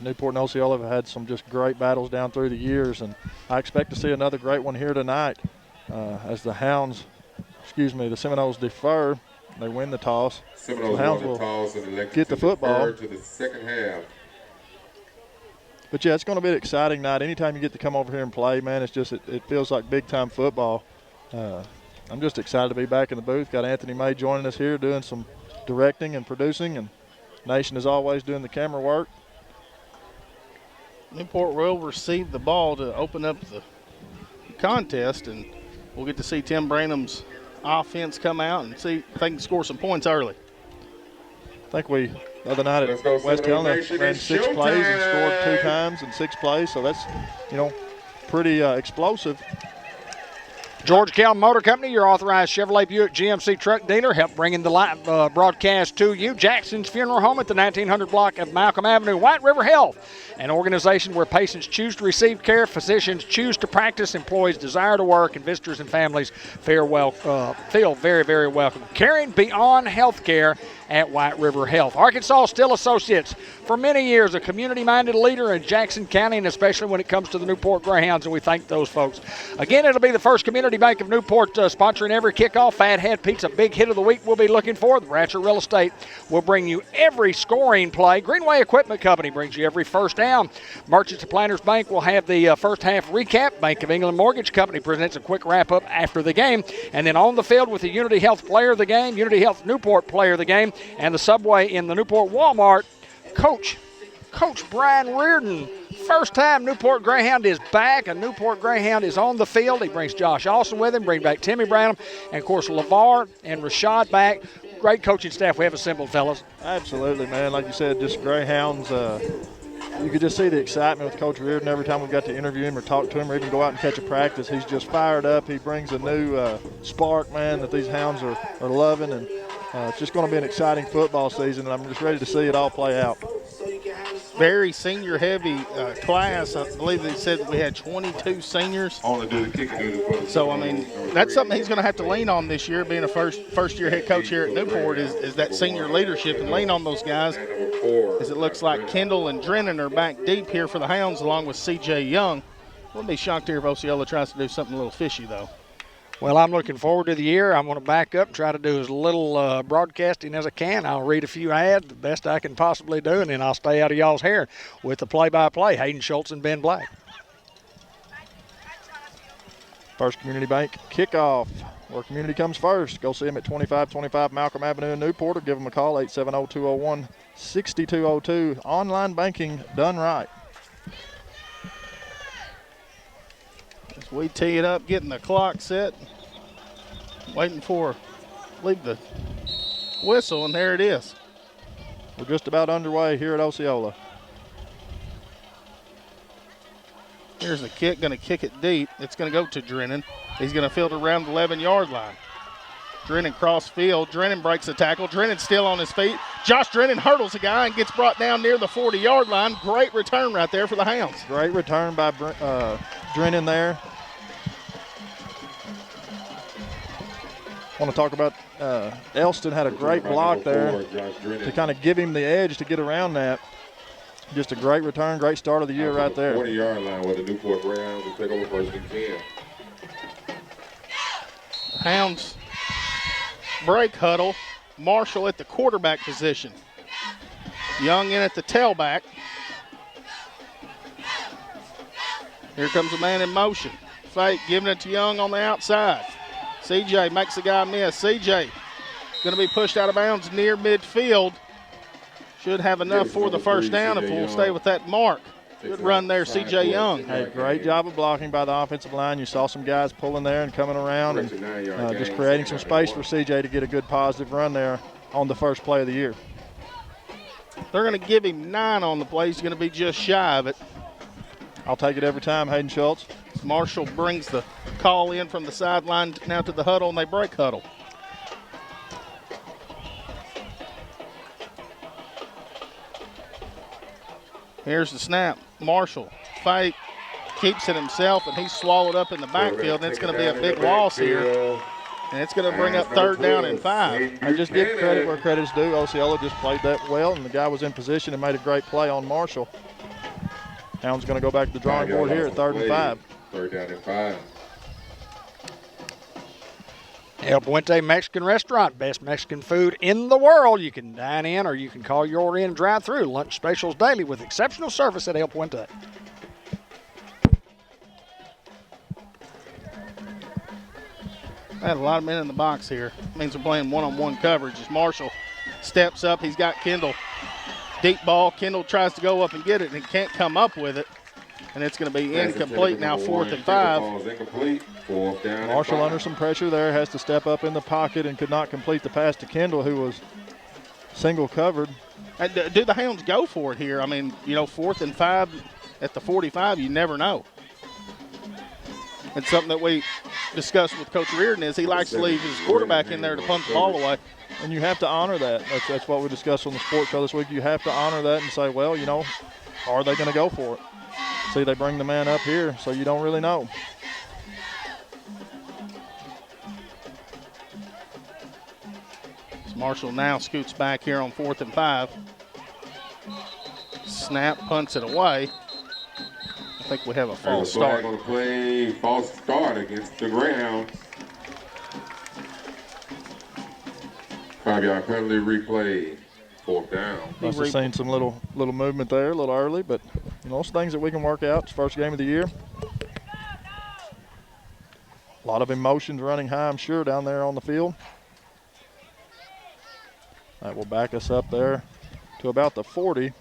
Newport and Osceola have had some just great battles down through the years, and I expect to see another great one here tonight as the Seminoles defer. They win the toss. Seminoles the Hounds won the will toss and elected get the to football. defer to the second half. But, yeah, it's going to be an exciting night. Anytime you get to come over here and play, man, it feels like big-time football. I'm just excited to be back in the booth. Got Anthony May joining us here doing some directing and producing, and Nation is always doing the camera work. Newport will receive the ball to open up the contest, and we'll get to see Tim Branham's offense come out and see if they can score some points early. I think the other night at West Helena ran 6 plays and scored 2 times in 6 plays, so that's, pretty explosive. George Kell Motor Company, your authorized Chevrolet Buick GMC truck dealer, help bringing the live broadcast to you. Jackson's Funeral Home at the 1900 block of Malcolm Avenue. White River Health, an organization where patients choose to receive care, physicians choose to practice, employees desire to work, and visitors and families feel very, very welcome. Caring beyond healthcare at White River Health. Arkansas Steel Associates, for many years, a community-minded leader in Jackson County, and especially when it comes to the Newport Greyhounds, and we thank those folks. Again, it'll be the First Community Bank of Newport sponsoring every kickoff. Fathead Pizza, big hit of the week we'll be looking for. The Ratchet Real Estate will bring you every scoring play. Greenway Equipment Company brings you every first down. Merchants and Planters Bank will have the first half recap. Bank of England Mortgage Company presents a quick wrap-up after the game. And then on the field with the Unity Health Player of the Game, Unity Health Newport Player of the Game, and the Subway in the Newport Walmart, Coach Brian Reardon. First time Newport Greyhound is back. A Newport Greyhound is on the field. He brings Josh Austin with him, bring back Timmy Branham, and, of course, LeVar and Rashad back. Great coaching staff we have assembled, fellas. Absolutely, man. Like you said, just Greyhounds. You could just see the excitement with Coach Reardon every time we got to interview him or talk to him or even go out and catch a practice. He's just fired up. He brings a new spark, man, that these Hounds are loving, and it's just going to be an exciting football season, and I'm just ready to see it all play out. Very senior-heavy class. I believe they said that we had 22 seniors. Only do the kicking. So, I mean, that's something he's going to have to lean on this year, being a first-year head coach here at Newport, is that senior leadership and lean on those guys, as it looks like Kendall and Drennan are back deep here for the Hounds, along with C.J. Young. Wouldn't be shocked here if Osceola tries to do something a little fishy, though. Well, I'm looking forward to the year. I'm going to back up, try to do as little broadcasting as I can. I'll read a few ads, the best I can possibly do, and then I'll stay out of y'all's hair with the play-by-play. Hayden Schultz and Ben Black. First Community Bank kickoff, where community comes first. Go see them at 2525 Malcolm Avenue in Newport, or give them a call, 870-201-6202. Online banking done right. As we tee it up, getting the clock set, waiting for leave the whistle, and there it is. We're just about underway here at Osceola. Here's the kick, going to kick it deep. It's going to go to Drennan. He's going to field around the 11-yard line. Drennan cross field. Drennan breaks the tackle. Drennan's still on his feet. Josh Drennan hurdles the guy and gets brought down near the 40-yard line. Great return right there for the Hounds. Great return by Drennan there. Want to talk about Elston had a great block there to kind of give him the edge to get around that. Just a great return, great start of the year right there. 40-yard line where the Newport Greyhounds will take over first and 10. Hounds break huddle. Marshall at the quarterback position. Young in at the tailback. Here comes a man in motion. Fake giving it to Young on the outside. CJ makes the guy miss. CJ going to be pushed out of bounds near midfield. Should have enough for the first down if we'll stay with that mark. Good run there, C.J. Young. Hey, great job of blocking by the offensive line. You saw some guys pulling there and coming around and just creating some space for C.J. to get a good positive run there on the first play of the year. They're going to give him 9 on the play. He's going to be just shy of it. I'll take it every time, Hayden Schultz. Marshall brings the call in from the sideline now to the huddle, and they break huddle. Here's the snap. Marshall, fake, keeps it himself, and he's swallowed up in the backfield, and it's going to be a big loss here. And it's going to bring up third down and 5. I just give credit where credit's due. Osceola just played that well, and the guy was in position and made a great play on Marshall. Hound's going to go back to the drawing board here at 3rd and 5. 3rd down and 5. El Puente Mexican Restaurant, best Mexican food in the world. You can dine in or you can call your in and drive through. Lunch specials daily with exceptional service at El Puente. I had a lot of men in the box here. Means we're playing one-on-one coverage. As Marshall steps up, he's got Kendall. Deep ball. Kendall tries to go up and get it and can't come up with it. And it's going to be incomplete now, 4th and 5. Incomplete. 4th down. Marshall under some pressure there, has to step up in the pocket and could not complete the pass to Kendall, who was single covered. And do the Hounds go for it here? I mean, 4th and 5 at the 45, you never know. It's something that we discussed with Coach Reardon is he likes to leave his quarterback in there to punt the ball away. And you have to honor that. That's what we discussed on the sports show this week. You have to honor that and say, well, are they going to go for it? See, they bring the man up here, so you don't really know. Marshall now scoots back here on 4th and 5. Snap, punts it away. I think we have a false start. On the play, false start against the Greyhounds. 5-yard penalty replay. 4th down. Must have seen some little movement there a little early, but those things that we can work out. It's first game of the year. A lot of emotions running high, I'm sure, down there on the field. That will back us up there to about the 40.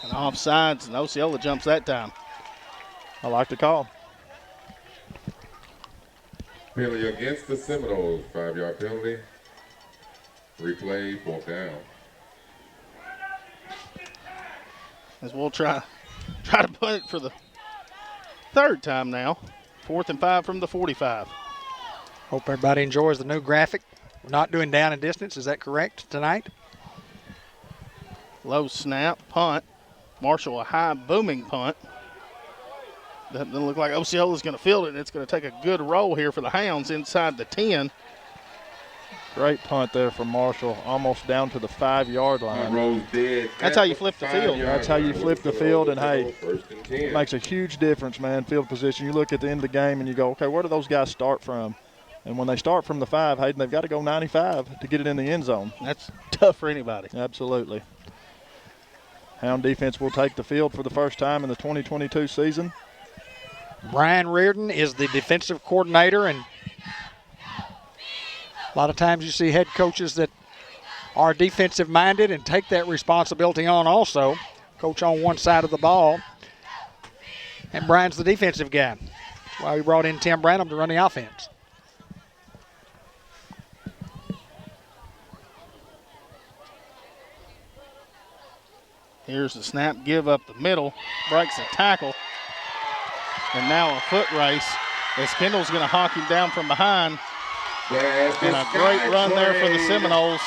And offsides, and Osceola jumps that time. I like the call. Penalty against the Seminoles. 5-yard penalty. Replay. 4th down. As we'll try to put it for the 3rd time now. 4th and 5 from the 45. Hope everybody enjoys the new graphic. We're not doing down and distance. Is that correct tonight? Low snap, punt. Marshall a high booming punt. Doesn't look like Osceola's going to field it, and it's going to take a good roll here for the Hounds inside the 10. Great punt there from Marshall, almost down to the 5-yard line. That's how you flip the field. That's how you flip the field, and hey, it makes a huge difference, man, field position. You look at the end of the game and you go, okay, where do those guys start from? And when they start from the 5, Hayden, they've got to go 95 to get it in the end zone. That's tough for anybody. Absolutely. Hound defense will take the field for the first time in the 2022 season. Brian Reardon is the defensive coordinator, and a lot of times you see head coaches that are defensive-minded and take that responsibility on also. Coach on one side of the ball, and Brian's the defensive guy. That's why we brought in Tim Branham to run the offense. Here's the snap, give up the middle, breaks a tackle, and now a foot race as Kendall's going to hawk him down from behind. And a great run there for the Seminoles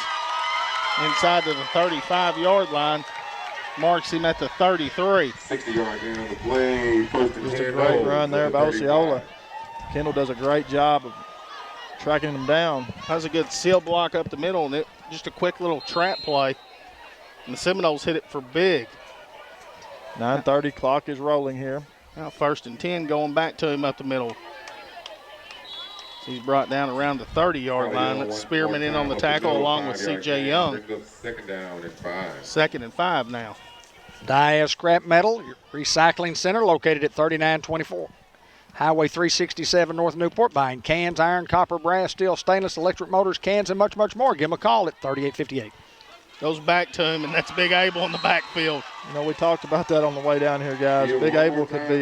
inside to the 35-yard line. Marks him at the 33. 60-yard down the play. Just a great run there by Osceola. Kendall does a great job of tracking him down. Has a good seal block up the middle, and just a quick little trap play. And the Seminoles hit it for big. 9:30 clock is rolling here. Now 1st and 10 going back to him up the middle. So he's brought down around the 30-yard line. That's Spearman in on the tackle along with C.J. Young. 2nd down and 5. 2nd and 5 now. Dia Scrap Metal, your recycling center located at 3924 Highway 367 North Newport, buying cans, iron, copper, brass, steel, stainless, electric motors, cans, and much, much more. Give them a call at 3858. Goes back to him, and that's Big Abel in the backfield. We talked about that on the way down here, guys. Big Abel could be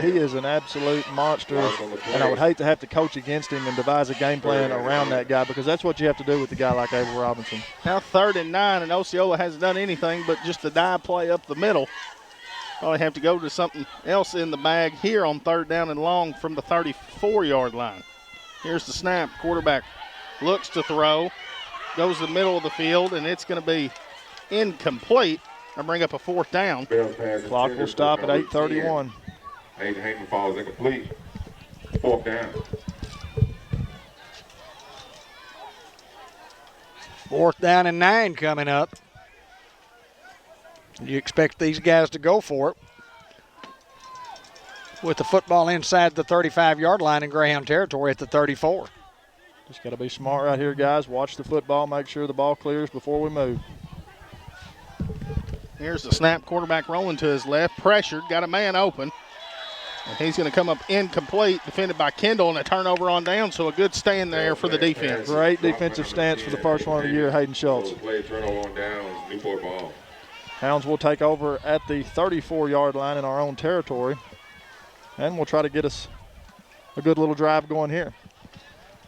he is an absolute monster, and I would hate to have to coach against him and devise a game plan around that guy, because that's what you have to do with a guy like Abel Robinson. Now 3rd and 9, and Osceola hasn't done anything but just a dive play up the middle. Probably have to go to something else in the bag here on 3rd down and long from the 34-yard line. Here's the snap. Quarterback looks to throw. Goes to the middle of the field, and it's going to be incomplete. I'll bring up a 4th down. Clock will stop at 8:31. Hayden falls incomplete. 4th down. 4th down and 9 coming up. You expect these guys to go for it with the football inside the 35-yard line in Greyhound territory at the 34. Just got to be smart right here, guys. Watch the football. Make sure the ball clears before we move. Here's the snap. Quarterback rolling to his left. Pressured. Got a man open. And he's going to come up incomplete, defended by Kendall, and a turnover on down, so a good stand there for the defense. Great defensive stance for the first one of the year, Hayden Schultz. Play turnover on down, Newport ball. Hounds will take over at the 34-yard line in our own territory, and we'll try to get us a good little drive going here.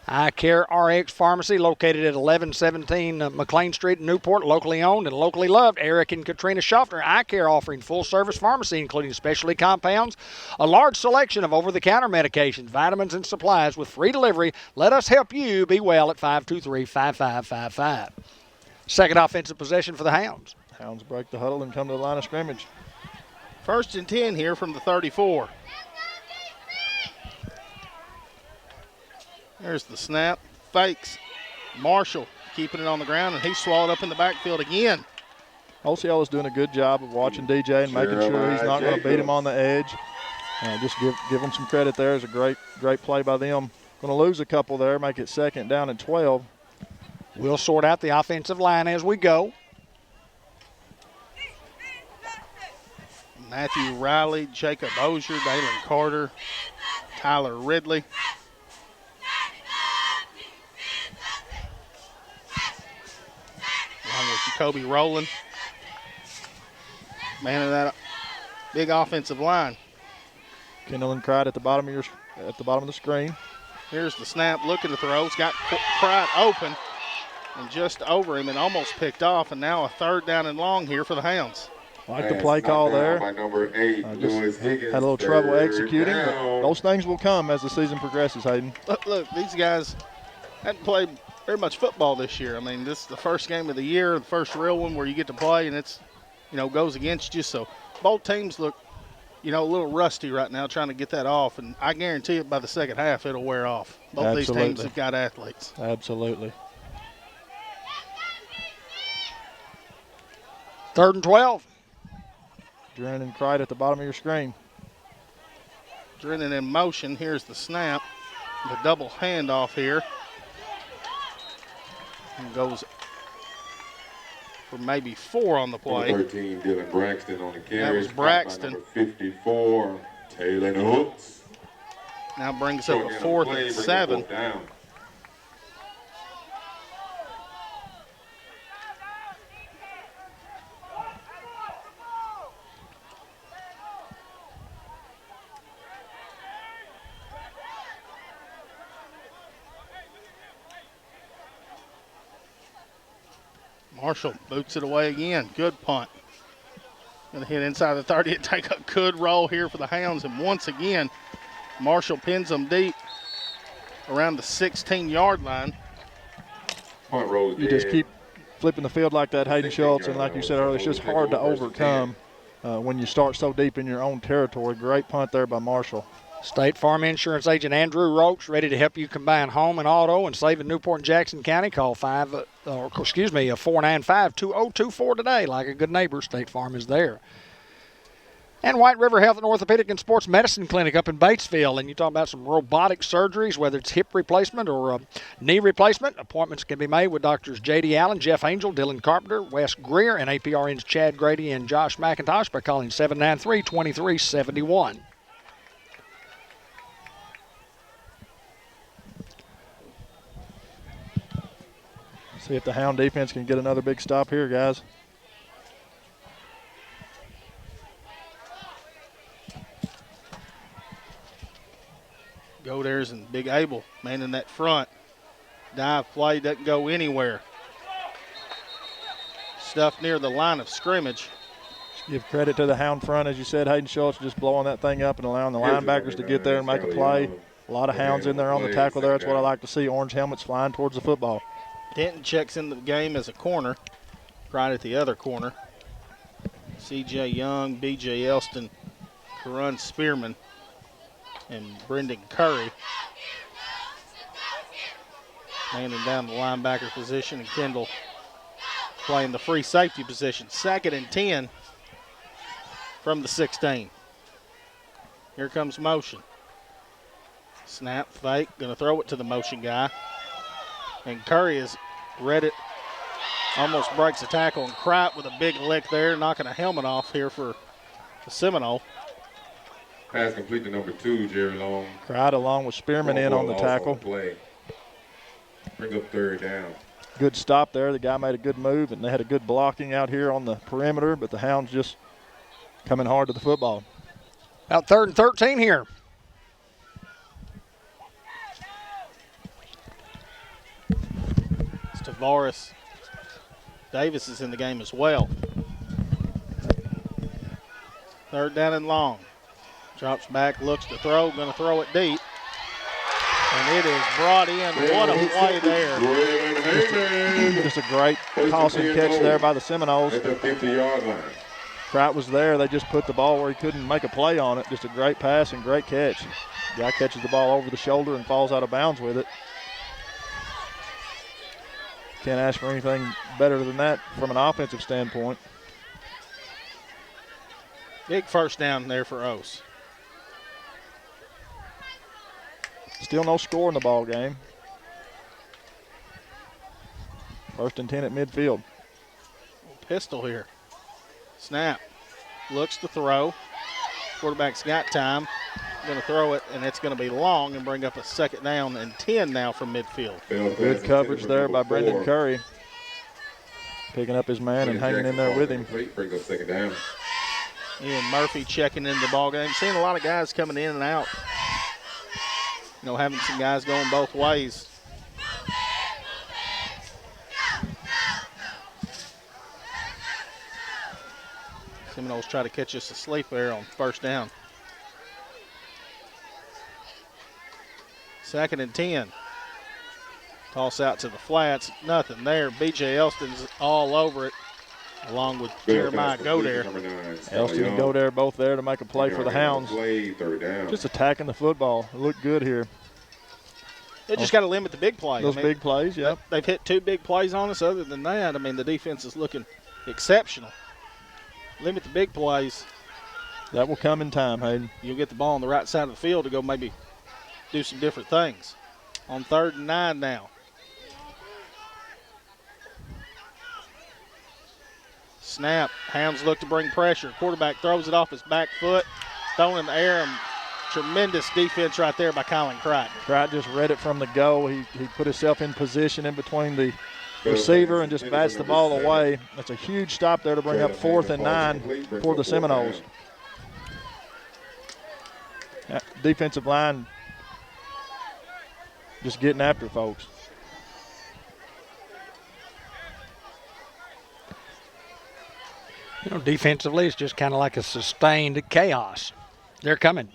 Eye Care RX Pharmacy, located at 1117 McLean Street in Newport, locally owned and locally loved. Eric and Katrina Schaffner. Eye Care offering full-service pharmacy, including specialty compounds, a large selection of over-the-counter medications, vitamins, and supplies with free delivery. Let us help you be well at 523-5555. Second offensive possession for the Hounds. Hounds break the huddle and come to the line of scrimmage. 1st and 10 here from the 34. There's the snap. Fakes. Marshall keeping it on the ground, and he's swallowed up in the backfield again. Osceola's doing a good job of watching DJ and making sure he's not going to beat him on the edge. Just give him some credit there. It's a great play by them. Going to lose a couple there, make it 2nd down and 12. We'll sort out the offensive line as we go. Matthew Riley, Jacob Osier, Dalen Carter, Tyler Ridley. Along with Jacoby Rowland. Man of that big offensive line. Kendall and Pride at the bottom of the screen. Here's the snap, looking to throw. It's got Pride open and just over him and almost picked off, and now a 3rd down and long here for the Hounds. Like the play call there. By number 8, Lewis Higgins. Had a little trouble executing, but those things will come as the season progresses, Hayden. Look, these guys hadn't played very much football this year. I mean, this is the first game of the year, the first real one where you get to play, and it's, goes against you. So both teams look, a little rusty right now trying to get that off, and I guarantee it by the second half it'll wear off. Both these teams have got athletes. Absolutely. 3rd and 12. Drennan and Cried at the bottom of your screen. Drennan in motion. Here's the snap. The double handoff here. And goes for maybe 4 on the play. Number 13, Dylan Braxton on the carry. That was Braxton. Number 54, Taylor Hooks. Now brings up a 4th and 7. Marshall boots it away again. Good punt. Going to hit inside the 30 and take a good roll here for the Hounds. And once again, Marshall pins them deep around the 16-yard line. Punt roll. You just keep flipping the field like that, Hayden Schultz, and like you said earlier, it's just hard to overcome when you start so deep in your own territory. Great punt there by Marshall. State Farm Insurance Agent Andrew Roach, ready to help you combine home and auto and save in Newport and Jackson County. Call 495-2024 today. Like a good neighbor, State Farm is there. And White River Health and Orthopedic and Sports Medicine Clinic up in Batesville. And you talk about some robotic surgeries, whether it's hip replacement or knee replacement. Appointments can be made with Doctors J.D. Allen, Jeff Angel, Dylan Carpenter, Wes Greer, and APRN's Chad Grady and Josh McIntosh by calling 793-2371. See if the Hound defense can get another big stop here, guys. Goders and Big Abel manning that front. Dive play doesn't go anywhere. Stuff near the line of scrimmage. Give credit to the Hound front, as you said, Hayden Schultz just blowing that thing up and allowing the linebackers to get there and make a play. A lot of Hounds in there on the tackle there. That's what I like to see, orange helmets flying towards the football. Denton checks in the game as a corner, right at the other corner. C.J. Young, B.J. Elston, Karun Spearman, and Brendan Curry manning down the linebacker position, and Kendall playing the free safety position. 2nd and 10 from the 16. Here comes motion. Snap, fake, going to throw it to the motion guy. And Curry has read it, almost breaks a tackle, and Kripe with a big lick there, knocking a helmet off here for the Seminole. Pass complete to number 2, Jerry Long. Cried along with Spearman in on the tackle. Play. Bring up 3rd down. Good stop there. The guy made a good move, and they had a good blocking out here on the perimeter, but the Hounds just coming hard to the football. About 3rd and 13 here. It's Tavares. Davis is in the game as well. 3rd down and long. Drops back, looks to throw, going to throw it deep. And it is brought in. What a play there. Just a great toss and catch there by the Seminoles. At the 50-yard line. Pratt was there. They just put the ball where he couldn't make a play on it. Just a great pass and great catch. The guy catches the ball over the shoulder and falls out of bounds with it. Can't ask for anything better than that from an offensive standpoint. Big first down there for Ose. Still no score in the ball game. 1st and 10 at midfield. Pistol here. Snap. Looks to throw. Quarterback's got time. Going to throw it, and it's going to be long and bring up a 2nd down and 10 now from midfield. Good coverage there by Brendan Curry. Picking up his man and hanging in there with him. Brings up 2nd down. Ian Murphy checking into the ball game. Seeing a lot of guys coming in and out. You know, having some guys going both ways. Seminoles try to catch us asleep there on 1st down. 2nd and 10. Toss out to the flats. Nothing there. B.J. Elston's all over it, along with Jeremiah Godare. Elston and Godare both there to make a play for the Hounds. Just attacking the football. It looked good here. They just got to limit the big plays. Those big plays, yep. They've hit 2 big plays on us. Other than that, I mean, the defense is looking exceptional. Limit the big plays. That will come in time, Hayden. You'll get the ball on the right side of the field to go maybe do some different things. On 3rd and 9 now. Snap. Hounds look to bring pressure. Quarterback throws it off his back foot. Thrown in the air. And tremendous defense right there by Colin Cripe. Cripe just read it from the go. He put himself in position in between the receiver and just bats the ball away. That's a huge stop there to bring up 4th and 9 for the Seminoles. Defensive line just getting after folks. You know, defensively, it's just kind of like a sustained chaos. They're coming.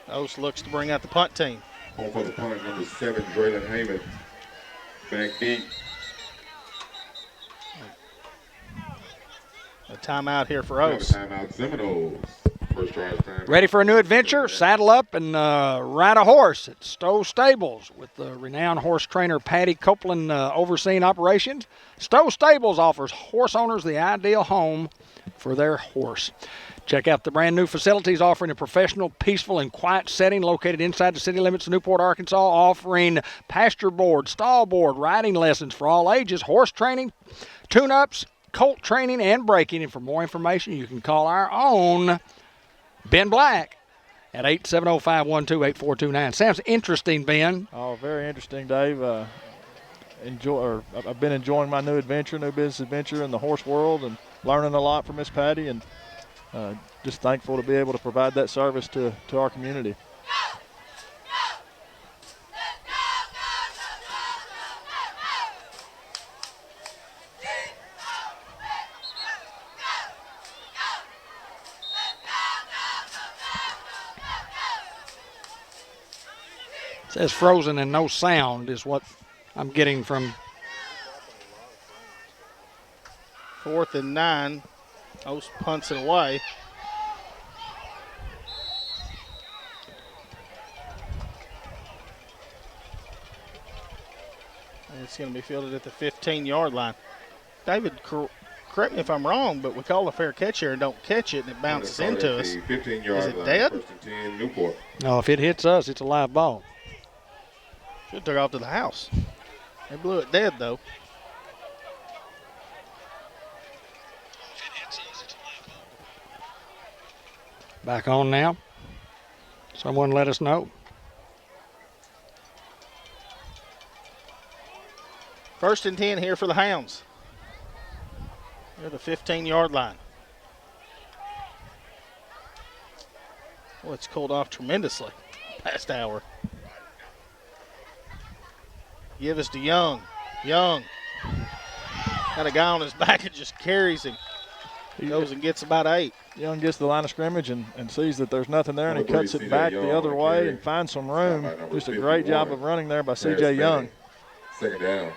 Ose looks to bring out the punt team. Home for the punt, number 7, Braylon Heyman. Back deep. A timeout here for Ose. Timeout Seminoles. First drive time. Ready for a new adventure? Saddle up and ride a horse at Stowe Stables with the renowned horse trainer Patty Copeland overseeing operations. Stowe Stables offers horse owners the ideal home for their horse. Check out the brand new facilities offering a professional, peaceful, and quiet setting located inside the city limits of Newport, Arkansas, offering pasture board, stall board, riding lessons for all ages, horse training, tune-ups, colt training, and breaking. And for more information, you can call our own Ben Black at 870-512-8429. Sounds interesting, Ben. Oh, very interesting, Dave. I've been enjoying my new business adventure in the horse world and learning a lot from Miss Patty, and just thankful to be able to provide that service to our community. It says frozen and no sound is what I'm getting from. 4th and 9. Ose punts it away. It's going to be fielded at the 15-yard line. David, correct me if I'm wrong, but we call a fair catch here and don't catch it, and it bounces into us. 15-yard Is it line, dead? 1st and 10, Newport. No, if it hits us, it's a live ball. Should have took off to the house. They blew it dead, though. Back on now. Someone let us know. 1st and 10 here for the Hounds. Near the 15-yard line. Well, it's cooled off tremendously past hour. Give us to Young. Young. Got a guy on his back and just carries him. He goes and gets about 8. Young gets to the line of scrimmage and sees that there's nothing there, and he Number cuts 3, it back C.J. the other Young, way carry. and finds some room. Number Just a great 51. job of running there by C.J. Harris Young. Fanning. 2nd down.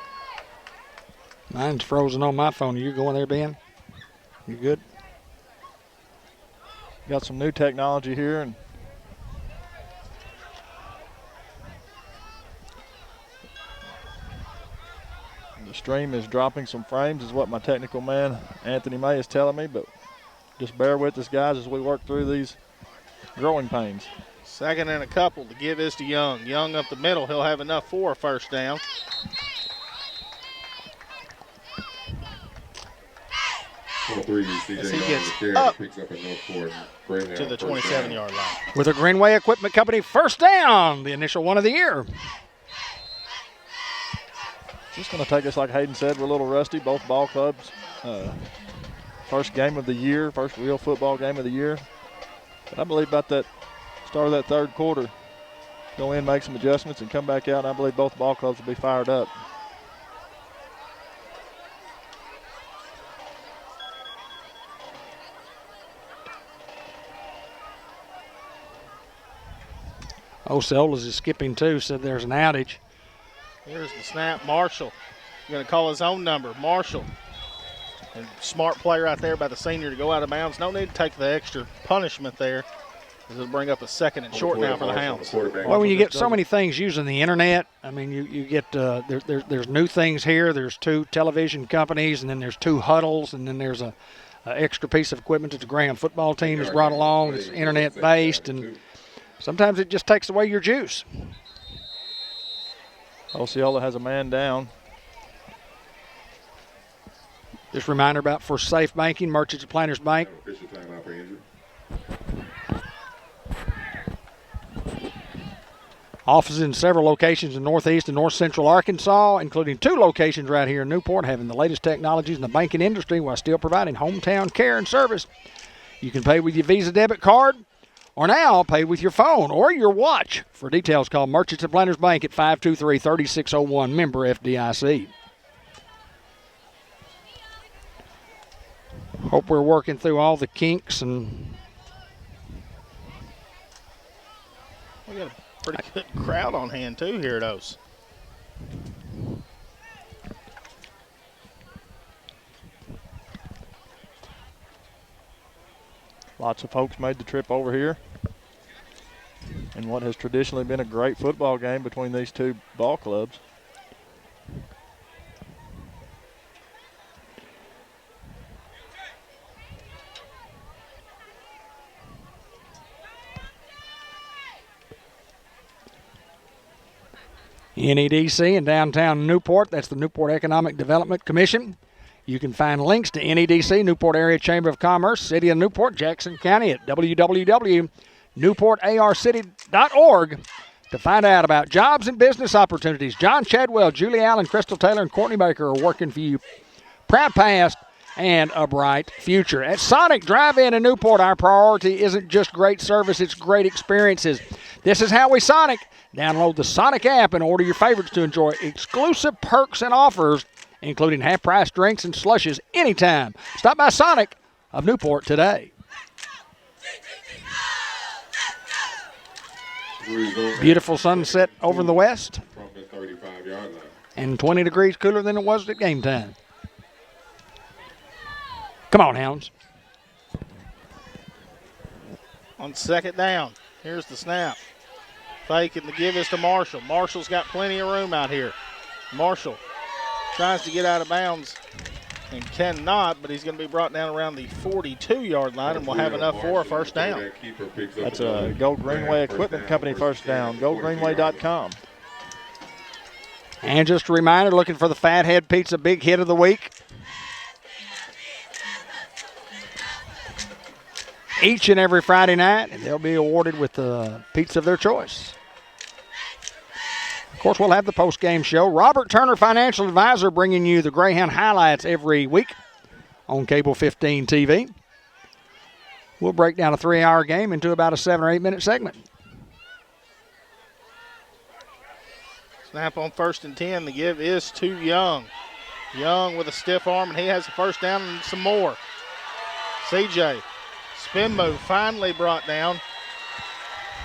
Mine's frozen on my phone. Are you going there, Ben? You good? Got some new technology here, and the stream is dropping some frames is what my technical man Anthony May is telling me, but just bear with us, guys, as we work through these growing pains. 2nd and a couple to give is to Young. Young up the middle. He'll have enough for a 1st down. Number 3, C.J. As he Young, gets the carry, up picks up a Newport. Greyhound, to the 1st down. 27-yard line. With a Greenway Equipment Company 1st down, the initial one of the year. Just going to take us, like Hayden said, we're a little rusty. Both ball clubs. First game of the year, first real football game of the year. But I believe about that start of that 3rd quarter, go in, make some adjustments, and come back out, and I believe both ball clubs will be fired up. Osceola's is skipping too, said there's an outage. Here's the snap. Marshall going to call his own number. Marshall. And smart play right there by the senior to go out of bounds. No need to take the extra punishment there. It'll bring up a 2nd and short now for the Hounds. Well, when you get so many things using the internet, I mean, you get there's new things here. There's 2 television companies, and then there's 2 huddles, and then there's a extra piece of equipment that the Graham football team has brought along. It's internet based, and sometimes it just takes away your juice. Osceola has a man down. Just a reminder about for safe banking, Merchants of Planters Bank. Official timeout for injury. Offices in several locations in northeast and north central Arkansas, including 2 locations right here in Newport, having the latest technologies in the banking industry while still providing hometown care and service. You can pay with your Visa debit card, or now pay with your phone or your watch. For details, call Merchants of Planters Bank at 523-3601, member FDIC. Hope we're working through all the kinks and We got a pretty good crowd on hand, too, here at O's. Lots of folks made the trip over here in what has traditionally been a great football game between these 2 ball clubs. NEDC in downtown Newport. That's the Newport Economic Development Commission. You can find links to NEDC, Newport Area Chamber of Commerce, City of Newport, Jackson County at www.newportarcity.org to find out about jobs and business opportunities. John Chadwell, Julie Allen, Crystal Taylor, and Courtney Baker are working for you. Proud past and a bright future. At Sonic Drive-In in Newport, our priority isn't just great service, it's great experiences. This is how we Sonic. Download the Sonic app and order your favorites to enjoy exclusive perks and offers, including half-price drinks and slushes anytime. Stop by Sonic of Newport today. Beautiful sunset over in the west. From the 35-yard line. And 20 degrees cooler than it was at game time. Come on, Hounds. On 2nd down, here's the snap. Fake and the give is to Marshall. Marshall's got plenty of room out here. Marshall Tries to get out of bounds and cannot, but he's going to be brought down around the 42-yard line, and we'll have enough for a first down. That's a Gold Greenway Equipment Company first down. GoldGreenway.com. And just a reminder, looking for the Fathead Pizza Big Hit of the Week. Each and every Friday night, and they'll be awarded with the pizza of their choice. Of course, we'll have the post-game show. Robert Turner, Financial Advisor, bringing you the Greyhound highlights every week on Cable 15 TV. We'll break down a 3-hour game into about a 7 or 8 minute segment. Snap on 1st and 10. The give is to Young. Young with a stiff arm, and he has the first down and some more. CJ, spin move finally brought down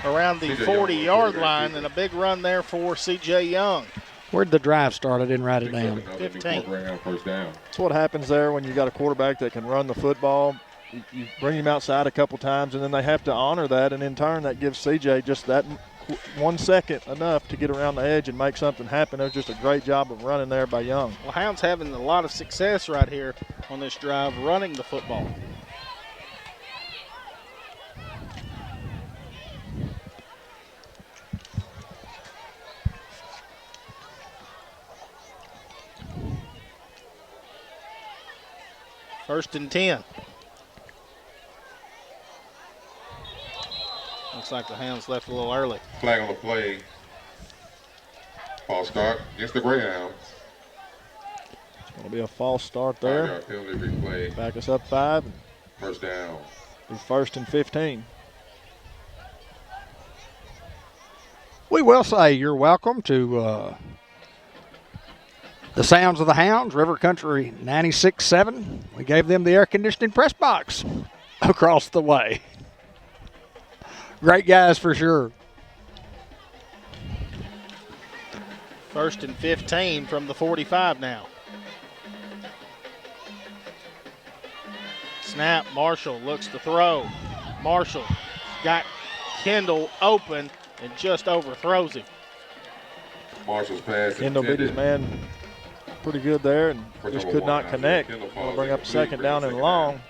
around the 40-yard line, and a big run there for CJ Young. Where'd the drive start? I didn't write it down. 15. That's what happens there when you got a quarterback that can run the football. You bring him outside a couple times, and then they have to honor that, and in turn that gives CJ just that 1 second enough to get around the edge and make something happen. It was just a great job of running there by Young. Well, Hound's having a lot of success right here on this drive running the football. First and 10. Looks like the Hounds left a little early. Flag on the play. False start against the Greyhounds. It's going to be a false start there. 5-yard penalty replay. Back us up 5. First down. Be 1st and 15. We will say you're welcome to the sounds of the Hounds, River Country 96.7. We gave them the air conditioning press box across the way. Great guys for sure. 1st and 15 from the 45 now. Snap, Marshall looks to throw. Marshall got Kendall open and just overthrows him. Marshall's pass. Kendall beat his man pretty good there and just could not connect. We'll bring up 2nd down and long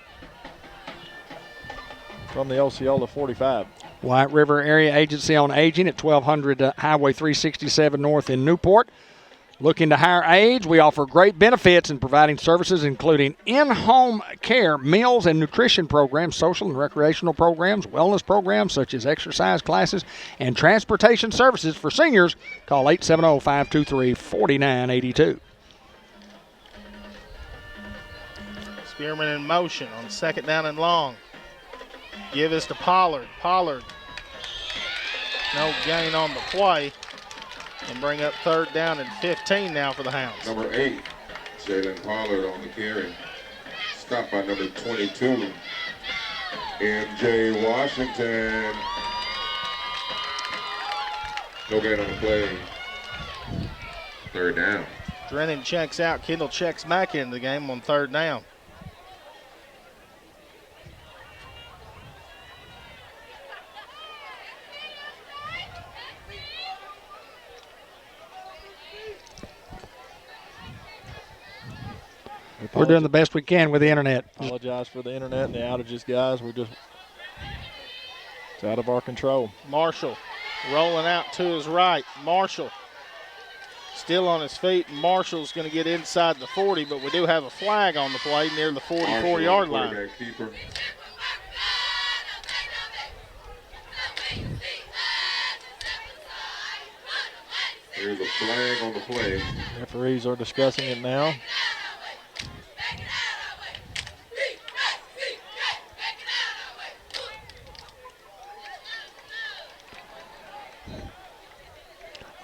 from the Osceola 45. White River Area Agency on Aging at 1200 Highway 367 North in Newport. Looking to hire aides, we offer great benefits in providing services including in-home care, meals and nutrition programs, social and recreational programs, wellness programs such as exercise classes, and transportation services for seniors. Call 870-523-4982. Spearman in motion on 2nd down and long. Give this to Pollard. Pollard, no gain on the play. And bring up 3rd down and 15 now for the Hounds. Number 8, Jalen Pollard on the carry. Stopped by number 22, MJ Washington. No gain on the play. 3rd down. Drennan checks out. Kendall checks back into the game on 3rd down. We're doing the best we can with the internet. Apologize for the internet and the outages, guys. It's out of our control. Marshall rolling out to his right. Marshall still on his feet. Marshall's going to get inside the 40, but we do have a flag on the play near the 44-yard line. Keeper. There's a flag on the play. Referees are discussing it now.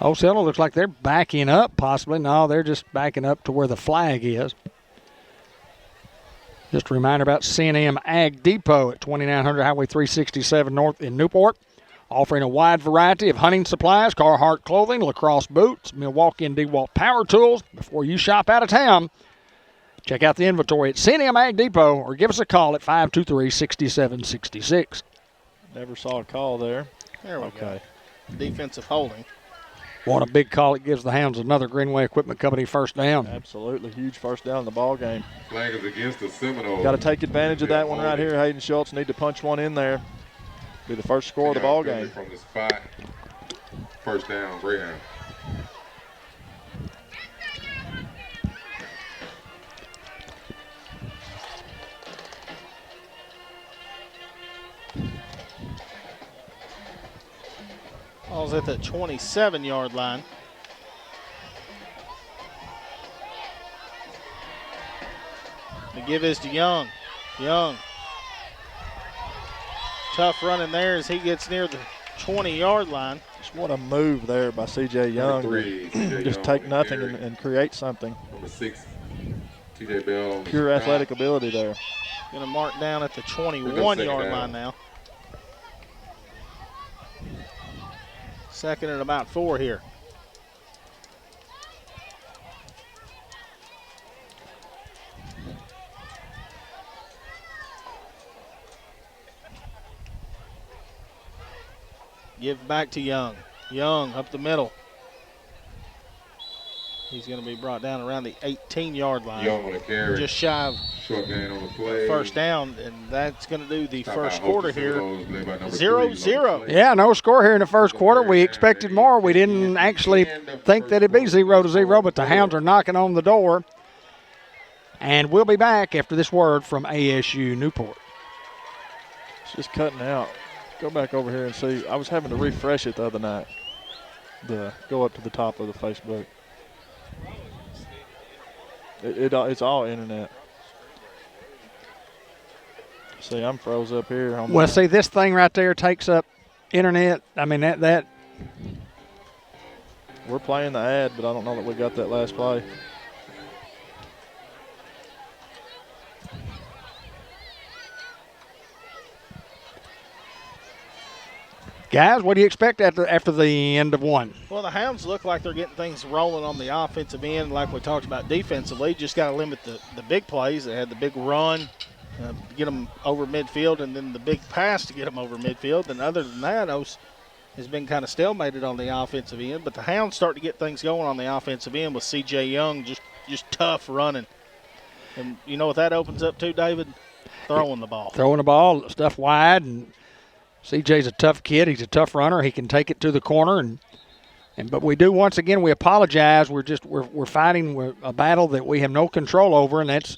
Osceola looks like they're backing up, possibly. No, they're just backing up to where the flag is. Just a reminder about C&M Ag Depot at 2900 Highway 367 North in Newport, offering a wide variety of hunting supplies, Carhartt clothing, lacrosse boots, Milwaukee and DeWalt power tools. Before you shop out of town, check out the inventory at C&M Ag Depot or give us a call at 523-6766. Never saw a call there. There we go. Defensive holding. What a big call. It gives the Hounds another Greenway Equipment Company first down. Absolutely huge first down in the ball game. Flag is against the Seminoles. Got to take advantage of that one right here. Hayden Schultz need to punch one in there. Be the first score of the ball game. From the spot. First down, Greyhound. Ball's at the 27-yard line. The give is to Young. Young. Tough running there as he gets near the 20-yard line. Just what a move there by C.J. Young. Just take nothing and create something. Number 6, T.J. Bell. Pure athletic ability there. Going to mark down at the 21-yard line now. Second and about 4 here. Give back to Young. Young up the middle. He's going to be brought down around the 18-yard line. Young on the carry. Just shy of short gain on the play. First down, and that's going to do the first quarter here. 0-0. Yeah, no score here in the first quarter. We expected more. We didn't actually think that it'd be 0-0, but the Hounds are knocking on the door. And we'll be back after this word from ASU Newport. It's just cutting out. Go back over here and see. I was having to refresh it the other night. Go up to the top of the Facebook. It's all internet. See, I'm froze up here. Well, see, this thing right there takes up internet. I mean, that. We're playing the ad, but I don't know that we got that last play. Guys, what do you expect after the end of one? Well, the Hounds look like they're getting things rolling on the offensive end, like we talked about defensively. Just got to limit the big plays. They had the big run, get them over midfield, and then the big pass to get them over midfield. And other than that, has been kind of stalemated on the offensive end. But the Hounds start to get things going on the offensive end with C.J. Young just tough running. And you know what that opens up to, David? Throwing the ball. Throwing the ball, stuff wide, and CJ's a tough kid. He's a tough runner. He can take it to the corner, but we do once again. We apologize. We're fighting a battle that we have no control over, and that's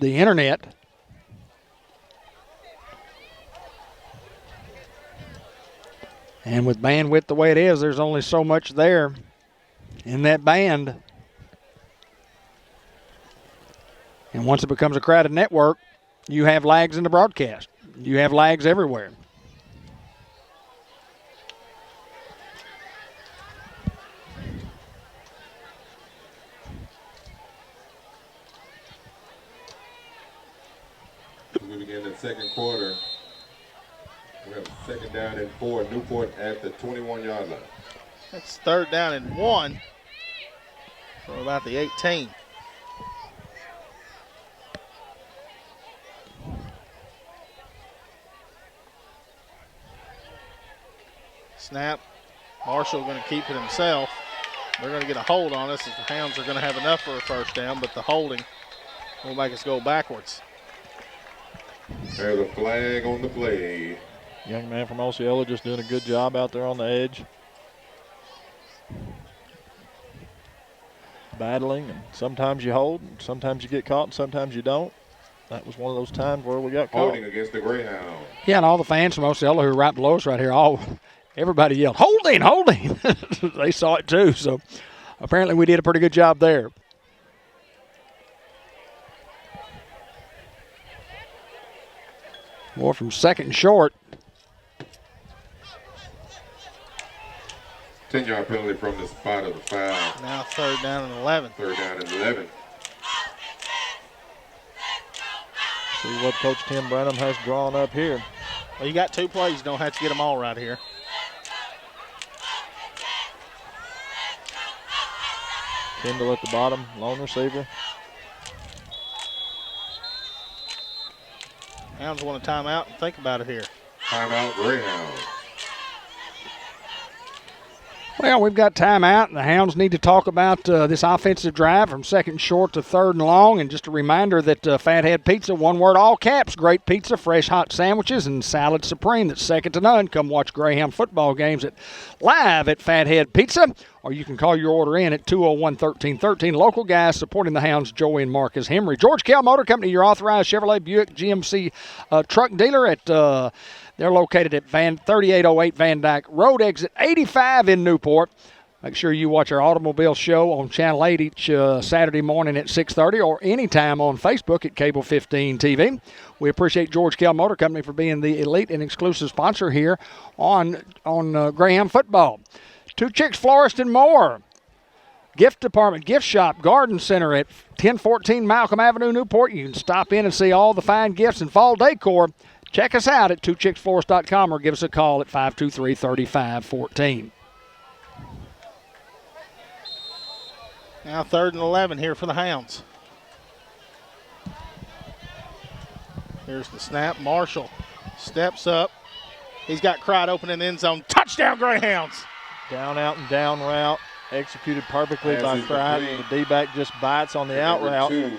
the internet. And with bandwidth the way it is, there's only so much there in that band. And once it becomes a crowded network, you have lags in the broadcast. You have lags everywhere. We begin the second quarter. We have second down and 4. Newport at the 21-yard line. That's third down and 1 from about the 18. Snap. Marshall going to keep it himself. They're going to get a hold on us as the Hounds are going to have enough for a first down, but the holding will make us go backwards. There's a flag on the play. Young man from Osceola just doing a good job out there on the edge. Battling, and sometimes you hold, and sometimes you get caught, and sometimes you don't. That was one of those times where we got caught. Holding against the Greyhound. Yeah, and all the fans from Osceola who are right below us right here, everybody yelled, holding, holding. They saw it too, so apparently we did a pretty good job there. More from second and short. 10-yard penalty from the spot of the foul. Now third down and 11. Third down and 11. See what Coach Tim Branham has drawn up here. Well, you got 2 plays. You don't have to get them all right here. Kendall at the bottom, lone receiver. Hounds want a timeout and think about it here. Timeout, Greyhound. Well, we've got time out, and the Hounds need to talk about this offensive drive from second short to third and long. And just a reminder that Fathead Pizza, one word, all caps, great pizza, fresh hot sandwiches, and salad supreme that's second to none. Come watch Greyhound football games live at Fathead Pizza, or you can call your order in at 201-1313. Local guys supporting the Hounds, Joey and Marcus Henry. George Kell Motor Company, your authorized Chevrolet Buick GMC truck dealer at they're located at 3808 Van Dyke Road, exit 85 in Newport. Make sure you watch our automobile show on Channel 8 each Saturday morning at 6:30 or anytime on Facebook at Cable 15 TV. We appreciate George Kell Motor Company for being the elite and exclusive sponsor here on Graham football. Two Chicks Florist and More. Gift department, gift shop, garden center at 1014 Malcolm Avenue, Newport. You can stop in and see all the fine gifts and fall decor. Check us out at twochicksflorist.com or give us a call at 523-3514. Now 3rd and 11 here for the Hounds. Here's the snap. Marshall steps up. He's got Cried open in the end zone. Touchdown, Greyhounds. Down, out, and down route. Executed perfectly by Cried. The D-back just bites on the out route.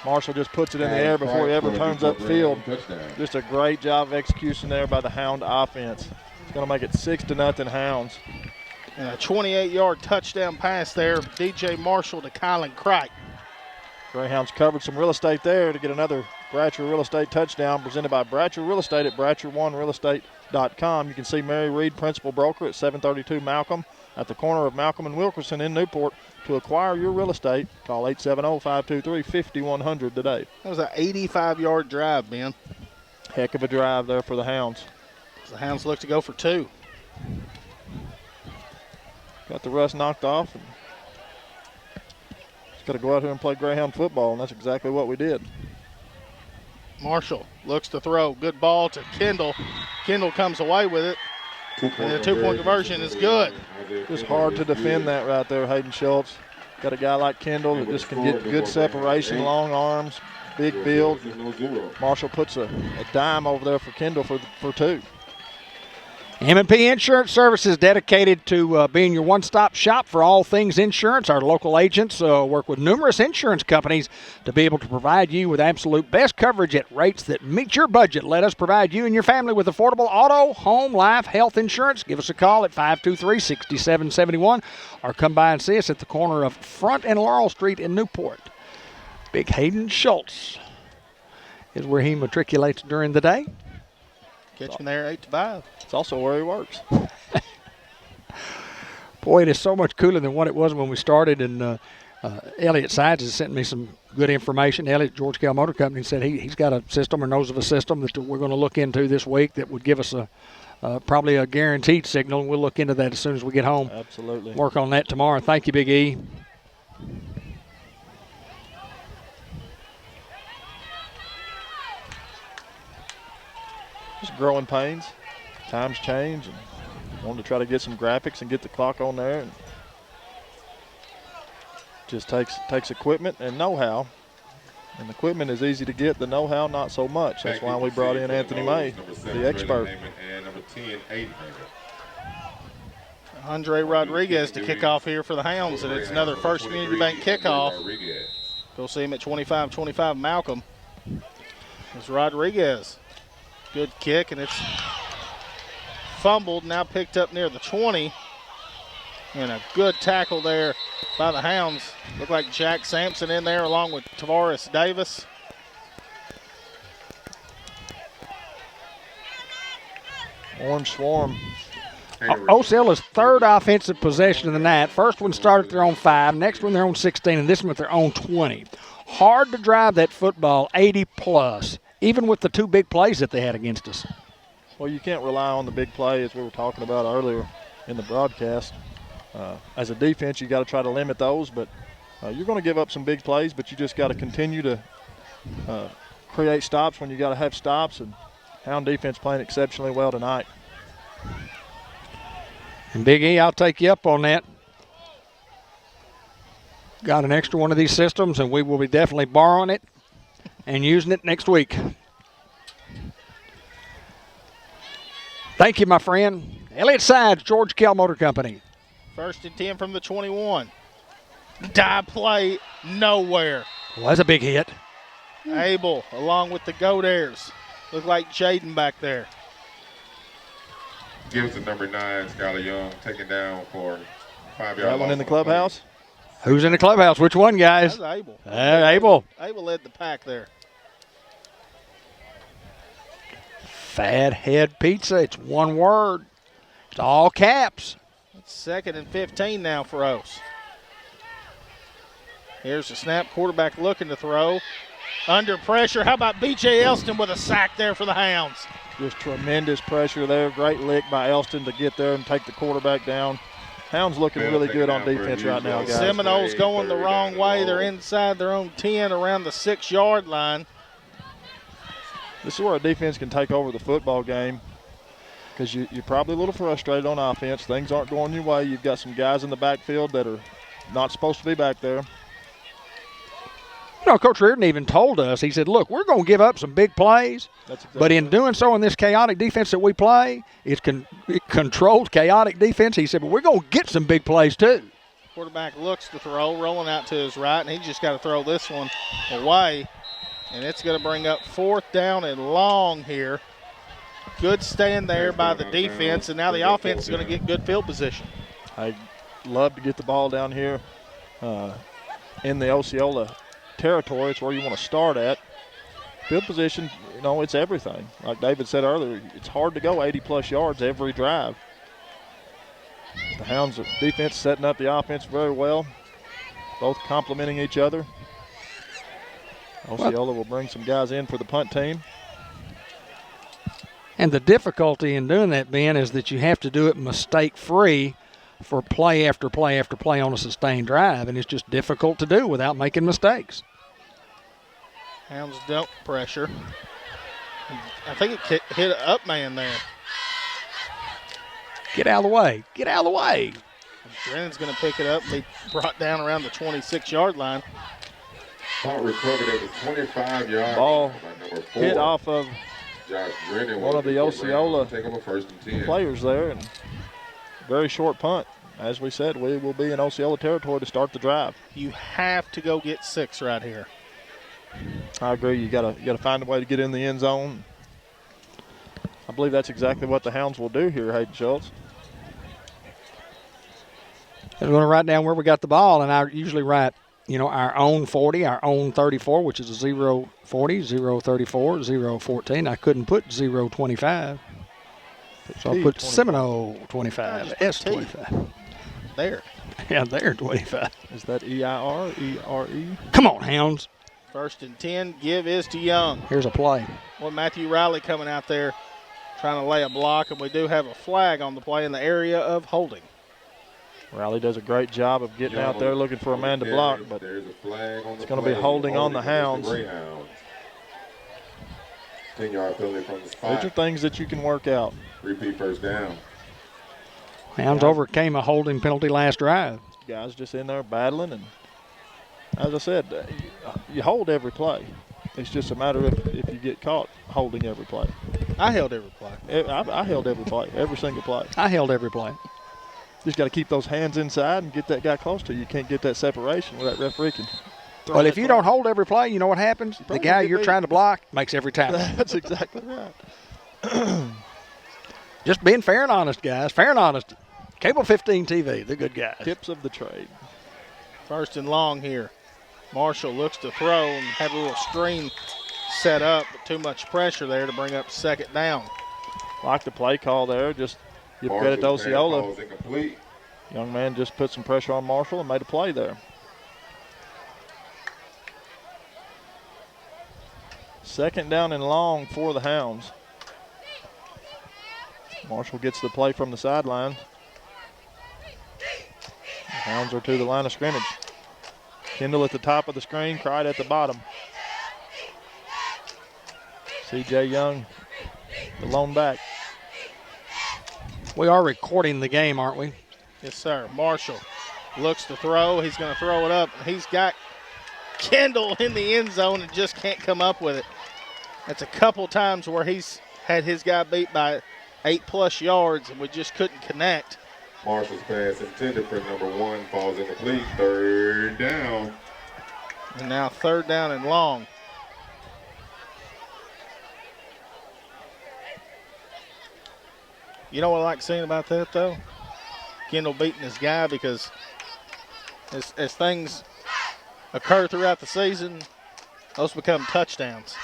Marshall just puts it in the air before he ever turns upfield. Just a great job of execution there by the Hound offense. It's going to make it 6-0 Hounds. And a 28-yard touchdown pass there, DJ Marshall to Kylan Cright. Greyhounds covered some real estate there to get another Bratcher Real Estate touchdown presented by Bratcher Real Estate at BratcherOneRealEstate.com. You can see Mary Reed, principal broker at 732 Malcolm at the corner of Malcolm and Wilkerson in Newport. To acquire your real estate, call 870-523-5100 today. That was an 85-yard drive, Ben. Heck of a drive there for the Hounds. The Hounds look to go for 2. Got the rust knocked off. And just got to go out here and play Greyhound football, and that's exactly what we did. Marshall looks to throw. Good ball to Kendall. Kendall comes away with it. And the 2-point conversion is good. Just hard to defend that right there, Hayden Schultz. Got a guy like Kendall that just can get good separation, long arms, big build. Marshall puts a dime over there for Kendall for 2. M&P Insurance Services, dedicated to being your one-stop shop for all things insurance. Our local agents work with numerous insurance companies to be able to provide you with absolute best coverage at rates that meet your budget. Let us provide you and your family with affordable auto, home, life, health insurance. Give us a call at 523-6771 or come by and see us at the corner of Front and Laurel Street in Newport. Big Hayden Schultz is where he matriculates during the day. Catch him there 8 to 5. It's also where he works. Boy, it is so much cooler than what it was when we started. And Elliot Sides has sent me some good information. Elliot, George Kell Motor Company, said he's got a system or knows of a system that we're going to look into this week that would give us probably a guaranteed signal. And we'll look into that as soon as we get home. Absolutely. Work on that tomorrow. Thank you, Big E. Just growing pains. Times change, and wanted to try to get some graphics and get the clock on there. And just takes equipment and know-how. And equipment is easy to get. The know-how, not so much. That's why we brought in Anthony May, the expert. And number 10, Aiden. Andre Rodriguez to kick off here for the Hounds, and it's another First Community Bank kickoff. Go see him at 25-25 Malcolm. It's Rodriguez. Good kick, and it's fumbled, now picked up near the 20. And a good tackle there by the Hounds. Looked like Jack Sampson in there along with Tavares Davis. Orange Swarm. Osceola's third offensive possession of the night. First one started at their own 5, next one their own 16, and this one at their own 20. Hard to drive that football 80-plus, even with the 2 big plays that they had against us. Well, you can't rely on the big play, as we were talking about earlier in the broadcast. As a defense, you got to try to limit those, but you're going to give up some big plays, but you just got to continue to create stops when you got to have stops, and Hound defense playing exceptionally well tonight. And Big E, I'll take you up on that. Got an extra one of these systems, and we will be definitely borrowing it and using it next week. Thank you, my friend. Elliott Sides, George Kell Motor Company. First and 10 from the 21. Dive play, nowhere. Well, that's a big hit. Abel along with the Godaires. Look like Jaden back there. Gives to number 9, Skylar Young, taken down for 5 yards. That one in the clubhouse? Who's in the clubhouse? Which one, guys? That's Abel. Abel. Abel led the pack there. Fathead Pizza. It's one word. It's all caps. It's 2nd and 15 now for O's. Here's the snap. Quarterback looking to throw. Under pressure. How about B.J. Elston with a sack there for the Hounds? Just tremendous pressure there. Great lick by Elston to get there and take the quarterback down. Hounds looking really good on defense right now, guys. Seminoles going the wrong way. They're inside their own 10 around the 6-yard line. This is where a defense can take over the football game because you're probably a little frustrated on offense. Things aren't going your way. You've got some guys in the backfield that are not supposed to be back there. You know, Coach Reardon even told us, he said, look, we're going to give up some big plays, but in doing so in this chaotic defense that we play, it controlled chaotic defense. He said, but we're going to get some big plays too. Quarterback looks to throw, rolling out to his right, and he just got to throw this one away. And it's going to bring up 4th down and long here. Good stand there by the defense, and now the offense is going to get good field position. I'd love to get the ball down here in the Osceola territory. It's where you want to start at. Field position, you know, it's everything. Like David said earlier, it's hard to go 80-plus yards every drive. The Hounds defense setting up the offense very well, both complementing each other. Osceola will bring some guys in for the punt team. And the difficulty in doing that, Ben, is that you have to do it mistake-free for play after play after play on a sustained drive, and it's just difficult to do without making mistakes. Hounds don't pressure. I think it hit an up man there. Get out of the way. Get out of the way. Brennan's going to pick it up and be brought down around the 26-yard line. Ball recovered at the 25-yard Ball by number 4. hit off of Josh Brennan, one of the Osceola take him a 1st and 10. players there. And very short punt. As we said, we will be in Osceola territory to start the drive. You have to go get 6 right here. I agree. You gotta find a way to get in the end zone. I believe that's exactly what the Hounds will do here, Hayden Schultz. I'm going to write down where we got the ball, and I usually write, you know, our own 40, our own 34, which is a 0-40, 0-34, 0-14. I couldn't put 0-25. So I put Seminole 25, S25. There. Yeah, there, 25. Is that E-I-R, E-R-E? Come on, Hounds. 1st and 10, give is to Young. Here's a play. Well, Matthew Riley coming out there trying to lay a block, and we do have a flag on the play in the area of holding. Riley does a great job of getting out there looking for a man to block, but there's a flag on it's going to be holding on the Hounds. 10-yard penalty from the spot. Those are things that you can work out. Repeat 1st down. Hounds overcame a holding penalty last drive. Guys just in there battling, and as I said, you hold every play. It's just a matter of if you get caught holding every play. I held every play. I held every play, every single play. I held every play. Just got to keep those hands inside and get that guy close to you. You can't get that separation where that referee can. Well, if you don't hold every play, you know what happens? The guy you're trying to block makes every tackle. That's exactly right. Just being fair and honest, guys. Fair and honest. Cable 15 TV, the good guys. Tips of the trade. 1st and long here. Marshall looks to throw and have a little screen set up, but too much pressure there to bring up 2nd down. Like the play call there. Just give credit to Osceola. Incomplete. Young man just put some pressure on Marshall and made a play there. 2nd down and long for the Hounds. Marshall gets the play from the sideline. The Hounds are to the line of scrimmage. Kendall at the top of the screen, Cried at the bottom. C.J. Young, the lone back. We are recording the game, aren't we? Yes, sir. Marshall looks to throw. He's going to throw it up. He's got Kendall in the end zone and just can't come up with it. That's a couple times where he's had his guy beat by 8+ yards, and we just couldn't connect. Marshall's pass intended for number 1 falls incomplete. 3rd down. And now 3rd down and long. You know what I like seeing about that, though? Kendall beating his guy, because as things occur throughout the season, those become touchdowns.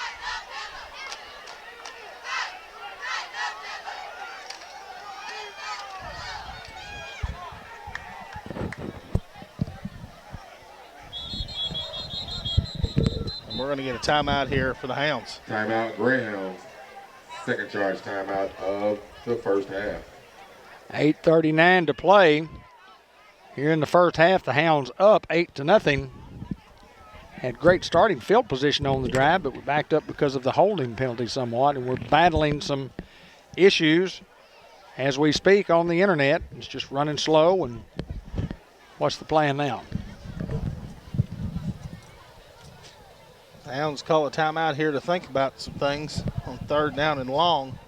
And we're going to get a timeout here for the Hounds. Timeout, Greyhounds. Second charge timeout of the first half. 8:39 to play. Here in the first half, the Hounds up 8-0. Had great starting field position on the drive, but we backed up because of the holding penalty somewhat, and we're battling some issues as we speak on the internet. It's just running slow, and what's the plan now? The Hounds call a timeout here to think about some things on 3rd down and long.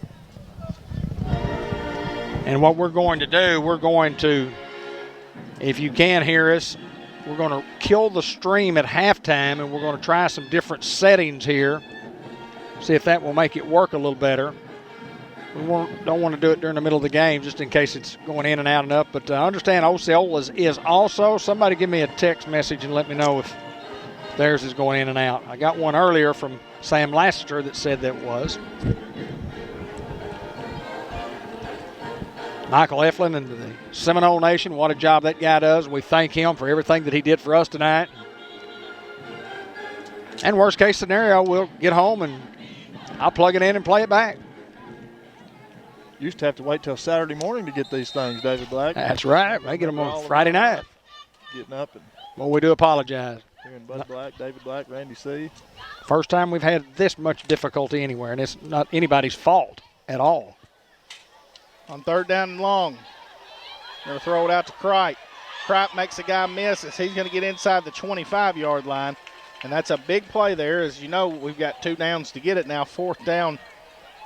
And what we're going to do, we're going to, if you can hear us, we're going to kill the stream at halftime, and we're going to try some different settings here. See if that will make it work a little better. We don't want to do it during the middle of the game just in case it's going in and out and up. But I understand Osceola is also. Somebody give me a text message and let me know if theirs is going in and out. I got one earlier from Sam Lassiter that said that was. Michael Eflin and the Seminole Nation, what a job that guy does. We thank him for everything that he did for us tonight. And worst case scenario, we'll get home and I'll plug it in and play it back. Used to have to wait till Saturday morning to get these things, David Black. That's right. They get them on Friday night. Getting up and Well, we do apologize. hearing Bud Black, David Black, Randy C. First time we've had this much difficulty anywhere, and it's not anybody's fault at all. On 3rd down and long, they'll throw it out to Cripe. Cripe makes a guy miss as he's going to get inside the 25-yard line. And that's a big play there. As you know, we've got 2 downs to get it now. 4th down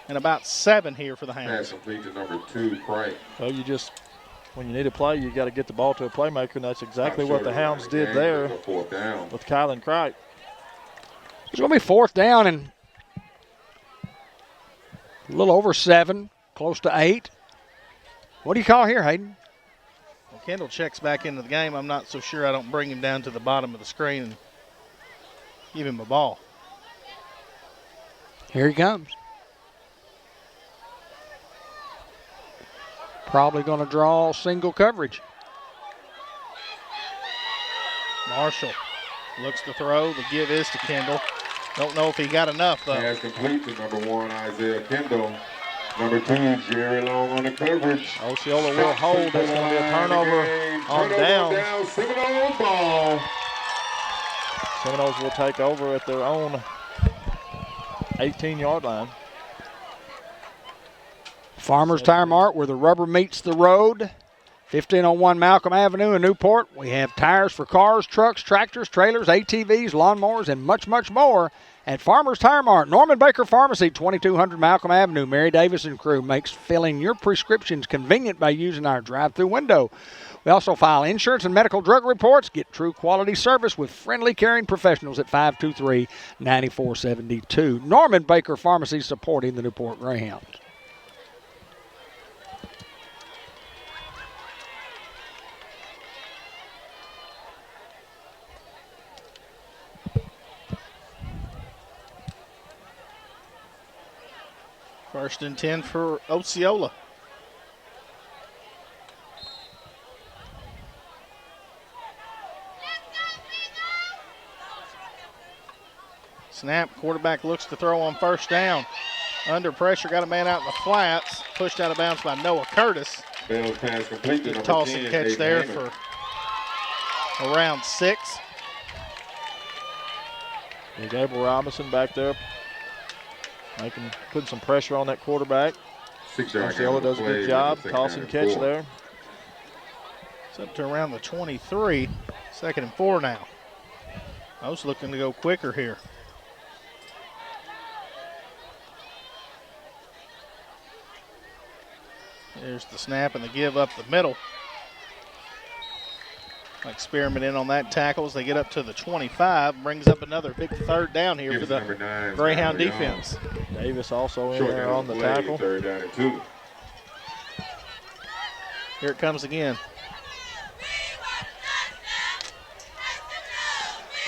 and about 7 here for the Hounds. Pass complete to number 2, Cripe. Well, you just, when you need a play, you got to get the ball to a playmaker, and that's exactly what the Hounds did there with 4th down. with Kylan Cripe. It's going to be 4th down and a little over 7, close to 8. What do you call here, Hayden? Well, Kendall checks back into the game. I'm not so sure I don't bring him down to the bottom of the screen and give him a ball. Here he comes. Probably going to draw single coverage. Marshall looks to throw. The give is to Kendall. Don't know if he got enough, though. Pass complete to number 1, Isaiah Kendall. Number 2, Jerry Long on the coverage. Osceola will hold. There's going to be a turnover on down. Seminole ball. Seminoles will take over at their own 18-yard line. Farmers Tire Mart, where the rubber meets the road. 1501 Malcolm Avenue in Newport. We have tires for cars, trucks, tractors, trailers, ATVs, lawnmowers, and much, much more at Farmers Tire Mart. Norman Baker Pharmacy, 2200 Malcolm Avenue. Mary Davis and crew makes filling your prescriptions convenient by using our drive-through window. We also file insurance and medical drug reports. Get true quality service with friendly, caring professionals at 523-9472. Norman Baker Pharmacy, supporting the Newport Greyhounds. First and 10 for Osceola. Snap, quarterback looks to throw on 1st down. Under pressure, got a man out in the flats. Pushed out of bounds by Noah Curtis. Bell's pass complete to Good number toss 10, and catch Dave there Hammond. for around 6. Gable Robinson back there, putting some pressure on that quarterback. 6-yard Osceola gain on does a the play, good job. second Toss down and catch 4. there. It's up to around the 23. 2nd and 4 now. I was looking to go quicker here. There's the snap and the give up the middle. Experimenting on that tackle as they get up to the 25. Brings up another big third down here for the Greyhound defense. Davis also in there on the tackle. Third down and 2. Here it comes again.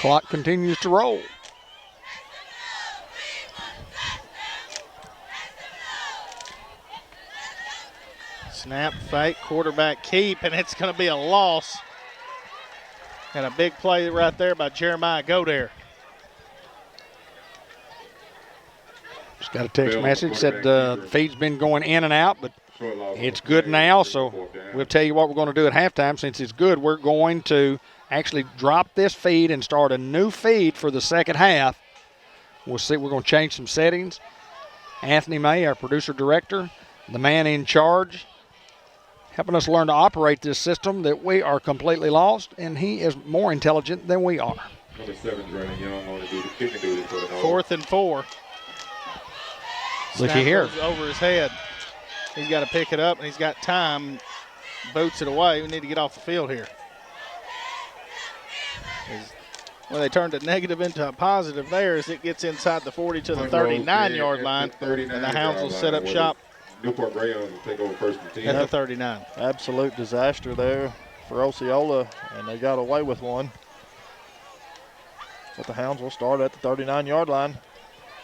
Clock continues to roll. Snap, fake, quarterback keep, and it's going to be a loss. And a big play right there by Jeremiah Godare. Just got a text message said the feed's been going in and out, but it's good now. So we'll tell you what we're going to do at halftime. Since it's good, we're going to actually drop this feed and start a new feed for the second half. We'll see. We're going to change some settings. Anthony May, our producer director, the man in charge, helping us learn to operate this system that we are completely lost, and he is more intelligent than we are. Number 7's running young on the kicking duty for the 4th and 4. Looky here. Over his head. He's got to pick it up, and he's got time. Boots it away. We need to get off the field here. Well, they turned a negative into a positive there as it gets inside the 40 to the 39-yard line, and the Hounds will set up shop. Newport Greyhounds will take over first and 10. At the 39. Absolute disaster there for Osceola, and they got away with one. But the Hounds will start at the 39-yard line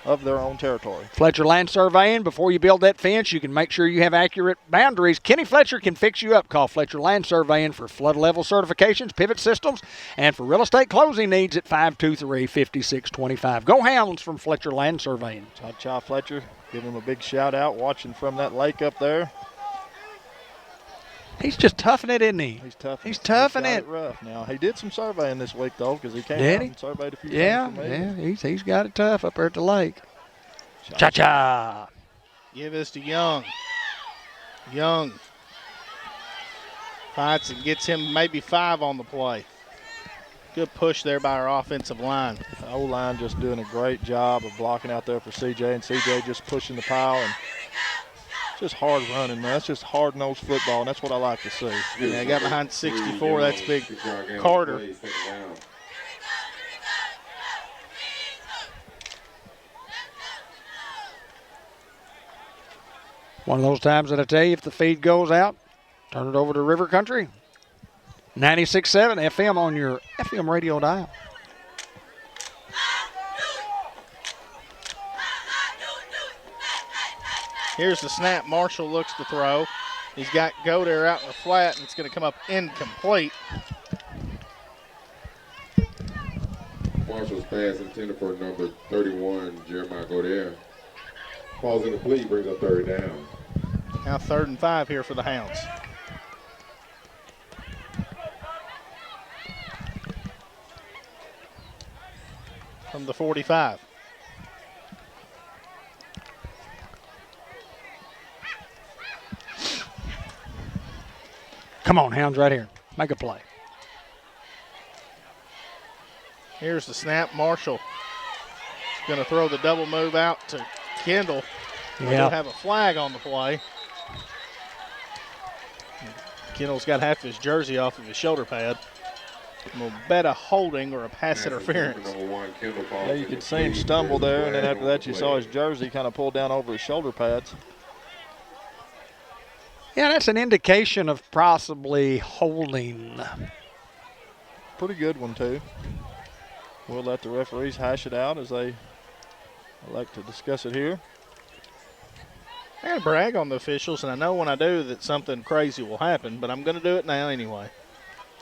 of their own territory. Fletcher Land Surveying. Before you build that fence, you can make sure you have accurate boundaries. Kenny Fletcher can fix you up. Call Fletcher Land Surveying for flood level certifications, pivot systems, and for real estate closing needs at 523-5625. Go Hounds from Fletcher Land Surveying. Cha Fletcher, give him a big shout out watching from that lake up there. He's just toughing it, isn't he? He's tough. He's toughing it. Rough now. He did some surveying this week though, because he came out and surveyed a few times for me. Yeah, he's got it tough up there at the lake. Cha-cha. Give this to Young. Young fights and gets him maybe 5 on the play. Good push there by our offensive line. The O-line just doing a great job of blocking out there for CJ, and CJ just pushing the pile and just hard running, man. That's just hard-nosed football, and that's what I like to see. Yeah, got behind 64. That's big Carter. One of those times that I tell you, if the feed goes out, turn it over to River Country. 96.7 FM on your FM radio dial. Here's the snap. Marshall looks to throw. He's got Godare out in the flat, and it's going to come up incomplete. Marshall's pass intended for number 31, Jeremiah Godare. Falls incomplete, brings up third down. Now 3rd and 5 here for the Hounds. From the 45. Come on, Hounds, right here. Make a play. Here's the snap. Marshall going to throw the double move out to Kendall. We do have a flag on the play. Kendall's got half his jersey off of his shoulder pad. We'll bet a holding or a pass interference. Yeah, you could see him stumble there, and then after that you saw his jersey kind of pulled down over his shoulder pads. Yeah, that's an indication of possibly holding. Pretty good one, too. We'll let the referees hash it out as they elect to discuss it here. I got to brag on the officials, and I know when I do that something crazy will happen, but I'm going to do it now anyway.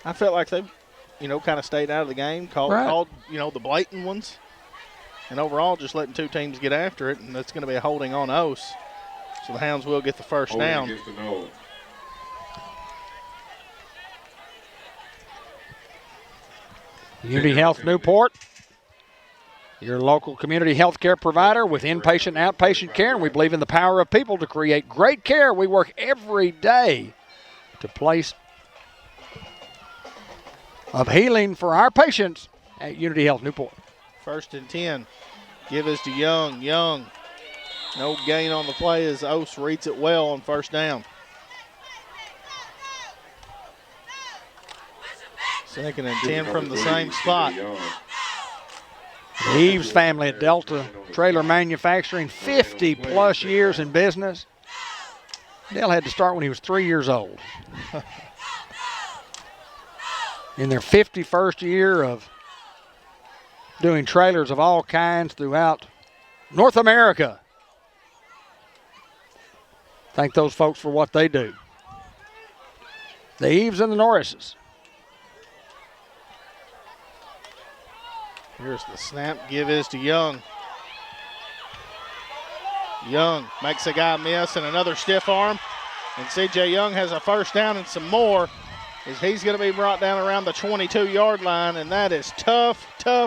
I felt like they, kind of stayed out of the game, called the blatant ones, and overall just letting 2 teams get after it, and that's going to be a holding on Ose. So the Hounds will get the first down. Unity Health Newport, your local community health care provider with inpatient and outpatient care, and we believe in the power of people to create great care. We work every day to place of healing for our patients at Unity Health Newport. 1st and 10. Give us to Young. Young. No gain on the play as Ose reads it well on 1st down. Second and 10 from the same spot. The Eves family at Delta Trailer Manufacturing, 50-plus years in business. Dale had to start when he was 3 years old. In their 51st year of doing trailers of all kinds throughout North America. Thank those folks for what they do. The Eves and the Norrises. Here's the snap. Give is to Young. Young makes a guy miss and another stiff arm. And C.J. Young has a first down and some more as he's going to be brought down around the 22-yard line. And that is tough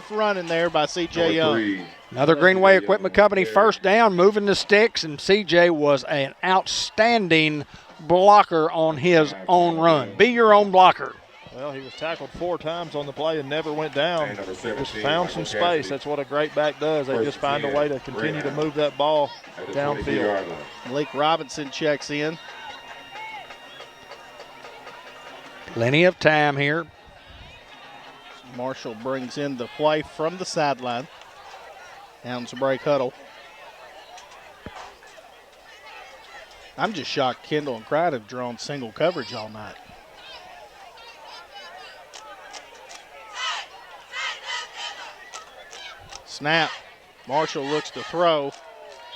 running there by C.J. Young. Another Greenway Equipment Company first down, moving the sticks. And C.J. was an outstanding blocker on his own run. Be your own blocker. Well, he was tackled 4 times on the play and never went down. Just found some space. That's what a great back does. They just find a way to continue to move that ball downfield. Malik Robinson checks in. Plenty of time here. Marshall brings in the play from the sideline. Hounds break huddle. I'm just shocked Kendall and Cried have drawn single coverage all night. Snap. Marshall looks to throw.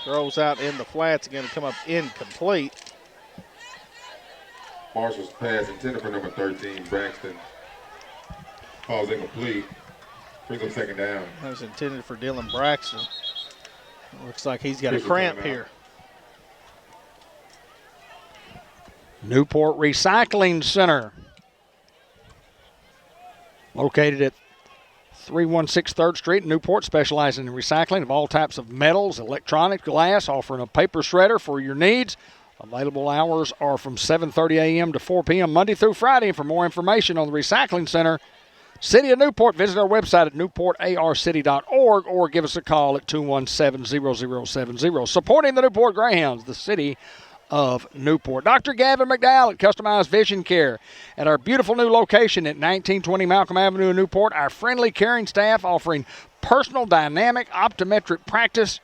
Throws out in the flats. Going to come up incomplete. Marshall's pass intended for number 13, Braxton. Falls incomplete. Brings up second down. That was intended for Dylan Braxton. Looks like he's got a cramp here. Newport Recycling Center. Located at 316 3rd Street in Newport, specializing in recycling of all types of metals, electronics, glass, offering a paper shredder for your needs. Available hours are from 7:30 a.m. to 4 p.m. Monday through Friday. And for more information on the Recycling Center, City of Newport, visit our website at newportarcity.org or give us a call at 217-0070. Supporting the Newport Greyhounds, the City of Newport. Dr. Gavin McDowell at Customized Vision Care at our beautiful new location at 1920 Malcolm Avenue in Newport. Our friendly, caring staff offering personal dynamic optometric practice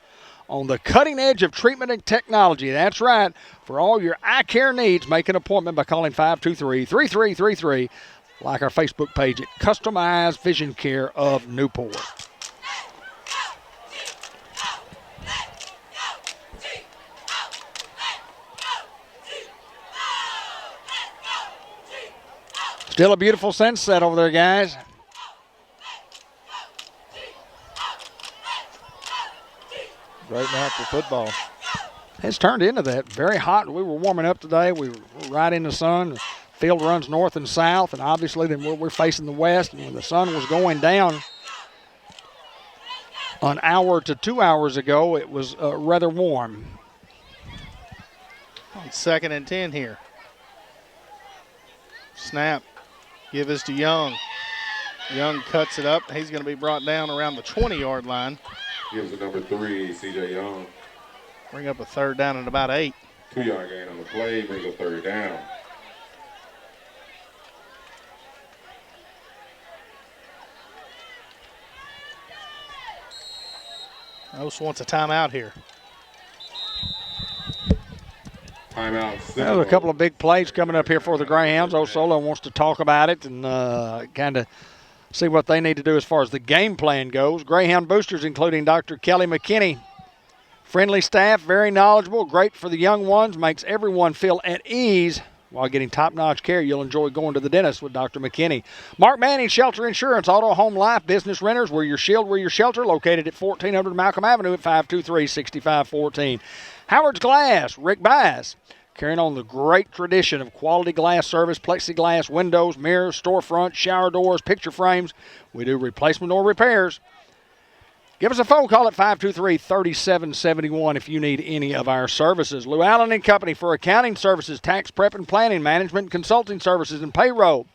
on the cutting edge of treatment and technology. That's right. For all your eye care needs, make an appointment by calling 523-3333. Like our Facebook page at Customized Vision Care of Newport. Still a beautiful sunset over there, guys. Great night for football. It's turned into that. Very hot. We were warming up today. We were right in the sun. The field runs north and south, and obviously then we're facing the west. And when the sun was going down an hour to 2 hours ago, it was rather warm. On second and 10 here. Snap. Give us to Young. Young cuts it up. He's going to be brought down around the 20-yard line. Gives the number 3, C.J. Young. Bring up a third down at about 8. 2-yard gain on the play. Brings a third down. Ose wants a timeout here. Timeout. There's a couple of big plays coming up here for the Greyhounds. Osceola wants to talk about it and kind of see what they need to do as far as the game plan goes. Greyhound boosters, including Dr. Kelly McKinney. Friendly staff, very knowledgeable, great for the young ones, makes everyone feel at ease while getting top-notch care. You'll enjoy going to the dentist with Dr. McKinney. Mark Manning, Shelter Insurance, Auto, Home, Life, Business Renters. We're your shield, we're your shelter, located at 1400 Malcolm Avenue at 523-6514. Howard's Glass, Rick Bass, carrying on the great tradition of quality glass service, plexiglass, windows, mirrors, storefronts, shower doors, picture frames. We do replacement or repairs. Give us a phone call at 523-3771 if you need any of our services. Lou Allen & Company for accounting services, tax prep and planning, management, consulting services, and payroll.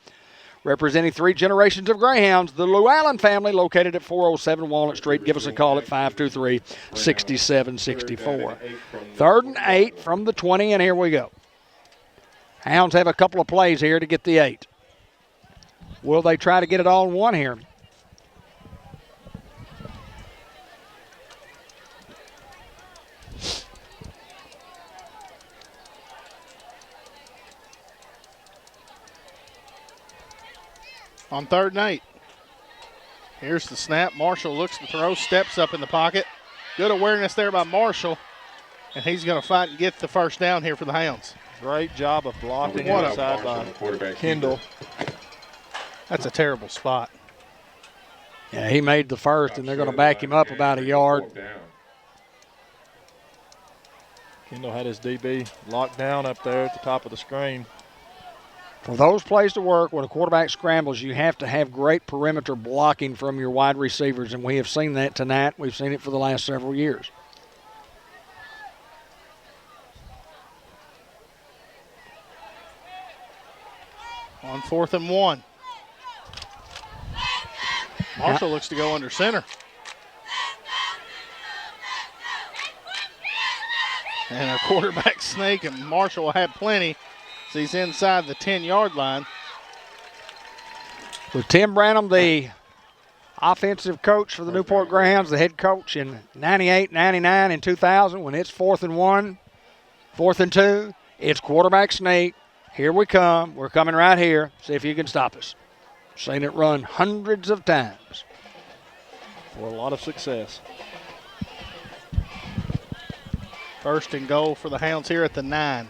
Representing 3 generations of Greyhounds, the Lou Allen family, located at 407 Walnut Street. Give us a call at 523-6764. 3rd and 8 from the 20, and here we go. Hounds have a couple of plays here to get the 8. Will they try to get it all in one here? On 3rd and 8. Here's the snap. Marshall looks to throw, steps up in the pocket. Good awareness there by Marshall, and he's going to fight and get the first down here for the Hounds. Great job of blocking What a- inside by Kendall. That's a terrible spot. Yeah, he made the first, and they're going to back him up about a yard. Kendall had his DB locked down up there at the top of the screen. For those plays to work, when a quarterback scrambles, you have to have great perimeter blocking from your wide receivers, and we have seen that tonight. We've seen it for the last several years. On 4th and 1. Marshall looks to go under center. And a quarterback snake, and Marshall had plenty. So he's inside the 10-yard line. With Tim Branham, the offensive coach for the Newport Greyhounds, the head coach in 98, 99, and 2000, when it's 4th and 1, 4th and 2, it's quarterback sneak. Here we come. We're coming right here. See if you can stop us. Seen it run hundreds of times. For a lot of success. 1st and goal for the Hounds here at the 9.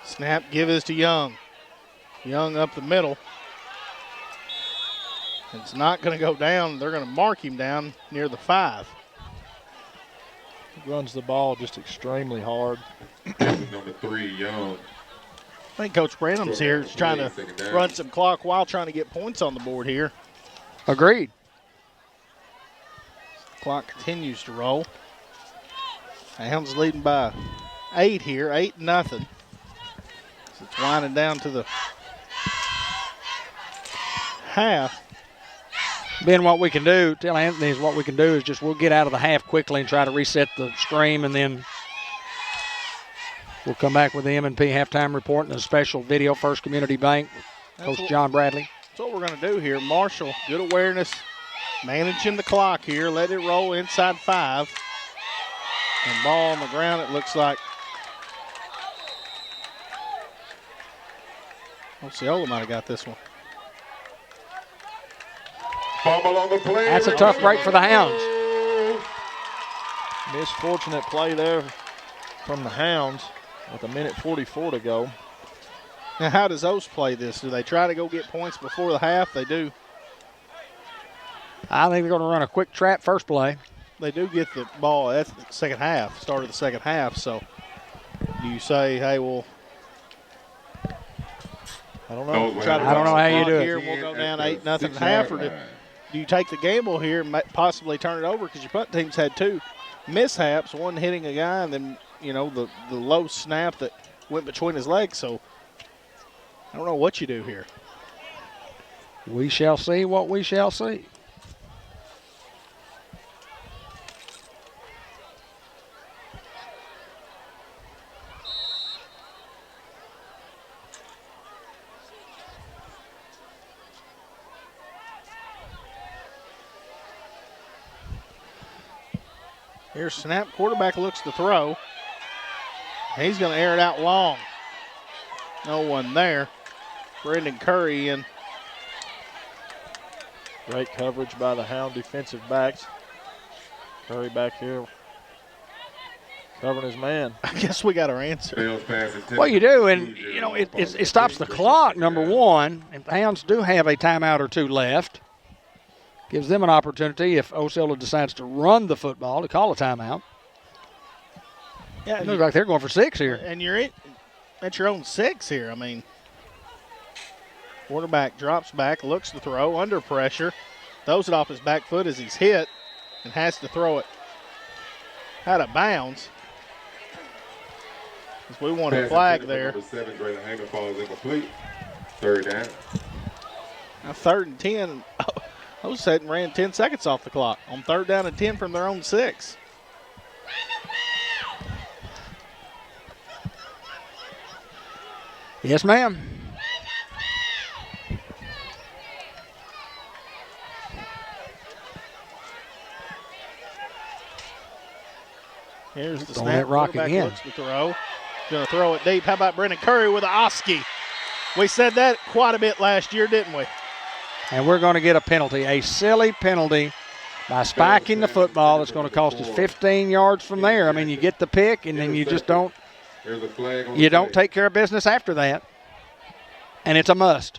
Snap, give is to Young. Young up the middle. It's not going to go down. They're going to mark him down near the 5. He runs the ball just extremely hard. Number 3, Young. I think Coach Branham's here is trying to run some clock while trying to get points on the board here. Agreed. Clock continues to roll. Hounds leading by 8 here, 8-0. So it's winding down to the half. Ben, what we can do, tell Anthony, is what we can do is just we'll get out of the half quickly and try to reset the stream, and then we'll come back with the M&P halftime report and a special video, First Community Bank, Coach John Bradley. That's what we're going to do here. Marshall, good awareness, managing the clock here. Let it roll inside 5. And ball on the ground, it looks like Osceola might have got this one. Fumble on the play. That's a tough break for the Hounds. Misfortunate play there from the Hounds with 1:44 to go. Now, how does O's play this? Do they try to go get points before the half? They do. I think they're going to run a quick trap first play. They do get the ball at the second half, start of the second half. So do you say, hey, well, I don't know. try to I don't know how you do it. here, we'll go down 8-0 at half, or do you take the gamble here and possibly turn it over because your punt team's had 2 mishaps, one hitting a guy and then, you know, the low snap that went between his legs. So I don't know what you do here. We shall see what we shall see. Here's snap. Quarterback looks to throw. He's going to air it out long. No one there. Brendan Curry in. Great coverage by the Hound defensive backs. Curry back here covering his man. I guess we got our answer. Well, you do, and, you know, it stops the clock, number one. If the Hounds do have a timeout or 2 left, gives them an opportunity, if Osceola decides to run the football, to call a timeout. Yeah, It looks like they're going for 6 here. and you're at your own 6 here. I mean, quarterback drops back, looks to throw, under pressure, throws it off his back foot as he's hit, and has to throw it out of bounds. As we want a flag there. Number 7, Grayson Heyman falls incomplete. 3rd down. Now 3rd and 10. Hoseton ran 10 seconds off the clock on 3rd down and 10 from their own 6. Yes, ma'am. Here's the Throwing snap. that rock Quarterback again. looks to throw. Going to throw it deep. How about Brendan Curry with a Oski? We said that quite a bit last year, didn't we? And we're going to get a penalty, a silly penalty by spiking the football. That's going to cost us 15 yards from there. I mean, you get the pick, and then you just don't. You don't take care of business after that, and it's a must.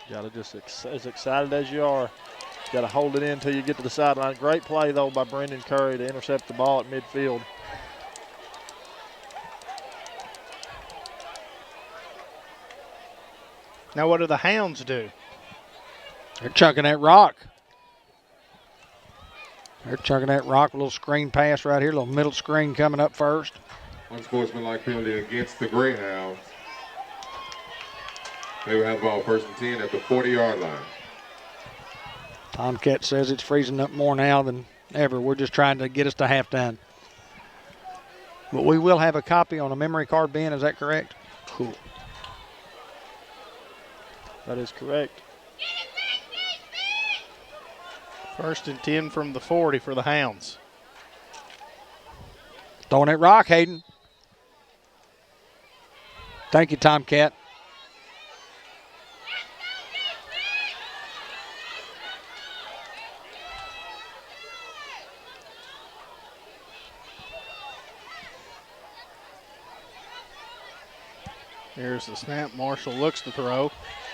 You got to just as excited as you are. You got to hold it in until you get to the sideline. Great play though by Brendan Curry to intercept the ball at midfield. Now, what do the Hounds do? They're chunking that rock. They're chunking that rock. A little screen pass right here. A little middle screen coming up first. Unsportsmanlike penalty against the Greyhounds. They will have the ball 1st and 10 at the 40-yard line. Tomcat says it's freezing up more now than ever. We're just trying to get us to halftime. But we will have a copy on a memory card, Ben. Is that correct? Cool. That is correct. 1st and 10 from the 40 for the Hounds. Throwing that rock, Hayden. Thank you, Tomcat. Here's the snap. Marshall looks to throw.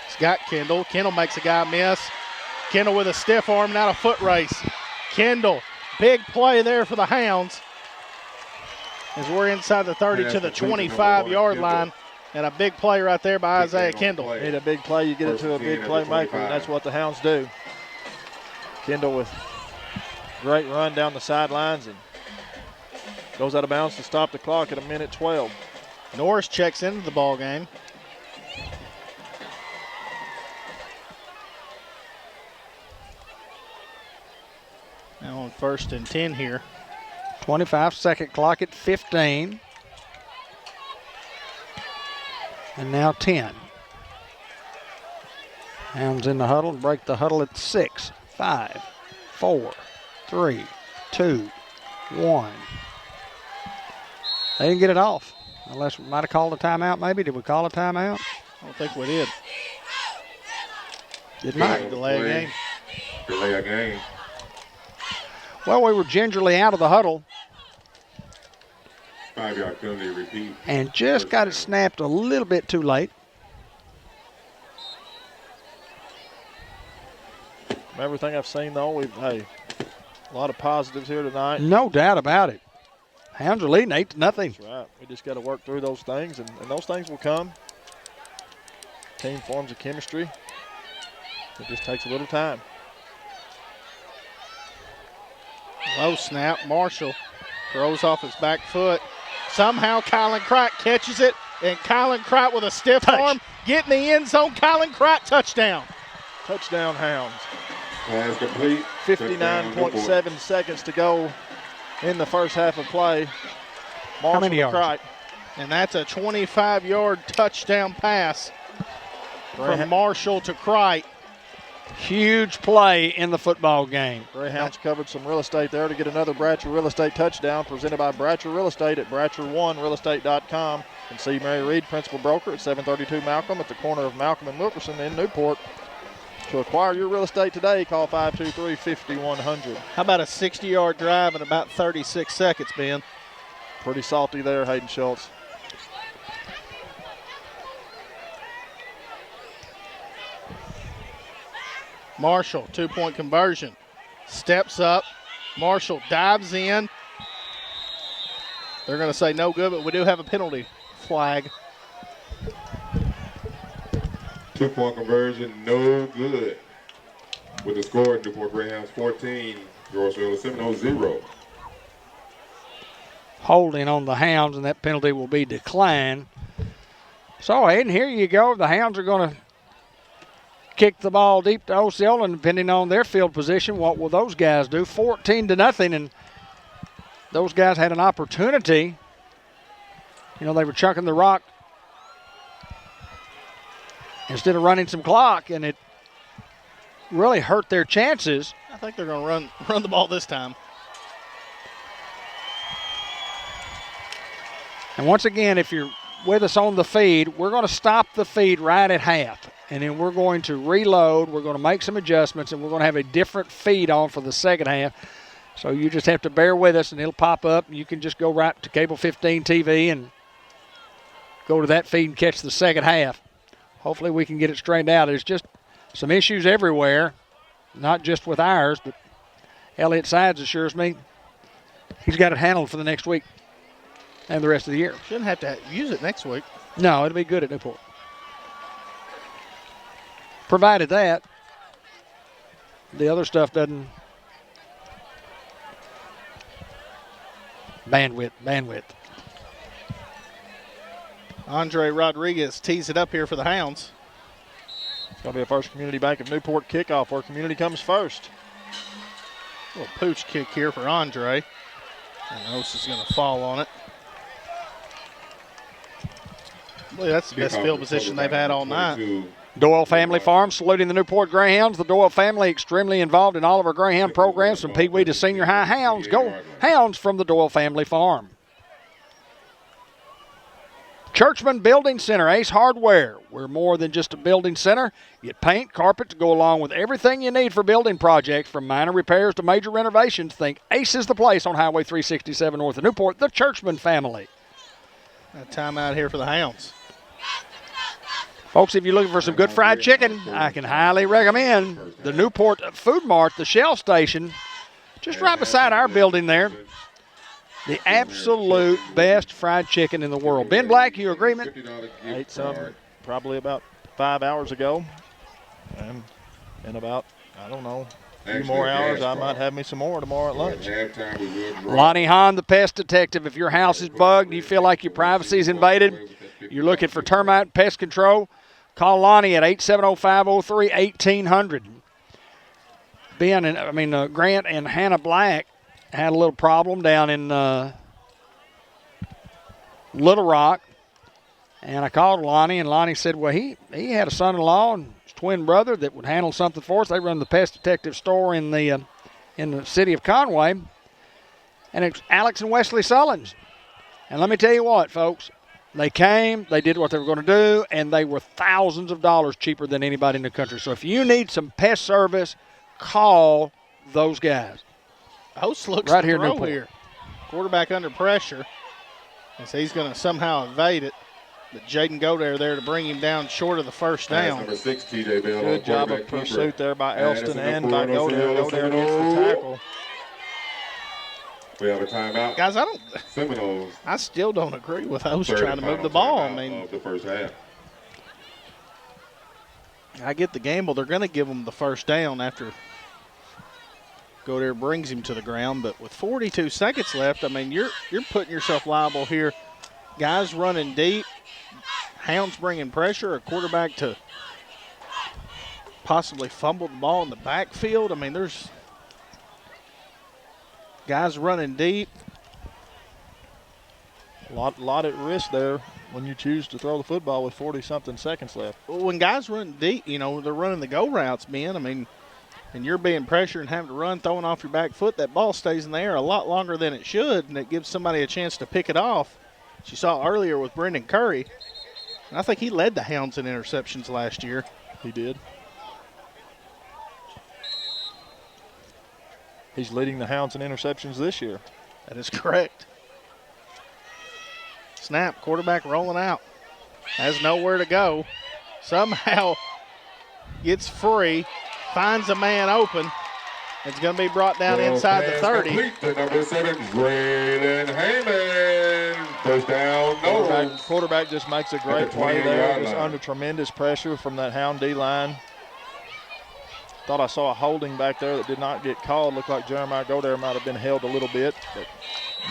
He's got Kendall. Kendall makes a guy miss. Kendall with a stiff arm, not a foot race. Kendall, big play there for the Hounds. As we're inside the 30 to the 25-yard line. And a big play right there by Isaiah Kendall. Need a big play, you get it to a big playmaker, and that's what the Hounds do. Kendall with great run down the sidelines and goes out of bounds to stop the clock at 1:12. Norris checks into the ball game. Now on 1st and 10 here. 25-second clock at 15. And now 10. Hounds in the huddle. Break the huddle at 6, 5, 4, 3, 2, 1. They didn't get it off. Unless we might have called a timeout, maybe. Did we call a timeout? I don't think we did. Did not. Delay a game. Delay a game. Well, we were gingerly out of the huddle 5-yard penalty repeat. and just got it snapped a little bit too late. From everything I've seen, though, a lot of positives here tonight. No doubt about it. Hounds are leading 8-0. That's right. We just got to work through those things, and those things will come. Team forms a chemistry. It just takes a little time. Low snap. Marshall throws off his back foot. Somehow Kylan Kright catches it, and Kylan Kright with a stiff arm get in the end zone. Kylan Kright touchdown. Touchdown, Hounds. Pass complete. 59.7 seconds to go in the first half of play. How many yards? Kright. And that's a 25-yard touchdown pass from Marshall to Kright. Huge play in the football game. Greyhounds covered some real estate there to get another Bratcher Real Estate touchdown presented by Bratcher Real Estate at BratcherOneRealEstate.com. And see Mary Reed, principal broker at 732 Malcolm at the corner of Malcolm and Wilkerson in Newport. To acquire your real estate today, call 523-5100. How about a 60-yard drive in about 36 seconds, Ben? Pretty salty there, Hayden Schultz. Marshall, two-point conversion. Steps up. Marshall dives in. They're going to say no good, but we do have a penalty flag. 2-point conversion, no good. With the score, Newport Greyhounds 14, Osceola 7-0. Holding on the Hounds, and that penalty will be declined. So, Aiden, here you go. The Hounds are going to kick the ball deep to Osceola, and depending on their field position, what will those guys do? 14-0, and those guys had an opportunity. You know, they were chucking the rock instead of running some clock, and it really hurt their chances. I think they're going to run the ball this time. And once again, if you're with us on the feed, we're going to stop the feed right at half. And then we're going to reload. We're going to make some adjustments, and we're going to have a different feed on for the second half. So you just have to bear with us, and it'll pop up. And you can just go right to Cable 15 TV and go to that feed and catch the second half. Hopefully we can get it straightened out. There's just some issues everywhere, not just with ours, but Elliott Sides assures me he's got it handled for the next week and the rest of the year. Shouldn't have to use it next week. No, it'll be good at Newport. Provided that the other stuff doesn't. Bandwidth. Andre Rodriguez tees it up here for the Hounds. It's going to be a First Community Bank of Newport kickoff where community comes first. A little pooch kick here for Andre. And Ose is going to fall on it. Boy, that's the best field position they've had all night. Doyle Family Farm saluting the Newport Greyhounds. The Doyle family extremely involved in all of our Greyhound programs from Pee Wee to senior high. Hounds, go Hounds from the Doyle Family Farm. Churchman Building Center, Ace Hardware. We're more than just a building center. Get paint, carpet to go along with everything you need for building projects, from minor repairs to major renovations. Think Ace is the place on Highway 367 north of Newport, the Churchman family. A timeout here for the Hounds. Folks, if you're looking for some good fried chicken, I can highly recommend the Newport Food Mart, the Shell Station, just right beside our building there. The absolute best fried chicken in the world. Ben Black, you agreement? Ate some probably about 5 hours ago. And in about, I don't know, a few more hours, I might have me some more tomorrow at lunch. Lonnie Hahn, the pest detective. If your house is bugged, you feel like your privacy is invaded, you're looking for termite and pest control, call Lonnie at 870-503-1800. Grant and Hannah Black had a little problem down in Little Rock, and I called Lonnie, and Lonnie said, well, he had a son-in-law and his twin brother that would handle something for us. They run the pest detective store in the city of Conway, and it's Alex and Wesley Sullins. And let me tell you what, folks, they came, they did what they were going to do, and they were thousands of dollars cheaper than anybody in the country. So if you need some pest service, call those guys. Host looks right to here, throw Newport. here. Quarterback under pressure. And so he's going to somehow evade it. But Jaden Godare there to bring him down short of the first down. Number 6, TJ Bell. Good job of pursuit there by Elston and by Godare. Godare gets the tackle. We have a timeout. Guys, Seminoles. I still don't agree with Host trying to move the ball. I mean, of the first half. I get the gamble. They're going to give him the first down after Godare brings him to the ground, but with 42 seconds left, I mean, you're putting yourself liable here. Guys running deep, Hounds bringing pressure, a quarterback to possibly fumble the ball in the backfield. I mean, there's guys running deep. A lot at risk there when you choose to throw the football with 40-something seconds left. Well, when guys run deep, they're running the go routes, man. I mean, and you're being pressured and having to run, throwing off your back foot, that ball stays in the air a lot longer than it should, and it gives somebody a chance to pick it off. As you saw earlier with Brendan Curry, and I think he led the Hounds in interceptions last year. He did. He's leading the Hounds in interceptions this year. That is correct. Snap, quarterback rolling out. Has nowhere to go. Somehow gets free. Finds a man open. It's going to be brought down inside the 30. To number 7, Graydon Heyman. First down, no. Quarterback just makes a great play there. Just under tremendous pressure from that Hound D-line. Thought I saw a holding back there that did not get called. Looked like Jeremiah Godare might have been held a little bit. But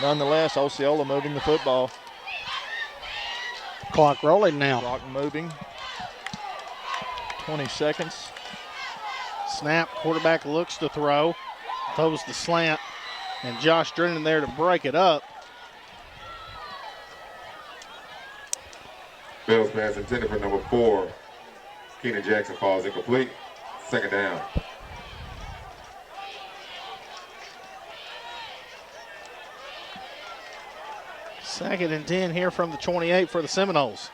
nonetheless, Osceola moving the football. Clock rolling now. Clock moving. 20 seconds. Snap, quarterback looks to throw, throws the slant, and Josh Drennan there to break it up. Bell's pass intended for number 4. Keenan Jackson falls incomplete. Second down. Second and 10 here from the 28 for the Seminoles.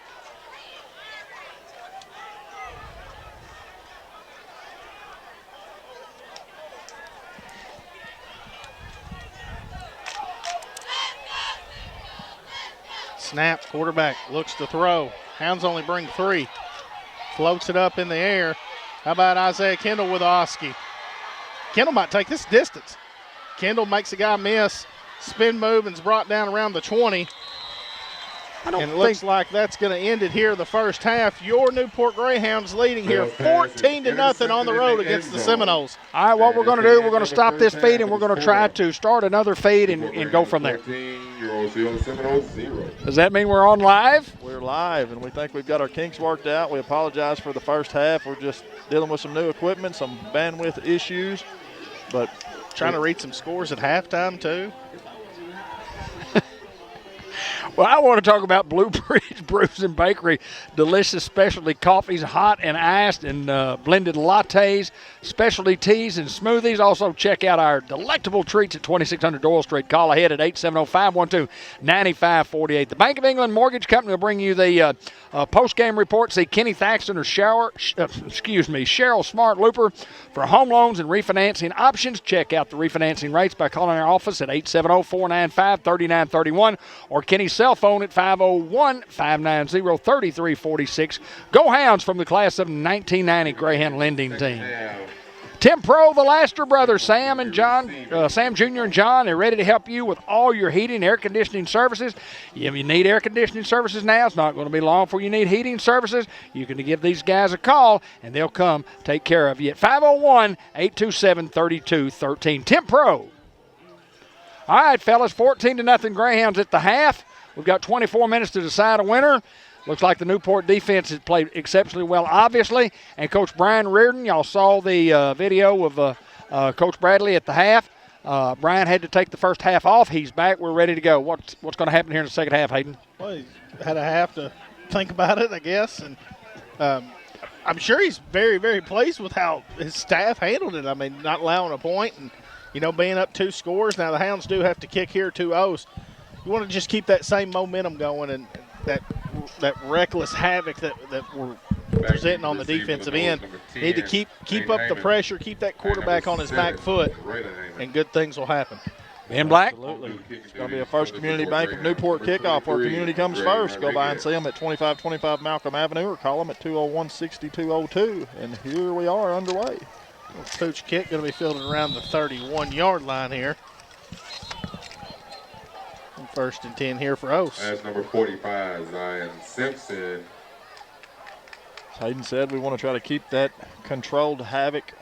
Snap, quarterback looks to throw. Hounds only bring 3. Floats it up in the air. How about Isaiah Kendall with Oski? Kendall might take this distance. Kendall makes a guy miss. Spin move and's brought down around the 20. And it looks like that's going to end it here the first half. Your Newport Greyhounds leading here 14-0 on the road against the Seminoles. All right, what we're going to do, we're going to stop this feed, and we're going to try to start another feed and go from there. Does that mean we're on live? We're live, and we think we've got our kinks worked out. We apologize for the first half. We're just dealing with some new equipment, some bandwidth issues. But trying to read some scores at halftime, too. Well, I want to talk about Blue Bridge Brews and Bakery. Delicious specialty coffees, hot and iced, and blended lattes, specialty teas, and smoothies. Also, check out our delectable treats at 2600 Doyle Street. Call ahead at 870-512-9548. The Bank of England Mortgage Company will bring you the post-game report. See Kenny Thaxton or Cheryl Smart Looper for home loans and refinancing options. Check out the refinancing rates by calling our office at 870-495-3931 or Kenny's cell phone at 501-590-3346. Go Hounds from the class of 1990 Greyhound lending team. Tim Pro, the Laster brothers, Sam Jr. and John, are ready to help you with all your heating and air conditioning services. If you need air conditioning services now, it's not going to be long before you need heating services. You can give these guys a call, and they'll come take care of you at 501-827-3213. Tim Pro. All right, fellas, 14-0 Greyhounds at the half. We've got 24 minutes to decide a winner. Looks like the Newport defense has played exceptionally well, obviously. And Coach Brian Reardon, y'all saw the video of Coach Bradley at the half. Brian had to take the first half off. He's back. We're ready to go. What's going to happen here in the second half, Hayden? Well, he had a half to think about it, I guess. And I'm sure he's very, very pleased with how his staff handled it. I mean, not allowing a point and, being up 2 scores. Now, the Hounds do have to kick here 2-0s. You want to just keep that same momentum going and that reckless havoc that we're presenting on the defensive end. Need to keep up the pressure, keep that quarterback on his back foot, and good things will happen. Ben Black? Absolutely. It's going to be a First Community Bank of Newport kickoff where community comes first. Go by and see them at 2525 Malcolm Avenue or call them at 201-6202. And here we are underway. Pooch kick going to be fielded around the 31-yard line here. And 1st and 10 here for Ose. That's number 45, Zion Simpson. As Hayden said, we want to try to keep that controlled havoc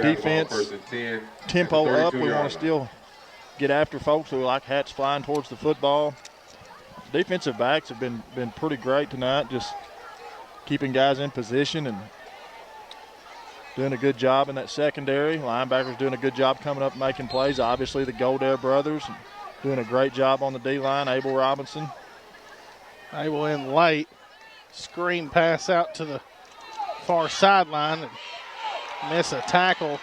defense tempo up. We want to still get after folks who like hats flying towards the football. Defensive backs have been pretty great tonight, just keeping guys in position and doing a good job in that secondary. Linebackers doing a good job coming up and making plays. Obviously, the Goldair brothers doing a great job on the D-line. Abel Robinson. Abel in late. Screen pass out to the far sideline and miss a tackle.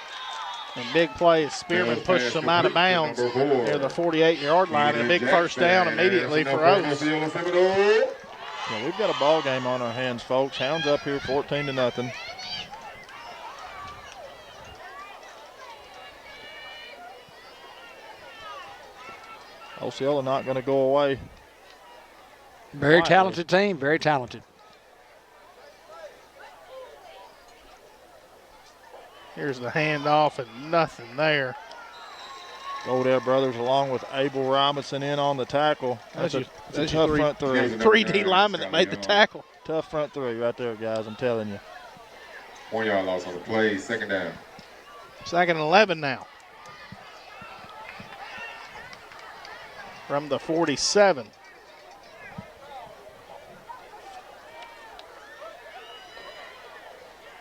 And big play as Spearman pushes them out of bounds near the 48-yard line. And a big first down immediately for Oaks. Yeah, we've got a ball game on our hands, folks. Hounds up here 14-0. Osceola not going to go away. Very talented team, very talented. Here's the handoff and nothing there. Goldair brothers along with Abel Robinson in on the tackle. That's a tough front three. 3D lineman that made the tackle. Tough front three right there, guys, I'm telling you. 1 yard loss on the play, second down. 2nd and 11 now. From the 47.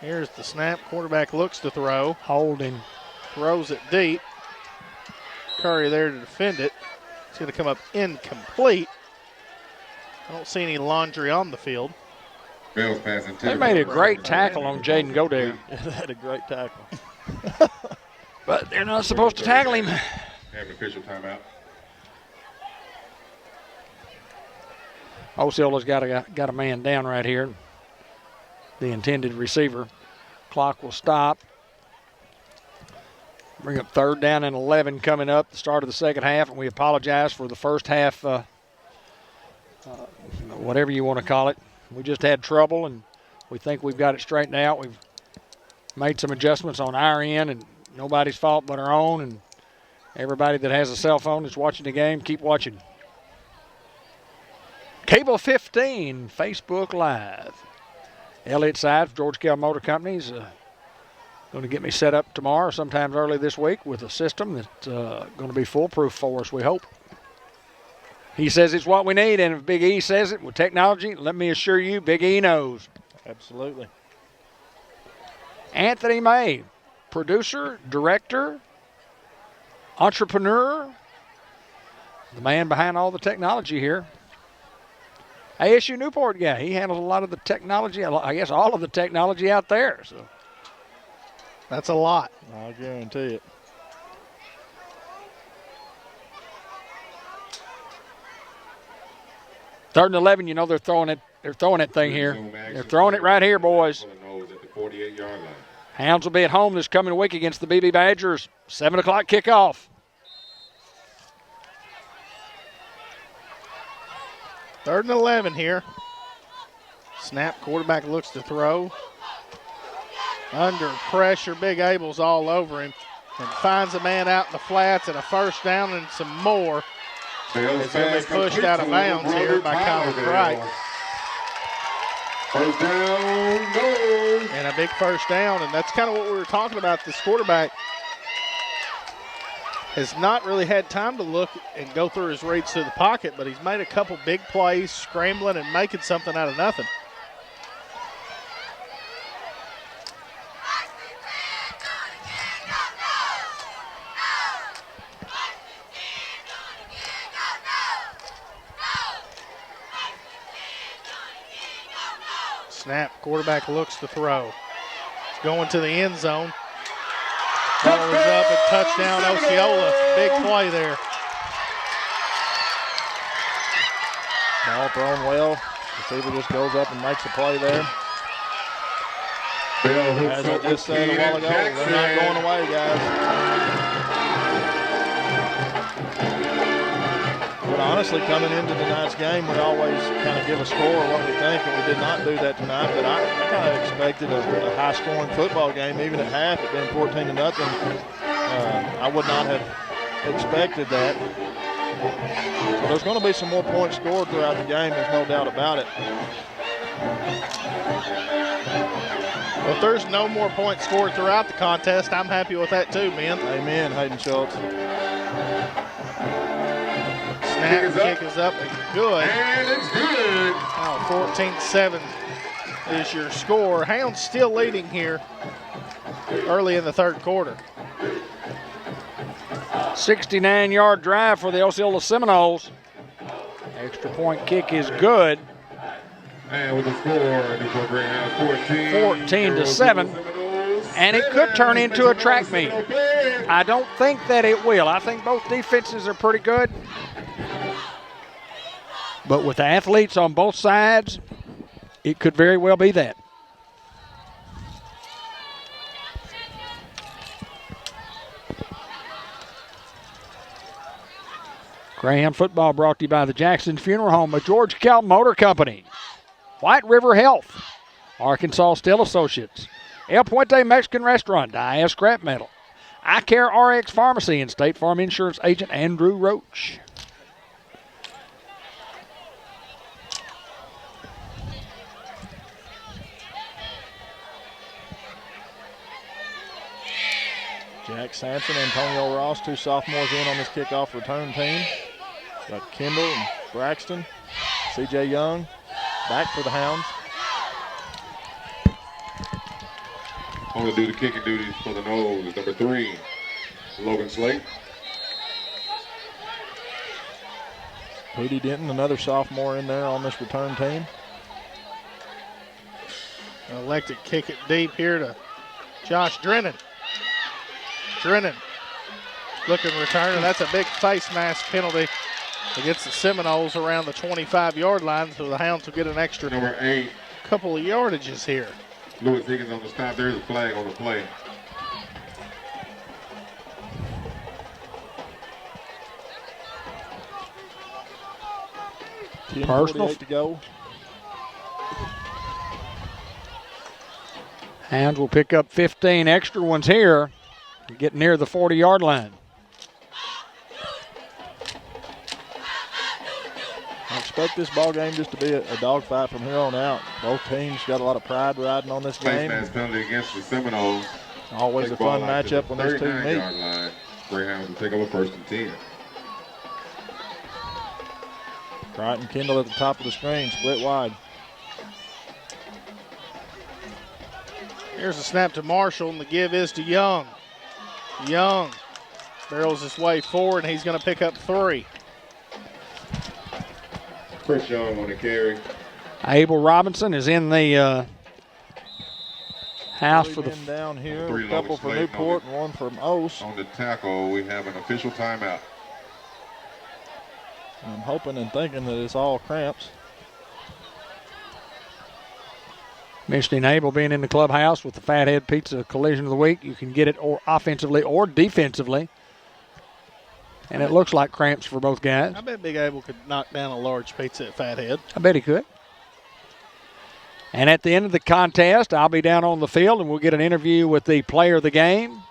Here's the snap. Quarterback looks to throw. Holding. Throws it deep. Curry there to defend it. It's going to come up incomplete. I don't see any laundry on the field. Bell's passing They made a great tackle on Jaden Godale. They had a great tackle. But they're not supposed to tackle him. Have an official timeout. Osceola's got a man down right here. The intended receiver. Clock will stop. Bring up 3rd down and 11 coming up, the start of the second half, and we apologize for the first half, whatever you want to call it. We just had trouble, and we think we've got it straightened out. We've made some adjustments on our end, and nobody's fault but our own, and everybody that has a cell phone that's watching the game, keep watching. Cable 15, Facebook Live. Elliott Sides, George Kell Motor Company is going to get me set up tomorrow, sometimes early this week, with a system that's going to be foolproof for us, we hope. He says it's what we need, and if Big E says it with technology, let me assure you, Big E knows. Absolutely. Anthony May, producer, director, entrepreneur, the man behind all the technology here. ASU Newport guy. He handles a lot of the technology, I guess all of the technology out there. So that's a lot. I'll guarantee it. Third and 11, you know they're throwing it. They're throwing that thing here. They're throwing it right here, boys. Hounds will be at home this coming week against the BB Badgers. 7 o'clock kickoff. Third and 11 here. Snap, quarterback looks to throw. Under pressure, Big Abel's all over him and finds a man out in the flats and a first down and some more. It's going to be pushed out of bounds here by Colin Bright. First down, no. And a big first down, and that's kind of what we were talking about. This quarterback has not really had time to look and go through his reads to the pocket, but he's made a couple big plays, scrambling and making something out of nothing. Snap, quarterback looks to throw. It's going to the end zone. Ball is up and touchdown Osceola. Big play there. Ball thrown well. Receiver just goes up and makes a play there. As I just said a while ago, they're not going away, guys. But honestly, coming into tonight's game, we always kind of give a score of what we think, and we did not do that tonight. But I kind of expected a high-scoring football game, even at half, it being 14-0. I would not have expected that. So there's going to be some more points scored throughout the game. There's no doubt about it. Well, if there's no more points scored throughout the contest, I'm happy with that too, man. Amen, Hayden Schultz. Snap, kick is up and good. And it's good. Now 14-7 is your score. Hounds still leading here early in the third quarter. 69-yard drive for the Osceola Seminoles. Extra point kick is good. And with the score, Newport Greyhounds 14-7. And it could turn into a track meet. I don't think that it will. I think both defenses are pretty good. But with athletes on both sides, it could very well be that. Graham football brought to you by the Jackson Funeral Home of George Kell Motor Company, White River Health, Arkansas Steel Associates, El Puente Mexican Restaurant, Dia Scrap Metal, I Care RX Pharmacy, and State Farm Insurance Agent Andrew Roach. Jack Sampson, Antonio Ross, two sophomores in on this kickoff return team. Got Kendall and Braxton, C.J. Young back for the Hounds. On to do the kicking duties for the Noles is number 3, Logan Slate. Petey Denton, another sophomore in there on this return team. Elected kick it deep here to Josh Drennan. Drennan looking return, and that's a big face mask penalty against the Seminoles around the 25-yard line, so the Hounds will get an extra Number 8, couple of yardages here. Lewis Higgins on the stop. There's a flag on the play. Personal to go. Hounds will pick up 15 extra ones here to get near the 40-yard line. I expect this ball game just to be a dogfight from here on out. Both teams got a lot of pride riding on this Face game. mask penalty against the Seminoles. Always a Take ball fun out to matchup the when those two 39-yard meet. line. Greyhounds will take over 1st and 10. Crichton Kendall at the top of the screen, split wide. Here's a snap to Marshall, and the give is to Young. Young barrels his way forward, and he's going to pick up 3. Chris Young on the carry. Abel Robinson is in the house for the Men down here, 3 a couple for Logan Slate Newport and one from Ose. On the tackle, we have an official timeout. I'm hoping and thinking that it's all cramps. mentioning Abel being in the clubhouse with the Fathead Pizza Collision of the Week. You can get it or offensively or defensively. And it looks like cramps for both guys. I bet Big Abel could knock down a large pizza at Fathead. I bet he could. And at the end of the contest, I'll be down on the field and we'll get an interview with the player of the game.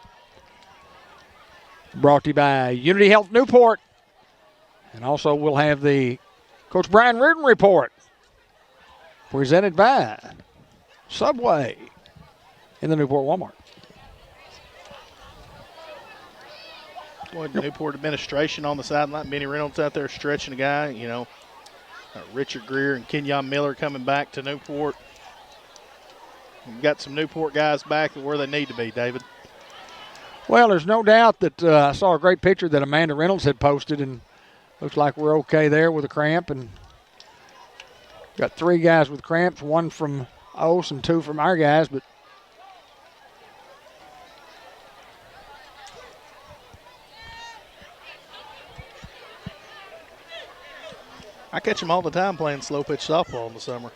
Brought to you by Unity Health Newport. And also we'll have the Coach Brian Reardon report presented by Subway in the Newport Walmart. Boy, Newport administration on the sideline. Benny Reynolds out there stretching a guy. You know, Richard Greer and Kenyon Miller coming back to Newport. We've got some Newport guys back where they need to be, David. Well, there's no doubt that I saw a great picture that Amanda Reynolds had posted, and looks like we're okay there with a cramp. And got 3 guys with cramps, 1 from Ose and 2 from our guys, but I catch them all the time playing slow pitch softball in the summer.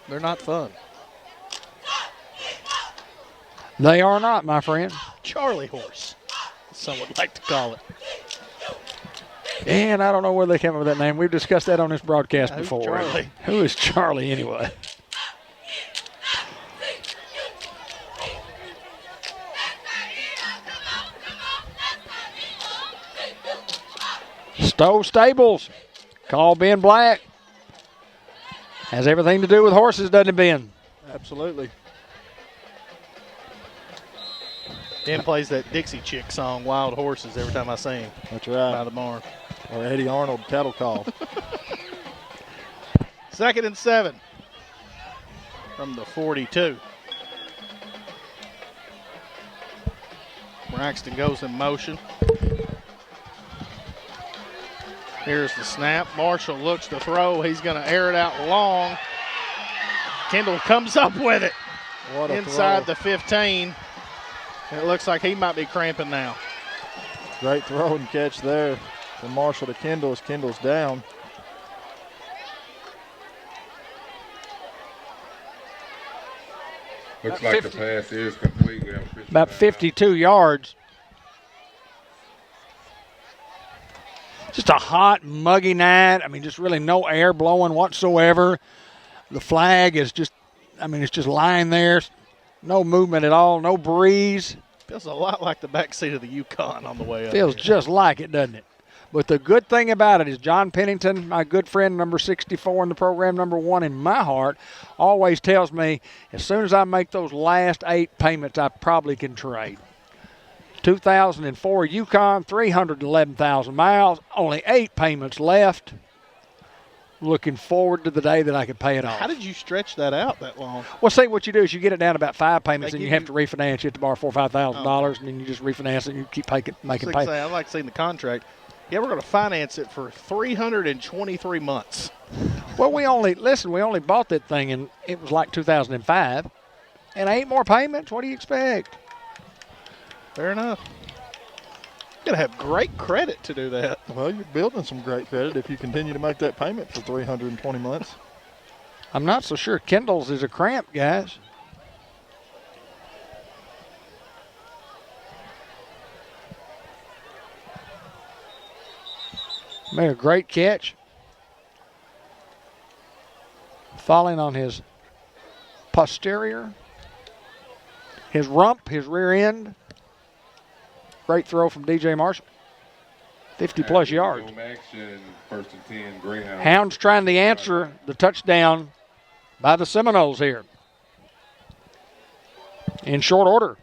They're not fun. they are not, my friend. Charlie horse, some would like to call it. And I don't know where they came up with that name. We've discussed that on this broadcast Who's before. Charlie? Who is Charlie anyway? Stowe Stables. Call Ben Black. Has everything to do with horses, doesn't it, Ben? Absolutely. Ben plays that Dixie Chick song, Wild Horses, every time I see him That's by right. the barn. Or Eddie Arnold cattle call. 2nd and 7 from the 42. Braxton goes in motion. Here's the snap. Marshall looks to throw. He's going to air it out long. Kendall comes up with it What a inside throw. the 15. And it looks like he might be cramping now. Great throw and catch there from Marshall to Kendall as Kendall's down. Looks About like 50. the pass is complete. We have official About timeout. 52 yards. Just a hot, muggy night. I mean, just really no air blowing whatsoever. The flag is just, I mean, it's just lying there. No movement at all, no breeze. Feels a lot like the backseat of the Yukon on the way up. Feels here. just like it, doesn't it? But the good thing about it is John Pennington, my good friend, number 64 in the program, number 1 in my heart, always tells me as soon as I make those last 8 payments, I probably can trade. 2004 Yukon, 311,000 miles, only 8 payments left. looking forward to the day that I could pay it off. How did you stretch that out that long? Well, see, what you do is you get it down to about 5 payments, They and you give have you- to refinance. You have to borrow $4,000 or $5,000, and then you just refinance it, and you keep making I'd payments. like seeing the contract. Yeah, we're going to finance it for 323 months. Well, we only bought that thing, and it was like 2005, and 8 more payments. What do you expect? Fair enough. You got to have great credit to do that. Well, you're building some great credit if you continue to make that payment for 320 months. I'm not so sure Kendall's is a cramp, guys. Made a great catch. Falling on his posterior, his rump, his rear end. Great throw from DJ Marshall. 50-plus yards. Action, 1st and 10, Greyhound. Hounds trying to answer the touchdown by the Seminoles here. In short order.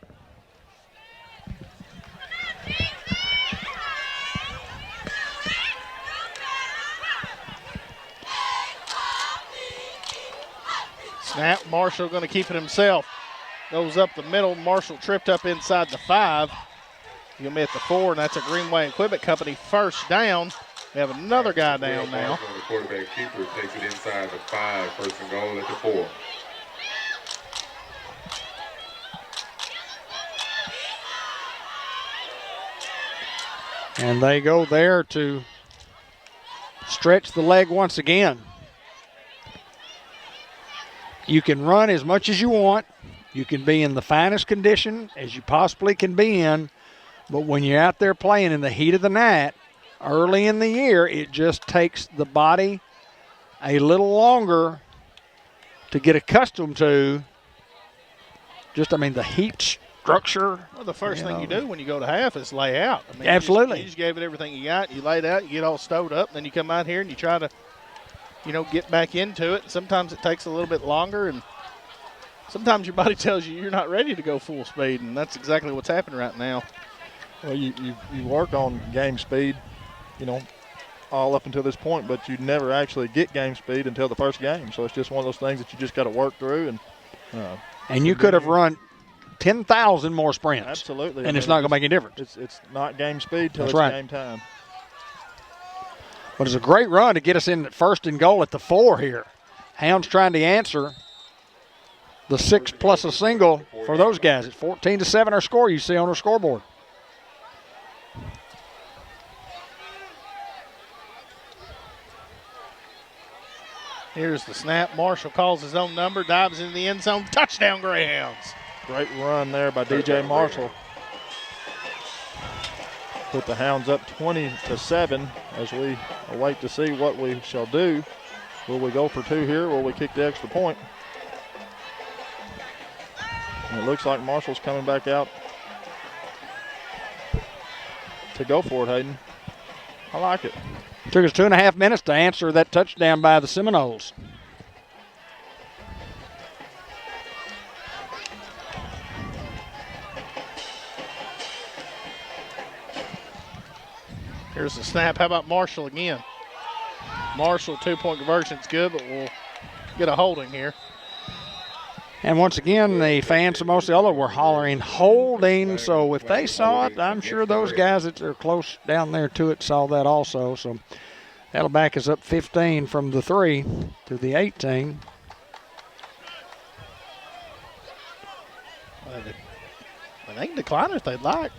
Snap. Marshall going to keep it himself. Goes up the middle. Marshall tripped up inside the 5. He'll be at the 4, and that's a Greenway Equipment Company first down. We have another guy down now. The quarterback keeper takes it inside the 5, 1st and goal at the 4. And they go there to stretch the leg once again. You can run as much as you want. You can be in the finest condition as you possibly can be in. But when you're out there playing in the heat of the night, early in the year, it just takes the body a little longer to get accustomed to the heat structure. Well, the first thing you do when you go to half is lay out. I mean, Absolutely. You just gave it everything you got. You laid out. You get all stowed up. And then you come out here and you try to, get back into it. Sometimes it takes a little bit longer, and sometimes your body tells you you're not ready to go full speed, and that's exactly what's happening right now. Well, you work on game speed, all up until this point, but you never actually get game speed until the first game. So it's just one of those things that you just got to work through. And you could have run 10,000 more sprints. Absolutely. And it's not going to make any difference. It's not game speed till That's it's right. game time. But it's a great run to get us in at 1st and goal at the 4 here. Hounds trying to answer the 6 plus a single for those guys. It's 14-7 our score you see on our scoreboard. Here's the snap. Marshall calls his own number, dives into the end zone. Touchdown, Greyhounds. Great run there by DJ Marshall. Put the Hounds up 20-7 as we await to see what we shall do. Will we go for 2 here? Will we kick the extra point? And it looks like Marshall's coming back out to go for it, Hayden. I like it. Took us 2.5 minutes to answer that touchdown by the Seminoles. Here's the snap. How about Marshall again? Marshall, 2-point conversion's good, but we'll get a holding here. And once again, the fans from Osceola were hollering holding. So if they saw it, I'm sure those guys that are close down there to it saw that also. So that'll back us up 15 from the 3 to the 18. They can decline it if they'd like.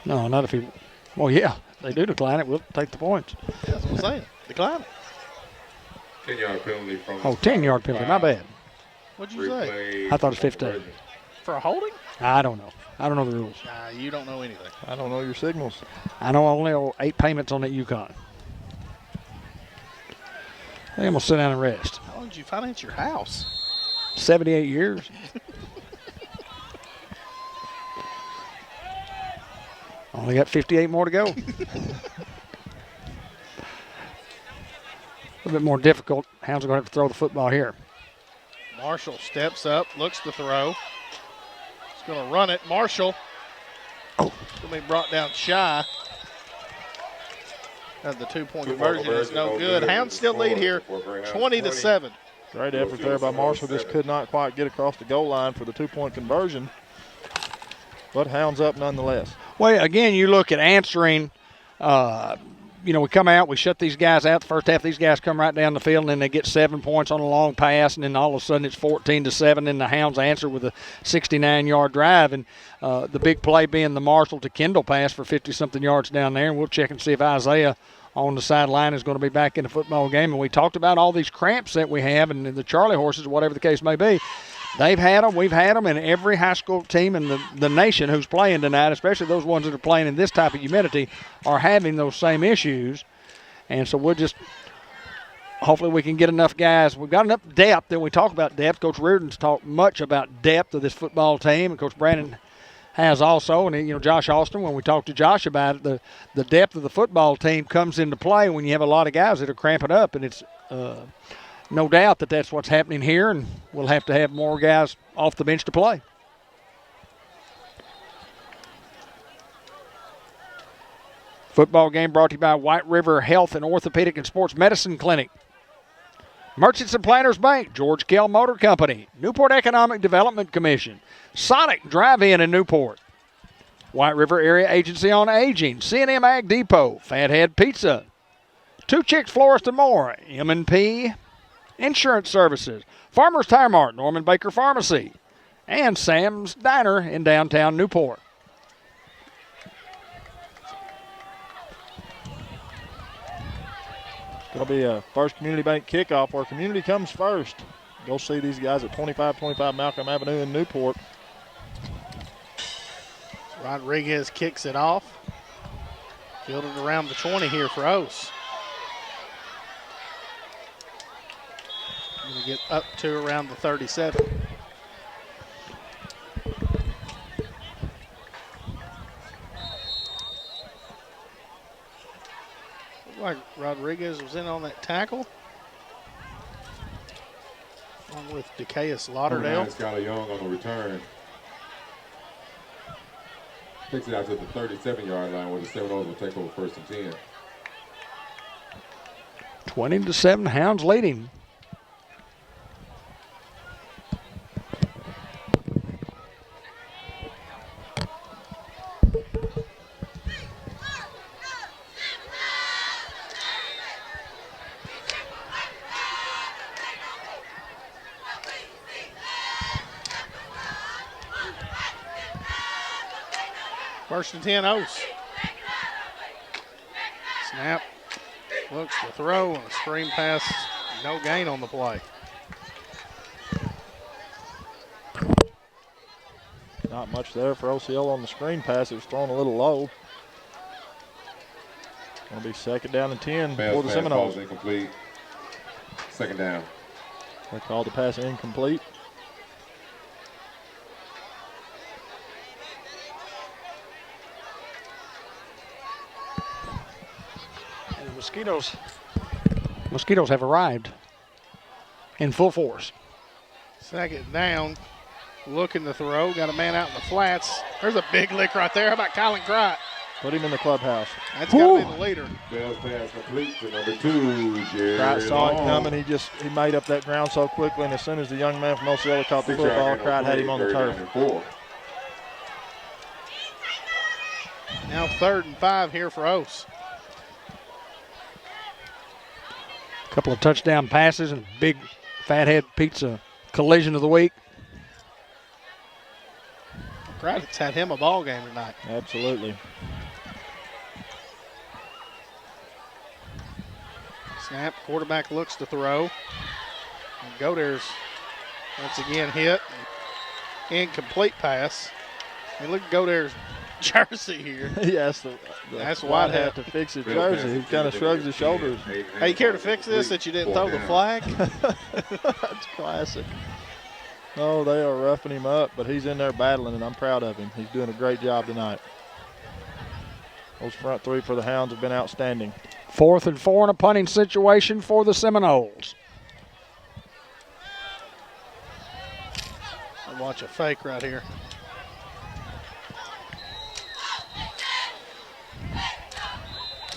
No, not if he. Well, yeah, they do decline it. We'll take the points. That's what I'm saying. Decline it. 10-yard penalty from 10-yard penalty. My bad. What'd you say? I thought it was 15. For a holding? I don't know. I don't know the rules. Nah, you don't know anything. I don't know your signals. I know only 8 payments on that Yukon. I'm going to sit down and rest. How long did you finance your house? 78 years. Only got 58 more to go. A little bit more difficult. Hounds are going to have to throw the football here. Marshall steps up, looks to throw. He's going to run it. Marshall. Oh. Going to be brought down shy. The two-point conversion is no good. Hounds still lead here 20-7. Great effort there by Marshall. Just could not quite get across the goal line for the two-point conversion. But Hounds up nonetheless. Well, again, you look at answering. We come out, we shut these guys out. The first half, these guys come right down the field, and then they get 7 points on a long pass, and then all of a sudden it's 14-7, and the Hounds answer with a 69-yard drive. And the big play being the Marshall to Kendall pass for 50-something yards down there. And we'll check and see if Isaiah on the sideline is going to be back in the football game. And we talked about all these cramps that we have and the Charlie horses, whatever the case may be. They've had them, we've had them, and every high school team in the nation who's playing tonight, especially those ones that are playing in this type of humidity, are having those same issues. And so we'll just hopefully we can get enough guys. We've got enough depth, and we talk about depth. Coach Reardon's talked much about depth of this football team, and Coach Brandon has also. And, Josh Austin, when we talked to Josh about it, the depth of the football team comes into play when you have a lot of guys that are cramping up, and it's no doubt that that's what's happening here, and we'll have to have more guys off the bench to play. Football game brought to you by White River Health and Orthopedic and Sports Medicine Clinic, Merchants and Planters Bank, George Kell Motor Company, Newport Economic Development Commission, Sonic Drive-In in Newport, White River Area Agency on Aging, C&M Ag Depot, Fathead Pizza, Two Chicks Florist and More, M&P Insurance Services, Farmers Tire Mart, Norman Baker Pharmacy, and Sam's Diner in downtown Newport. It'll be a First Community Bank kickoff where community comes first. Go see these guys at 2525 Malcolm Avenue in Newport. Rodriguez kicks it off. Fielded around the 20 here for Ose. Going to get up to around the 37. Looked like Rodriguez was in on that tackle. Along with Decaeus Lauderdale. Skylar Young on the return. Takes it out to the 37-yard line where the Seminoles will take over first and 10. 20-7, Hounds leading. First and 10, Ose. Snap. Looks to throw and a screen pass. No gain on the play. Not much there for Osceola on the screen pass. It was thrown a little low. Going to be second down and 10 for the Seminoles. Incomplete. Second down. They called the pass incomplete. Mosquitoes have arrived in full force. Second down, looking to throw. Got a man out in the flats. There's a big lick right there. How about Colin Crott? Put him in the clubhouse. That's got to be the leader. Bell's pass complete to number 2, Jerry Crott saw it Long. coming. He made up that ground so quickly, and as soon as the young man from Osceola caught the football, Crott had him on the turf. Now 3rd and 5 here for Ose. Couple of touchdown passes and big Fathead Pizza collision of the week. Craddock's had him a ball game tonight. Absolutely. Snap, quarterback looks to throw. And Godair's once again hit. Incomplete pass. And look at Godair's jersey here. Yes, that's why I'd have to fix his jersey. He kind of shrugs his shoulders. Hey, you care to fix this that you didn't throw the flag? That's classic. Oh, they are roughing him up, but he's in there battling, and I'm proud of him. He's doing a great job tonight. Those front three for the Hounds have been outstanding. 4th and 4 in a punting situation for the Seminoles. I'll watch a fake right here.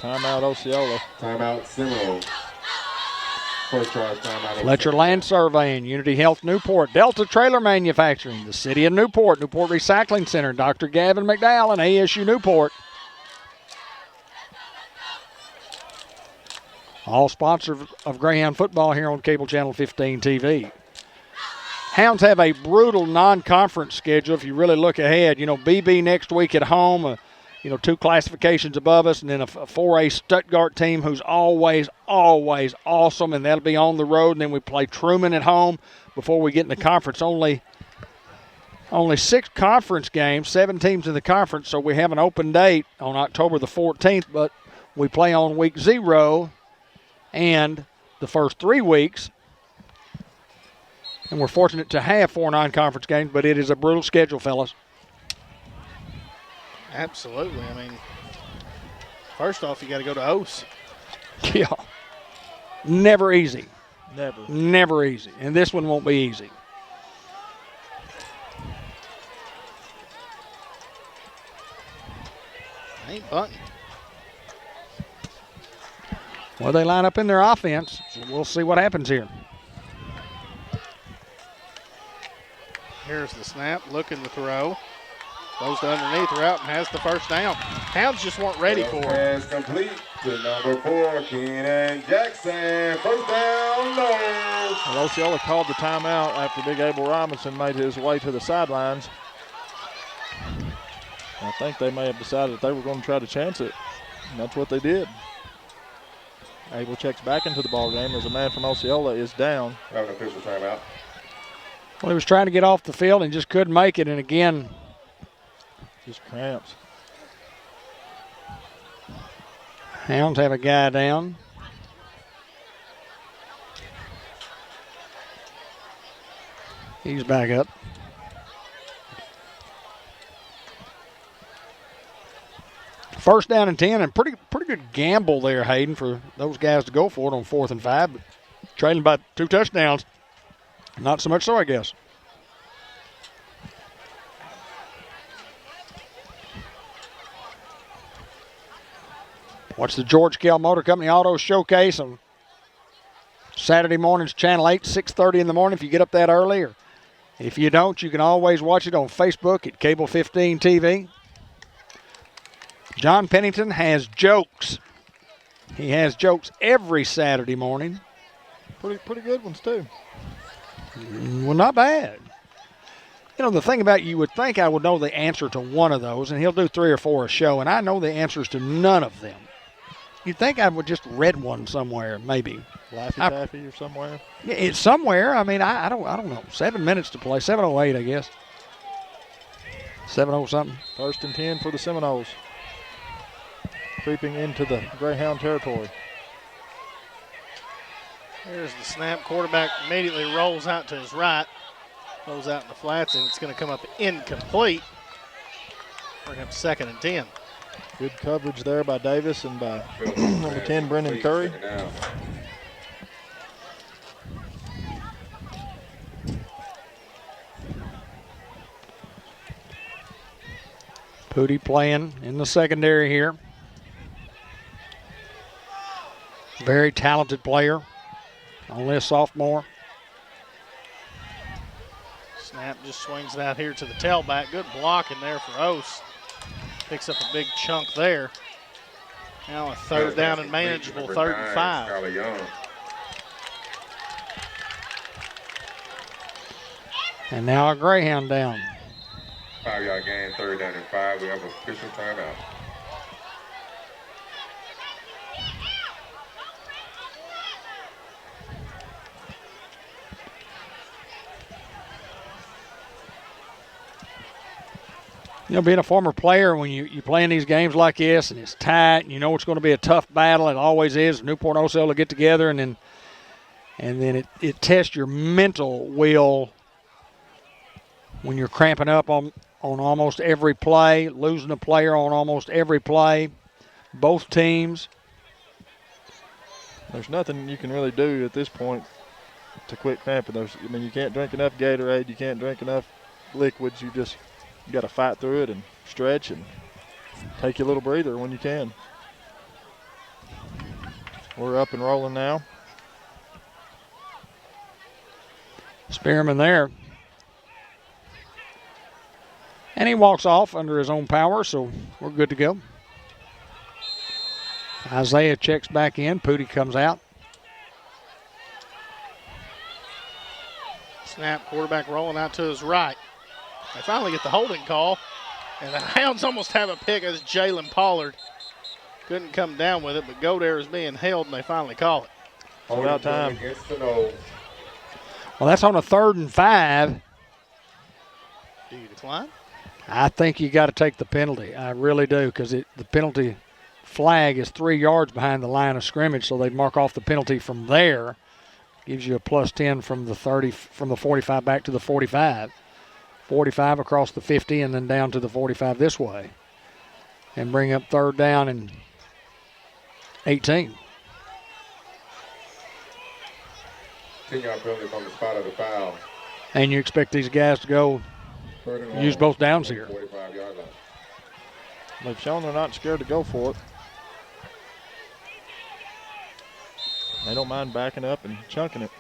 Timeout Osceola. Timeout Seminoles. First charge timeout. Fletcher Land Surveying, Unity Health Newport, Delta Trailer Manufacturing, the City of Newport, Newport Recycling Center, Dr. Gavin McDowell, and ASU Newport. All sponsors of Greyhound football here on Cable Channel 15 TV. Hounds have a brutal non-conference schedule if you really look ahead. You know, BB next week at home, you know, 2 classifications above us, and then a 4A Stuttgart team who's always awesome, and that'll be on the road. And then we play Truman at home before we get in the conference. Only 6 conference games, 7 teams in the conference, so we have an open date on October the 14th, but we play on week 0 and the first 3 weeks. And we're fortunate to have 4 non-conference games, but it is a brutal schedule, fellas. Absolutely. I mean, first off, you got to go to Ose. Yeah. Never easy. Never. Never easy. And this one won't be easy. Ain't bunting. Well, they line up in their offense, so we'll see what happens here. Here's the snap, looking to throw. Goes to underneath, route, and has the first down. Hounds just weren't ready for it. Pass complete to number 4, Keenan Jackson. First down, no. Well, Osceola called the timeout after Big Abel Robinson made his way to the sidelines. I think they may have decided that they were going to try to chance it, and that's what they did. Abel checks back into the ball game as a man from Osceola is down. Have an official timeout. Well, he was trying to get off the field and just couldn't make it, and again, just cramps. Hounds have a guy down. He's back up. First down and 10, and pretty good gamble there, Hayden, for those guys to go for it on 4th and 5. But trailing by 2 touchdowns. Not so much so, I guess. Watch the George Kell Motor Company Auto Showcase on Saturday mornings, Channel 8, 6:30 in the morning if you get up that early. Or if you don't, you can always watch it on Facebook at Cable 15 TV. John Pennington has jokes. He has jokes every Saturday morning. Pretty good ones, too. Well, not bad. You know, the thing about you would think I would know the answer to one of those, and he'll do 3 or 4 a show, and I know the answers to none of them. You'd think I would just read one somewhere, maybe. Laffy Taffy or somewhere. Yeah, it's somewhere. I mean, I don't know. 7 minutes to play. 7:08, I guess. 7:0 something. 1st and 10 for the Seminoles. Creeping into the Greyhound territory. Here's the snap. Quarterback immediately rolls out to his right. Rolls out in the flats, and it's going to come up incomplete. Bring up 2nd and 10. Good coverage there by Davis and by number 10, Brendan Curry. Pooty playing in the secondary here. Very talented player. Only a sophomore. Snap just swings it out here to the tailback. Good blocking there for Ose. Picks up a big chunk there. Now a 3rd down and manageable, 3rd and 5. And now a Greyhound down. 5-yard gain, 3rd down and 5. We have an official timeout. You know, being a former player, when you play in these games like this and it's tight and you know it's going to be a tough battle, it always is. Newport and Osceola get together, and then it tests your mental will when you're cramping up on almost every play, losing a player on almost every play, both teams. There's nothing you can really do at this point to quit cramping. You can't drink enough Gatorade, you can't drink enough liquids. You got to fight through it and stretch and take your little breather when you can. We're up and rolling now. Spearman there. And he walks off under his own power, so we're good to go. Isaiah checks back in. Pooty comes out. Snap, quarterback rolling out to his right. They finally get the holding call, and the Hounds almost have a pick as Jalen Pollard couldn't come down with it, but Godare is being held, and they finally call it. It's about time. Well, that's on a 3rd and 5. Do you decline? I think you got to take the penalty. I really do, because the penalty flag is 3 yards behind the line of scrimmage, so they'd mark off the penalty from there. Gives you a +10 from the 30, from the 45 back to the 45. 45 across the 50 and then down to the 45 this way. And bring up 3rd down and 18. 10-yard penalty from the spot of the foul. And you expect these guys to go use both downs here. 45-yard line. They've shown they're not scared to go for it. They don't mind backing up and chunking it.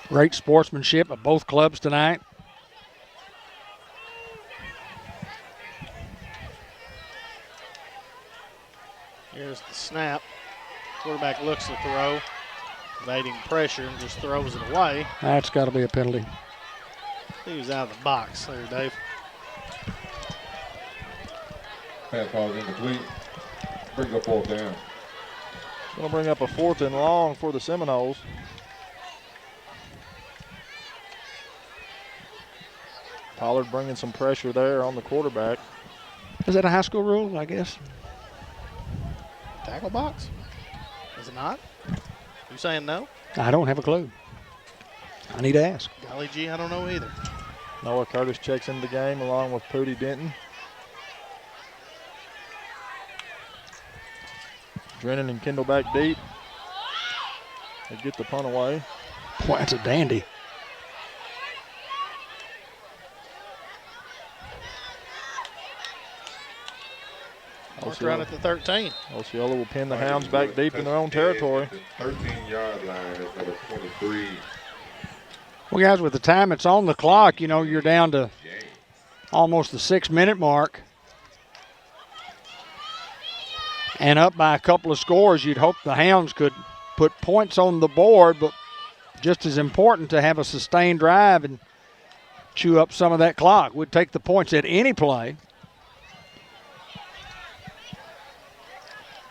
Great sportsmanship of both clubs tonight. Here's the snap. Quarterback looks to throw, evading pressure, and just throws it away. That's got to be a penalty. He was out of the box there, Dave. Pass ball incomplete. Brings up 4th down. Going to bring up a 4th and long for the Seminoles. Pollard bringing some pressure there on the quarterback. Is that a high school rule, I guess? Tackle box? Is it not? You saying no? I don't have a clue. I need to ask. Golly gee, I don't know either. Noah Curtis checks into the game along with Pooty Denton. Drennan and Kendall back deep. They get the punt away. Boy, that's a dandy. Marked around at the 13. Osceola will pin the Hounds back deep in their own territory. 13-yard line is number 23. Well, guys, with the time it's on the clock, you know, you're down to almost the 6-minute mark. And up by a couple of scores, you'd hope the Hounds could put points on the board, but just as important to have a sustained drive and chew up some of that clock. We'd take the points at any play.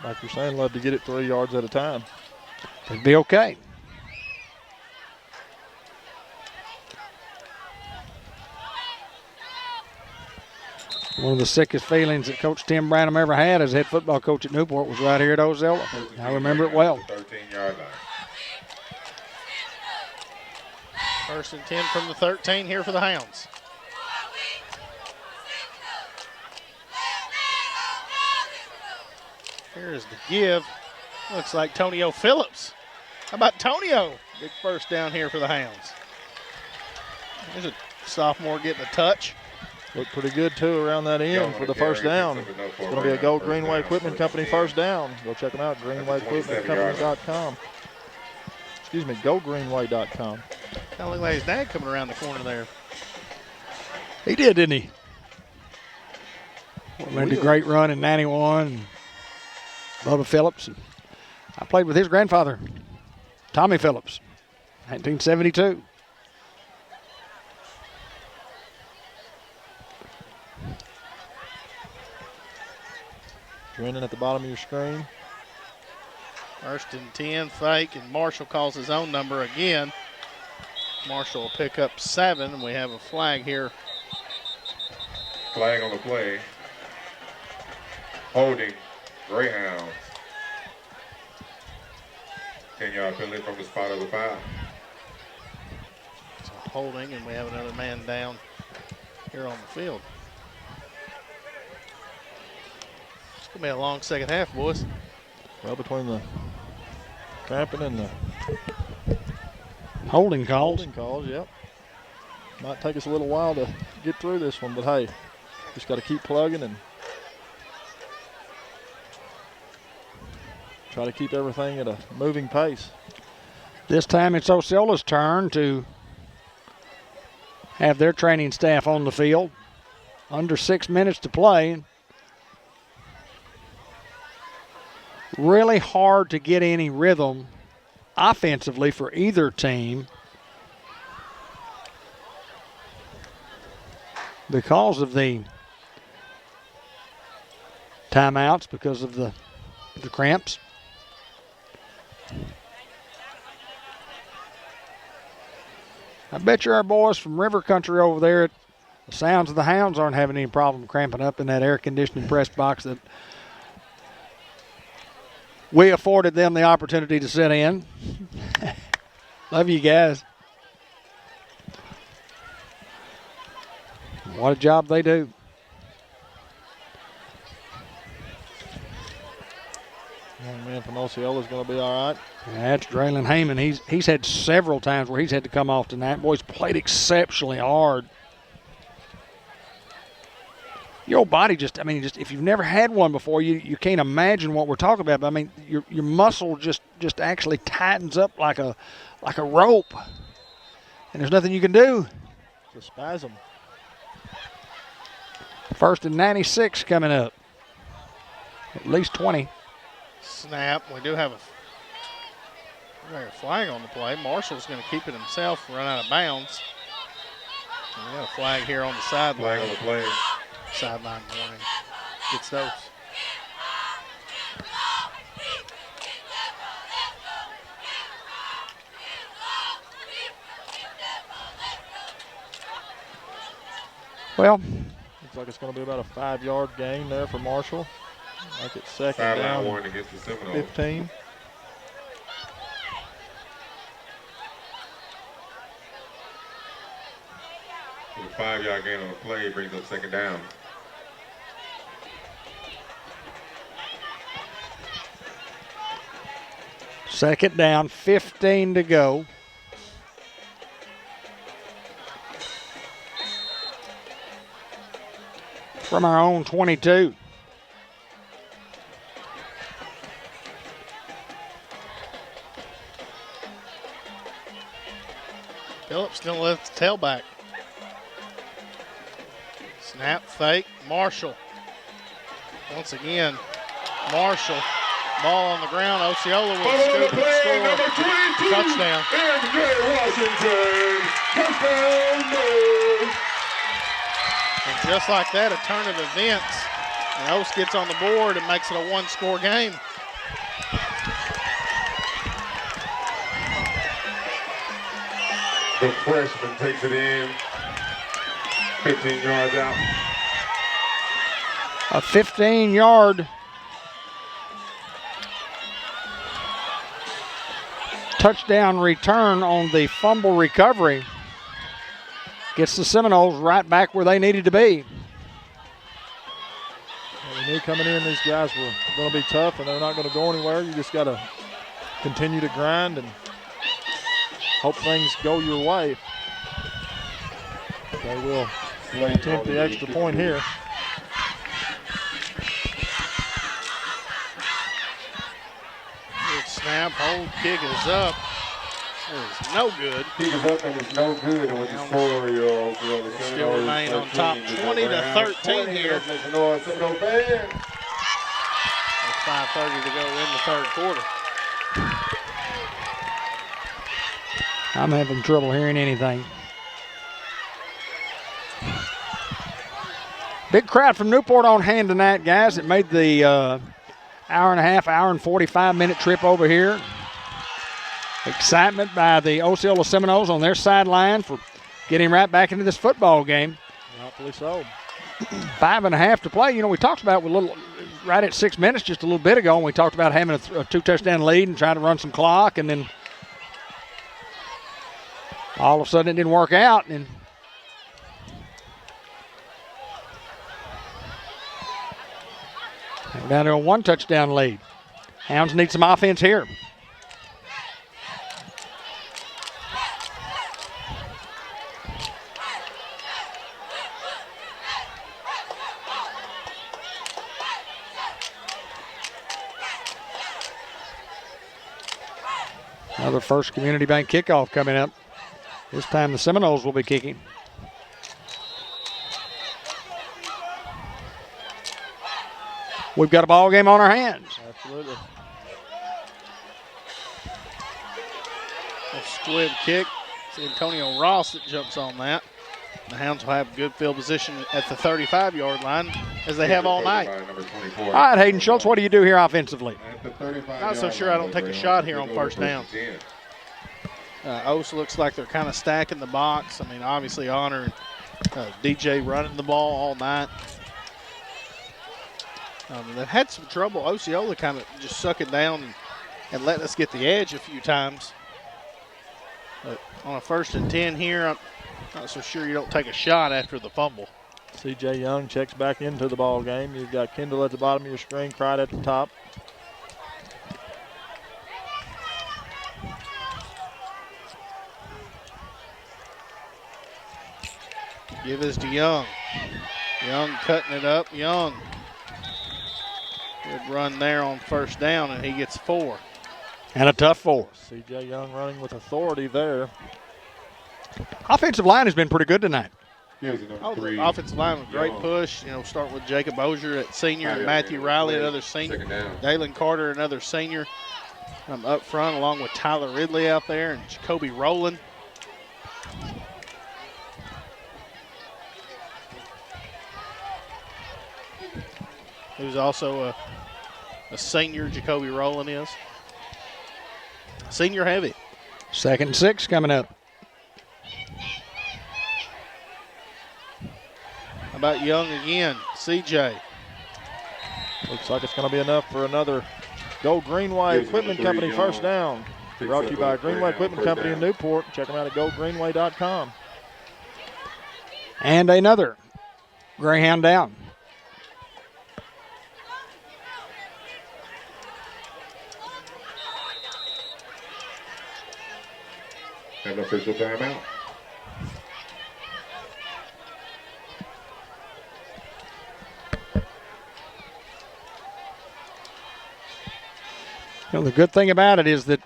Like you're saying, love to get it 3 yards at a time. It'd be okay. One of the sickest feelings that Coach Tim Branham ever had as head football coach at Newport was right here at Osceola. I remember it well. 13-yard line. 1st and 10 from the 13 here for the Hounds. Here's the give. Looks like Tonio Phillips. How about Tonio? Big 1st down here for the Hounds. There's a sophomore getting a touch. Looked pretty good, too, around that end for the 1st down. It's going to be a Go Greenway Equipment Company 1st down. Go check them out, greenwayequipmentcompany.com. Excuse me, gogreenway.com. Kind of look like his dad coming around the corner there. He did, didn't he? Made a great run in 91. Bubba Phillips. And I played with his grandfather, Tommy Phillips, 1972. Drennan at the bottom of your screen. 1st and 10, fake, and Marshall calls his own number again. Marshall will pick up 7, and we have a flag here. Flag on the play. Holding Greyhounds. 10-yard penalty from the spot of the foul. It's a holding, and we have another man down here on the field. It's going to be a long second half, boys. Well, between the cramping and the Holding calls. holding calls, yep. Might take us a little while to get through this one, but hey, just got to keep plugging and try to keep everything at a moving pace. This time it's Osceola's turn to have their training staff on the field. Under 6 minutes to play. Really hard to get any rhythm offensively for either team because of the timeouts, because of the cramps. I bet you our boys from River Country over there at the Sounds of the Hounds aren't having any problem cramping up in that air conditioning press box that we afforded them the opportunity to sit in. Love you guys. What a job they do. Young man from Osceola is going to be all right. That's Draylon Heyman. He's had several times where he's had to come off tonight. Boy's played exceptionally hard. Your body just if you've never had one before, you can't imagine what we're talking about. But I mean, your muscle just actually tightens up like a rope, and there's nothing you can do. It's a spasm. First and 96 coming up. At least 20. Snap. We do have a flag on the play. Marshall's going to keep it himself, run out of bounds. And we got a flag here on the sideline. Flag on the play. Sideline warning. Gets those. Well, looks like it's going to be about a 5-yard gain there for Marshall. Like it's second Sideline down. warning against the Seminoles. 15. With a 5-yard gain on the play, brings up second down. second down, 15 to go. From our own 22. Phillips going to lift the tailback. Snap, fake, Marshall. Once again, Marshall. Ball on the ground. Osceola will scoop and score. Touchdown. MJ Washington. Touchdown. And just like that, a turn of events. And Oaks gets on the board and makes it a one-score game. The freshman takes it in. 15 yards out. A 15-yard touchdown return on the fumble recovery. Gets the Seminoles right back where they needed to be. Well, we knew coming in these guys were going to be tough and they're not going to go anywhere. You just got to continue to grind and hope things go your way. They will attempt the extra point here. Good snap, hold, kick is up. It is no good. Kick is up and it's no good. And with the score, Still remain on top 20 to 13 here. With 5:30 to go in the third quarter. I'm having trouble hearing anything. Big crowd from Newport on hand tonight, guys. It made the hour and 45-minute trip over here. Excitement by the Osceola Seminoles on their sideline for getting right back into this football game. Rightfully so. 5.5 to play. You know, we talked about right at 6 minutes just a little bit ago, and we talked about having a 2-touchdown lead and trying to run some clock, and then all of a sudden it didn't work out. And we're down to a 1-touchdown lead. Hounds need some offense here. Another First Community Bank kickoff coming up. This time the Seminoles will be kicking. We've got a ball game on our hands. Absolutely. A squib kick. It's Antonio Ross that jumps on that. The Hounds will have good field position at the 35-yard line, as they have all night. All right, Hayden Schultz, what do you do here offensively? Not so sure I don't take a shot here on first down. Ose looks like they're kind of stacking the box. I mean, obviously Honor and DJ running the ball all night. They've had some trouble. Osceola kind of just sucking down and letting us get the edge a few times. But on a 1st and 10 here, I'm not so sure you don't take a shot after the fumble. C.J. Young checks back into the ball game. You've got Kendall at the bottom of your screen, Pride at the top. Give this to Young. Young cutting it up. Young. Good run there on first down, and he gets 4. And a tough 4. C.J. Young running with authority there. Offensive line has been pretty good tonight. The offensive line with great push. You know, starting with Jacob Ozier at senior, and Matthew Riley, another senior. Dalen Carter, another senior. Up front, along with Tyler Ridley out there, and Jacoby Rowland. Who's also a senior, Jacoby Rowland is. Senior heavy. 2nd and 6 coming up. How about Young again? CJ. Looks like it's going to be enough for another Gold Greenway Equipment Company first down. Brought to you by Greenway Equipment Company in Newport. Check them out at goldgreenway.com. And another Greyhound down. An official timeout. You know, the good thing about it is that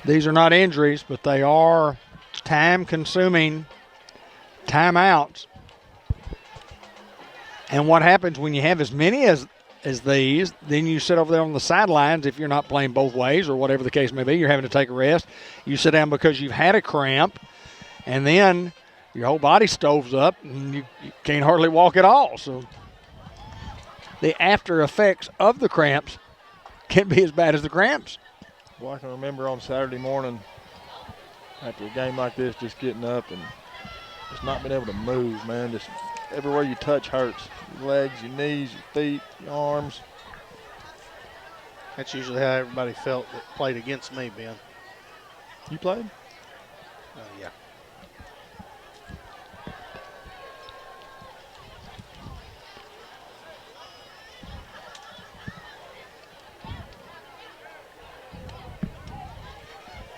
these are not injuries, but they are time-consuming timeouts. And what happens when you have as many as these, then you sit over there on the sidelines if you're not playing both ways or whatever the case may be. You're having to take a rest. You sit down because you've had a cramp, and then your whole body stoves up, and you can't hardly walk at all. So the after effects of the cramps can be as bad as the cramps. Well, I can remember on Saturday morning after a game like this, just getting up and just not being able to move, man. Just everywhere you touch hurts. Your legs, your knees, your feet, your arms. That's usually how everybody felt that played against me, Ben. You played? Yeah.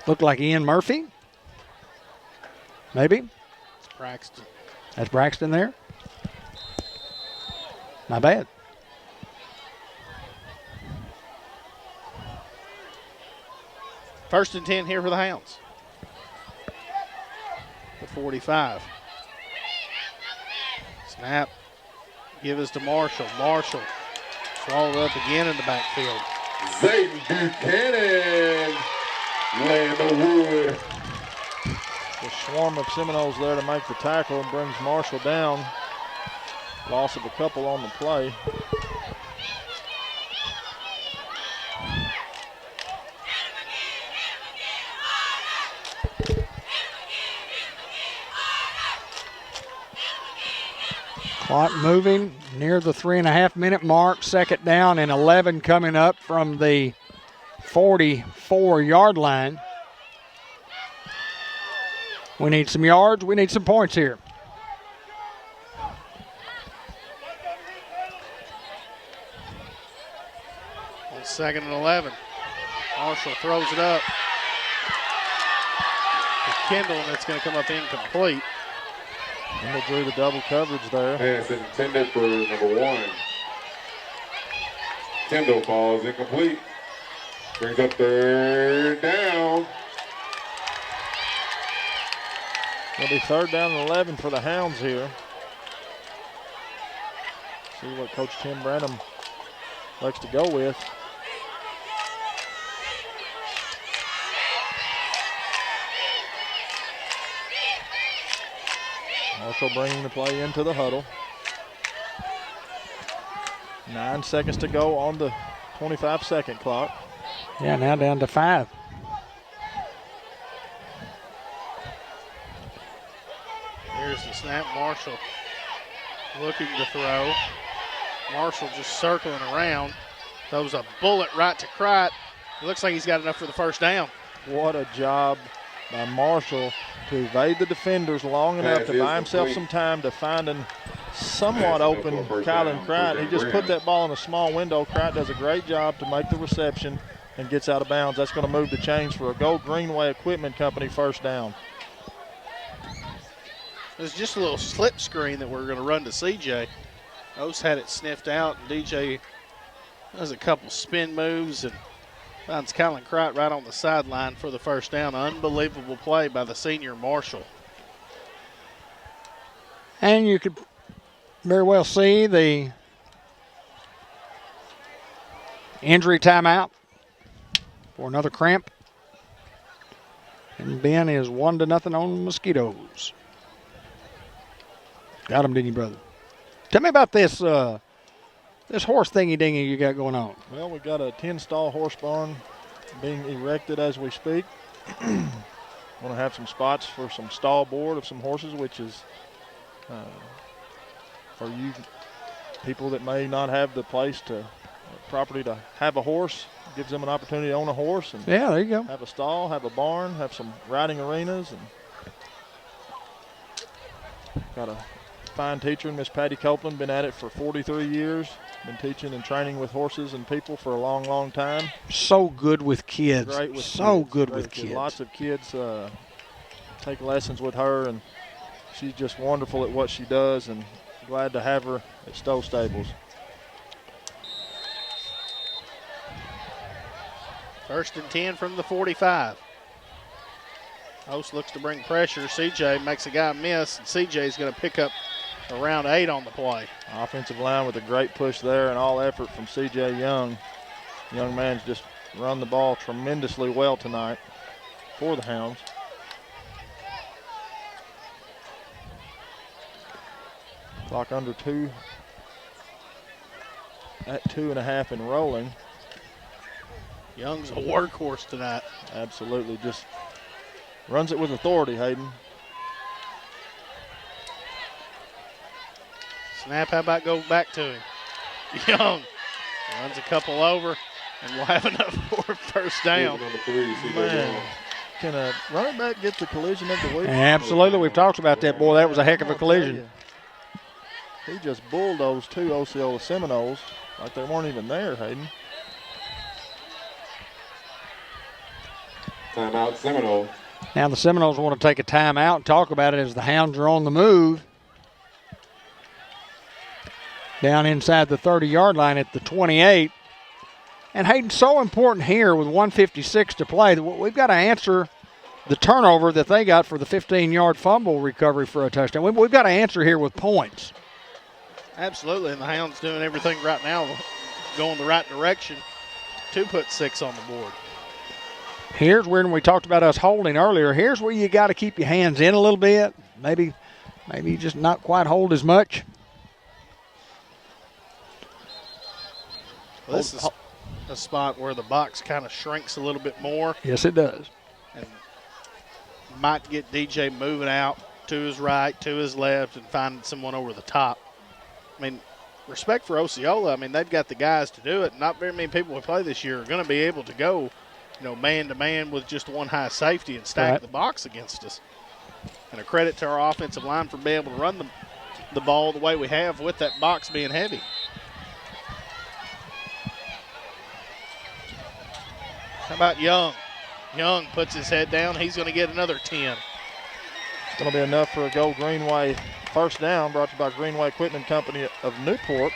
Looked like Ian Murphy. Maybe. It's Braxton. That's Braxton there. Not bad. First and 10 here for the Hounds. The 45. Snap. Give us to Marshall. Marshall swallowed up again in the backfield. Zayden Buchanan laying the wood. The swarm of Seminoles there to make the tackle and brings Marshall down. Loss of a couple on the play. Clock moving near the 3.5-minute mark. 2nd down and 11 coming up from the 44-yard line. We need some yards. We need some points here. On 2nd and 11. Marshall throws it up to Kendall, and it's going to come up incomplete. Kendall drew the double coverage there. Pass intended for number 1. Kendall falls incomplete. Brings up 3rd down. It'll be 3rd down and 11 for the Hounds here. See what Coach Tim Branham likes to go with. Marshall bringing the play into the huddle. 9 seconds to go on the 25-second clock. Yeah, now down to 5. Here's the snap. Marshall looking to throw. Marshall just circling around. Throws a bullet right to Crite. It looks like he's got enough for the 1st down. What a job by Marshall to evade the defenders long enough to buy himself some time to find an somewhat open Kylan Crite. He just put that ball in a small window. Crite does a great job to make the reception and gets out of bounds. That's going to move the chains for a Go Greenway Equipment Company 1st down. It's just a little slip screen that we're going to run to CJ. Ose had it sniffed out, and DJ does a couple spin moves and finds Kylan Crite right on the sideline for the 1st down. Unbelievable play by the senior Marshall. And you could very well see the injury timeout for another cramp. And Ben is 1-0 on the Mosquitoes. Got him, didn't you, brother? Tell me about this this horse thingy-dingy you got going on. Well, we've got a 10-stall horse barn being erected as we speak. Want to have some spots for some stall board of some horses, which is for you people that may not have the place to property to have a horse. Gives them an opportunity to own a horse and yeah, there you go. Have a stall, have a barn, have some riding arenas, and got a fine teacher, Miss Patty Copeland, been at it for 43 years. Been teaching and training with horses and people for a long, long time. So good with kids. Great with so kids. good Great with kids. Lots of kids take lessons with her, and she's just wonderful at what she does, and glad to have her at Stowe Stables. 1st and 10 from the 45. Ose looks to bring pressure. CJ makes a guy miss, and CJ's going to pick up around 8 on the play. Offensive line with a great push there and all effort from C.J. Young. Young man's just run the ball tremendously well tonight for the Hounds. Clock under 2 at 2.5 and rolling. Young's a workhorse tonight. Absolutely, just runs it with authority, Hayden. Snap, how about go back to him? Young runs a couple over, and we'll have enough for 1st down. Man, can a running back get the collision of the week? Absolutely, we've talked about that, boy. That was a heck of a collision. He just bulldozed 2 Osceola Seminoles like they weren't even there, Hayden. Timeout, Seminoles. Now the Seminoles want to take a timeout and talk about it as the Hounds are on the move. Down inside the 30-yard line at the 28. And Hayden, so important here with 1:56 to play. We've got to answer the turnover that they got for the 15-yard fumble recovery for a touchdown. We've got to answer here with points. Absolutely, and the Hounds doing everything right now, going the right direction to put 6 on the board. Here's where we talked about us holding earlier. Here's where you got to keep your hands in a little bit. Maybe just not quite hold as much. Well, this is a spot where the box kind of shrinks a little bit more. Yes, it does. And might get DJ moving out to his right, to his left, and finding someone over the top. I mean, respect for Osceola. I mean, they've got the guys to do it. Not very many people who play this year are going to be able to go, man-to-man with just one high safety and stack the box against us. And a credit to our offensive line for being able to run the ball the way we have with that box being heavy. How about Young? Young puts his head down. He's going to get another 10. It's going to be enough for a Go Greenway 1st down, brought to you by Greenway Equipment Company of Newport.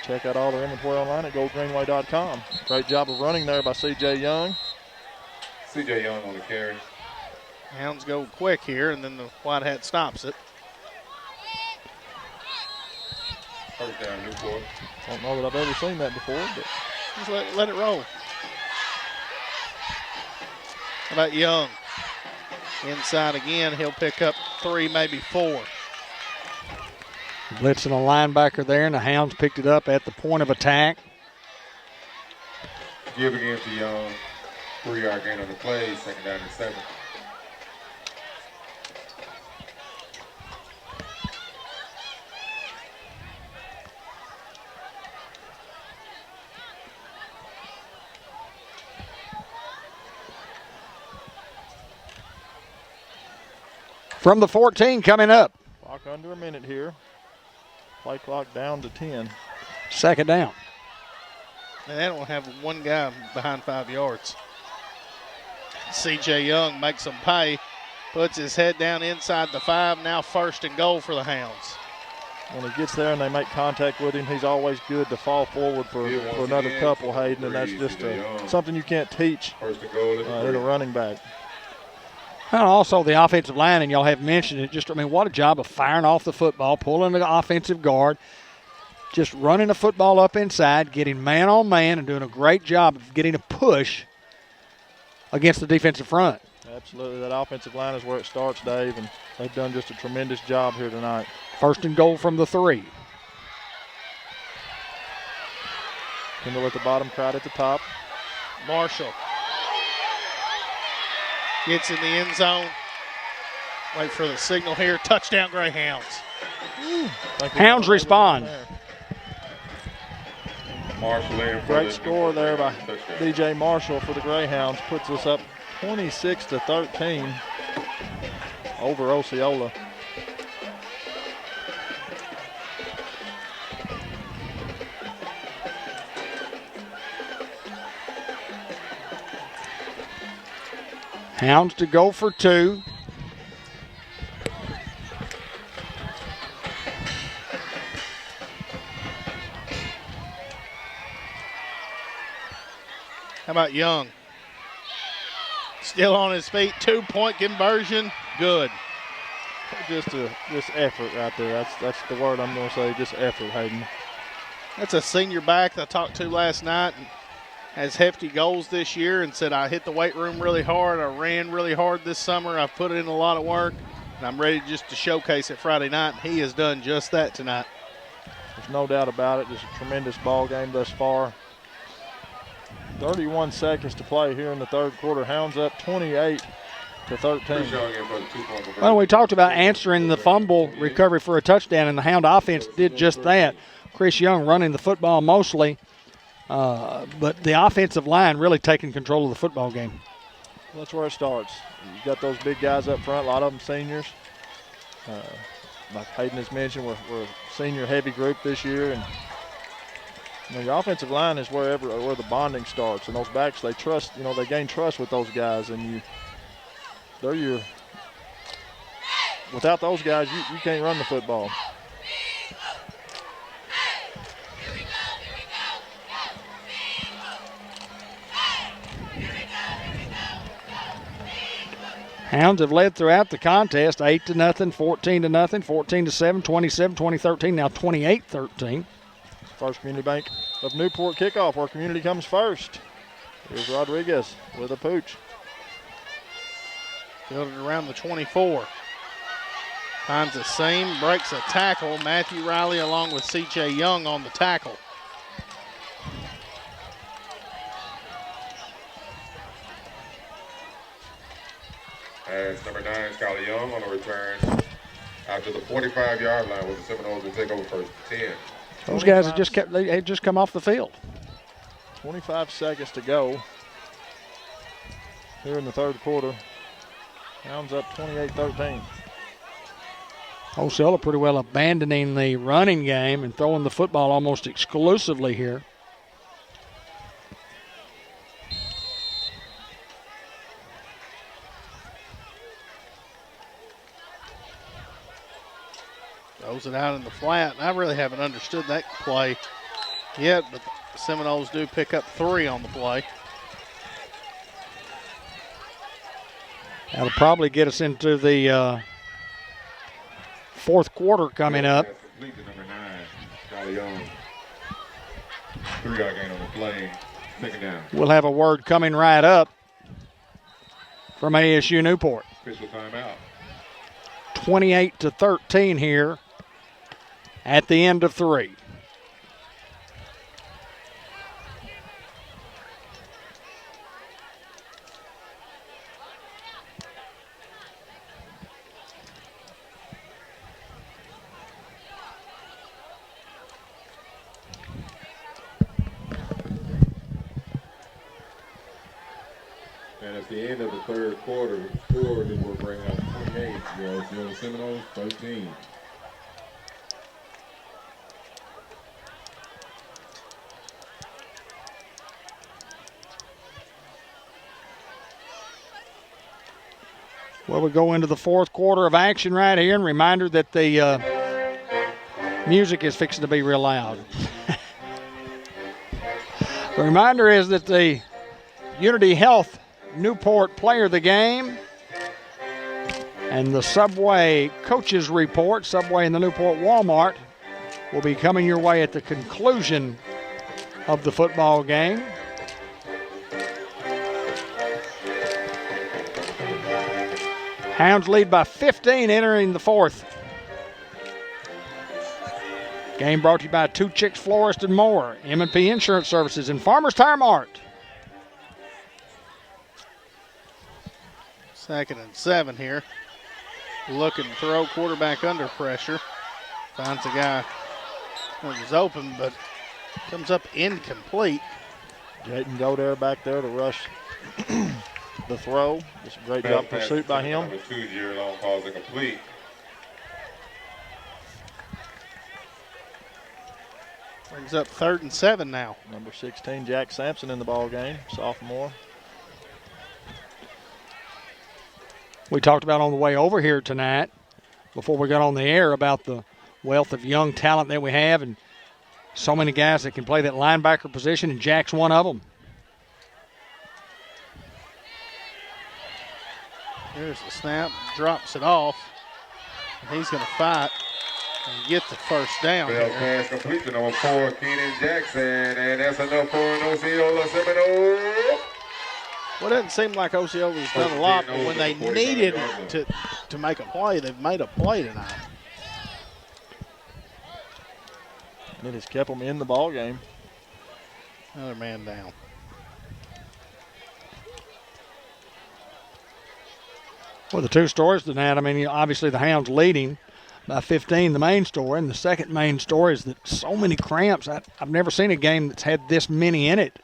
Check out all their inventory online at goldgreenway.com. Great job of running there by C.J. Young. C.J. Young on the carry. Hounds go quick here, and then the White Hat stops it. First down, Newport. Don't know that I've ever seen that before, but Just let it roll. How about Young? Inside again, he'll pick up 3, maybe 4. Blitzing a linebacker there, and the Hounds picked it up at the point of attack. Give again to Young. 3-yard gain on the play, second down and 7. From the 14 coming up. clock under a minute here. Play clock down to 10. Second down. And they don't have one guy behind 5 yards. C.J. Young makes them pay, puts his head down inside the 5, now 1st and goal for the Hounds. When he gets there and they make contact with him, he's always good to fall forward for another couple, Hayden, and that's just something you can't teach in a running back. And also the offensive line, and y'all have mentioned it, what a job of firing off the football, pulling the offensive guard, just running the football up inside, getting man on man, and doing a great job of getting a push against the defensive front. Absolutely. That offensive line is where it starts, Dave, and they've done just a tremendous job here tonight. 1st and goal from the 3. Kendall at the bottom, Crowd at the top. Marshall gets in the end zone. Wait for the signal here. Touchdown, Greyhounds. Hounds respond. Marshall in. Great score there by DJ Marshall for the Greyhounds. Puts us up 26-13 over Osceola. Hounds to go for 2. How about Young? Still on his feet. 2-point conversion. Good. Just effort right there. That's the word I'm going to say. Just effort, Hayden. That's a senior back that I talked to last night. And has hefty goals this year and said, I hit the weight room really hard. I ran really hard this summer. I've put in a lot of work, and I'm ready just to showcase it Friday night. And he has done just that tonight. There's no doubt about it. Just a tremendous ball game thus far. 31 seconds to play here in the third quarter. Hounds up 28-13. Well, we talked about answering the fumble recovery for a touchdown, and the Hound offense did just that. Chris Young running the football mostly. But the offensive line really taking control of the football game. That's where it starts. You got those big guys up front, a lot of them seniors. Like Hayden has mentioned, we're a senior-heavy group this year, and your offensive line is where the bonding starts. And those backs, they trust. They gain trust with those guys, and without those guys, you can't run the football. Hounds have led throughout the contest, 8-0, 14-0, 14-7, 27-20-13, now 28-13. First Community Bank of Newport kickoff, where community comes first. Here's Rodriguez with a pooch. Fielded around the 24. Finds a seam, breaks a tackle. Matthew Riley along with C.J. Young on the tackle. As number 9, Skylar Young on the return after the 45-yard line with the Seminoles will take over 1st and 10. Those guys had just come off the field. 25 seconds to go here in the third quarter. Hounds up 28-13. Osceola pretty well abandoning the running game and throwing the football almost exclusively here. Throws it out in the flat. I really haven't understood that play. yet, but the Seminoles do pick up 3 on the play. That'll probably get us into the fourth quarter coming up. Complete to number 9, Charlie Young. 3-yard gain on the play. Second down. We'll have a word coming right up from ASU Newport. Official timeout. 28-13 here at the end of 3. And at the end of the third quarter, the score Newport Greyhounds 28, the Osceola Seminoles 13. Well, we go into the fourth quarter of action right here, and reminder that the music is fixing to be real loud. The reminder is that the Unity Health Newport player of the game and the Subway coaches report, Subway and the Newport Walmart, will be coming your way at the conclusion of the football game. Hounds lead by 15 entering the fourth. Game brought to you by Two Chicks Florist and More, M&P Insurance Services, and Farmers Tire Mart. 2nd and 7 here. Looking to throw, quarterback under pressure. Finds a guy that was open, but comes up incomplete. Jayden Godare back there to rush the throw. Just a great job pursuit by him. Number 2, Jerry Long calls it complete. Brings up 3rd and 7 now. Number 16, Jack Sampson in the ball game, sophomore. We talked about on the way over here tonight, before we got on the air, about the wealth of young talent that we have and so many guys that can play that linebacker position, and Jack's one of them. Here's the snap, drops it off, and he's going to fight and get the first down. Bell pass complete to number 4, Keenan Jackson, and that's enough for an Osceola Seminole. Well, it doesn't seem like Osceola's done a lot, but when they needed to make a play, they've made a play tonight. And it has kept them in the ball game. Another man down. Well, the two stories tonight, I mean, obviously the Hounds leading by 15, the main story, and the second main story is that so many cramps. I've never seen a game that's had this many in it.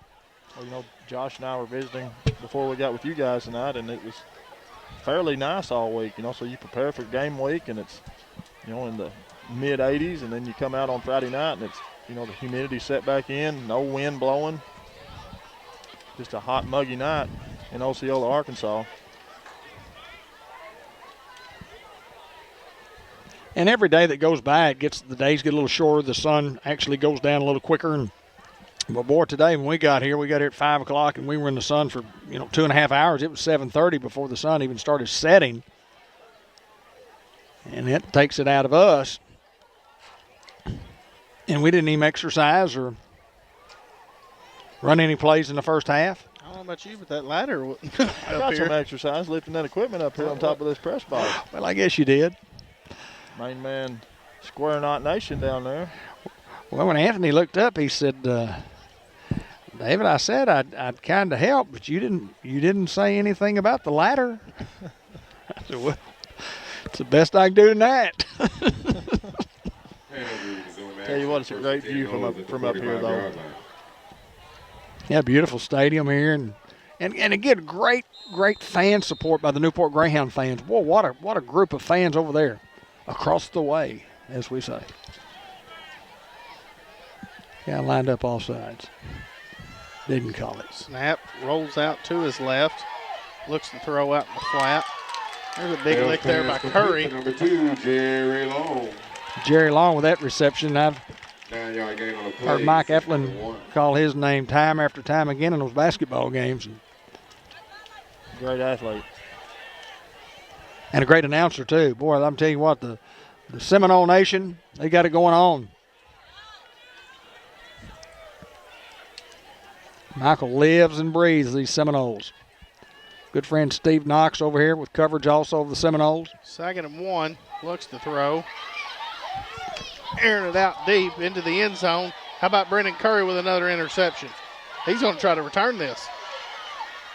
Well, you know, Josh and I were visiting before we got with you guys tonight, and it was fairly nice all week, you know, so you prepare for game week, and it's, you know, in the mid-80s, and then you come out on Friday night, and it's, you know, the humidity set back in, no wind blowing, just a hot, muggy night in Osceola, Arkansas. And every day that goes by, the days get a little shorter, the sun actually goes down a little quicker. But boy, today when we got here at 5 o'clock, and we were in the sun for, 2.5 hours. It was 7:30 before the sun even started setting. And it takes it out of us. And we didn't even exercise or run any plays in the first half. I don't know about you, but that ladder I got some exercise lifting that equipment up here on top of this press box. Well, I guess you did. Main man, Square Knot Nation down there. Well, when Anthony looked up, he said, David, I said I'd kind of help, but you didn't say anything about the ladder. I said, well, it's the best I can do tonight. Tell you what, it's a great view from up here, though. Yeah, beautiful stadium here, and again, great fan support by the Newport Greyhound fans. Boy, what a group of fans over there, across the way, as we say. Yeah, lined up all sides. Didn't call it. Snap, rolls out to his left, looks to throw out in the flat. There's a big lick there by Curry. Number 2, Jerry Long. Jerry Long with that reception. I've 9-yard gain on the play. Heard Mike 2nd Eflin and 1. call his name time after time again in those basketball games. Great athlete. And a great announcer, too. Boy, I'm telling you what, the Seminole Nation, they got it going on. Michael lives and breathes these Seminoles. Good friend Steve Knox over here with coverage also of the Seminoles. 2nd and 1. Looks to throw. Airing it out deep into the end zone. How about Brendan Curry with another interception? He's going to try to return this.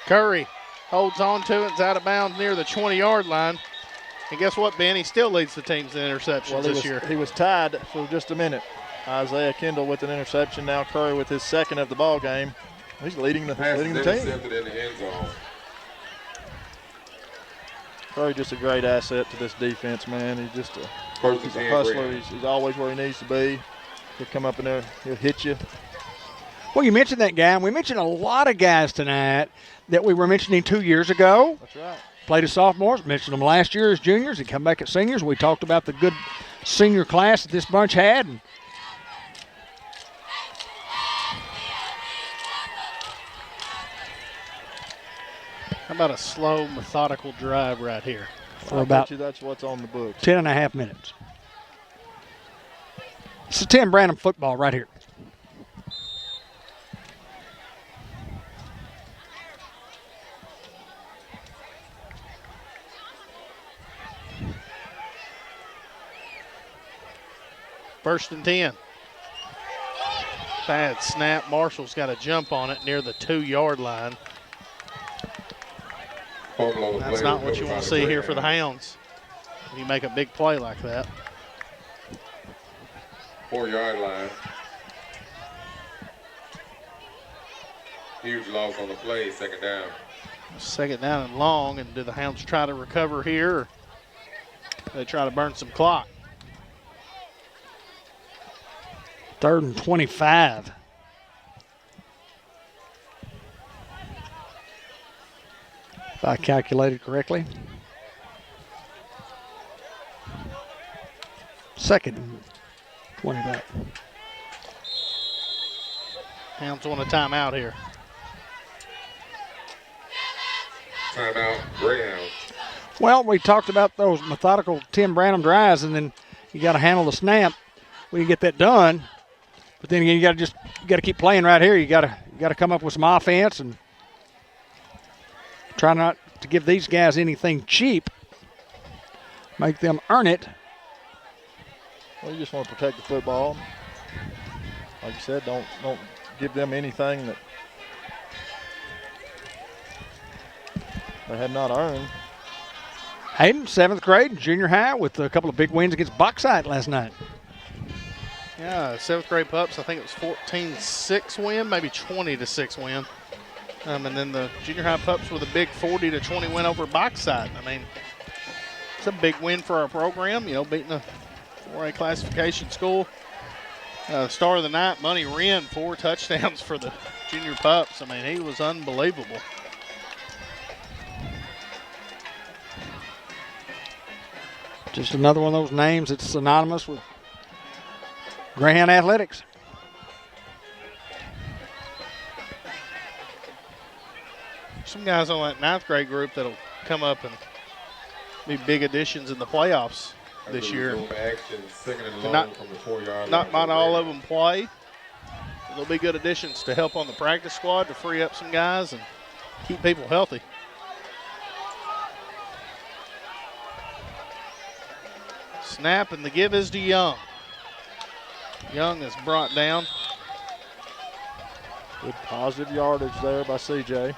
Curry holds on to it. It's out of bounds near the 20-yard line. And guess what, Ben? He still leads the teams in interceptions this year. He was tied for just a minute. Isaiah Kendall with an interception. Now Curry with his 2nd of the ball game. He's leading the team. Intercepted in the end zone. Curry just a great asset to this defense, man. He's just a He's hustler. He's always where he needs to be. He'll come up in there. He'll hit you. Well, you mentioned that guy, and we mentioned a lot of guys tonight that we were mentioning 2 years ago. That's right. Played as sophomores, mentioned them last year as juniors. They come back at seniors. We talked about the good senior class that this bunch had. And How about a slow, methodical drive right here? for I about bet you that's what's on the books. 10 and a half minutes. It's a Tim Branham football right here. First and 10. Bad snap. Marshall's got a jump on it near the 2-yard line. That's not what you want to see here for the Hounds. When you make a big play like that. 4-yard line. Huge loss on the play, 2nd down. 2nd down and long. And do the Hounds try to recover here? Or they try to burn some clock? 3rd and 25. If I calculated correctly. 2nd and 25. Hounds want a timeout here. Timeout, Greyhounds. Well, we talked about those methodical Tim Branham drives, and then you got to handle the snap when you get that done. But then again, you got to keep playing right here. You got to come up with some offense and try not to give these guys anything cheap. Make them earn it. Well, you just want to protect the football. Like you said, don't give them anything that they have not earned. Hayden, 7th grade, junior high, with a couple of big wins against Bauxite last night. Yeah, 7th grade pups, I think it was 14-6 win, maybe 20-6 win. And then the junior high pups with a big 40-20 win over Bauxite. I mean, it's a big win for our program, you know, beating a 4A classification school. Star of the night, Money Wren, 4 touchdowns for the junior pups. I mean, he was unbelievable. Just another one of those names that's synonymous with Greyhound Athletics. Some guys on that 9th grade group that'll come up and be big additions in the playoffs this year. Action, 2nd and long Not- from the 4-yard Not line. all of them play. They'll be good additions to help on the practice squad to free up some guys and keep people healthy. Snap, and the give is to Young. Young is brought down. Good positive yardage there by CJ.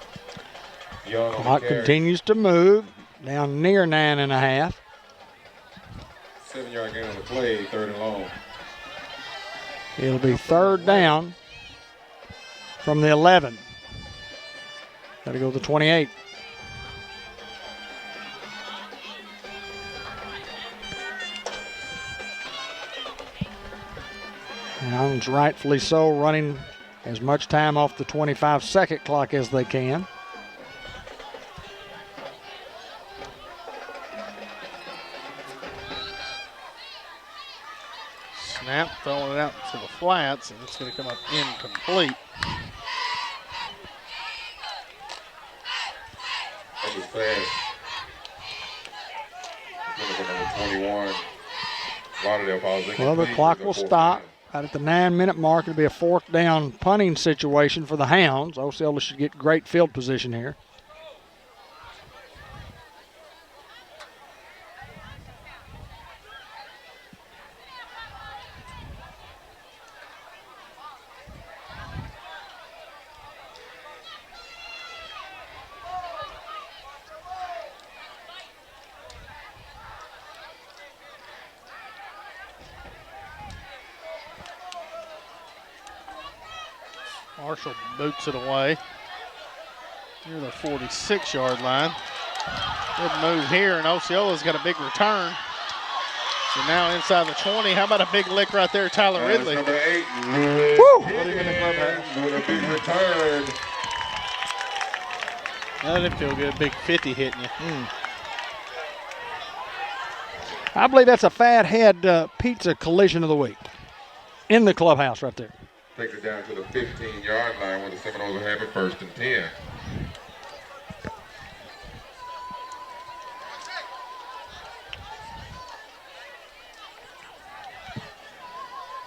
Young on Clock the carry. continues to move down near 9.5. 7-yard gain on the play, 3rd and long. It'll be 3rd down from the 11. Got to go to the 28. Hounds rightfully so running as much time off the 25-second clock as they can. Snap, throwing it out to the flats, and it's going to come up incomplete. That was fast. Number 21. Lauderdale Falls. Well, the clock will stop. Right at the 9-minute mark, it'll be a 4th down punting situation for the Hounds. Osceola should get great field position here. Marshall boots it away near the 46-yard line. Good move here, and Osceola's got a big return. So now inside the 20. How about a big lick right there, Tyler Ridley? Number 8. Woo! With a big return. That didn't feel good. Big 50 hitting you. I believe that's a Fathead Pizza collision of the week in the clubhouse right there. Takes it down to the 15-yard line where the Seminoles will have it 1st and 10.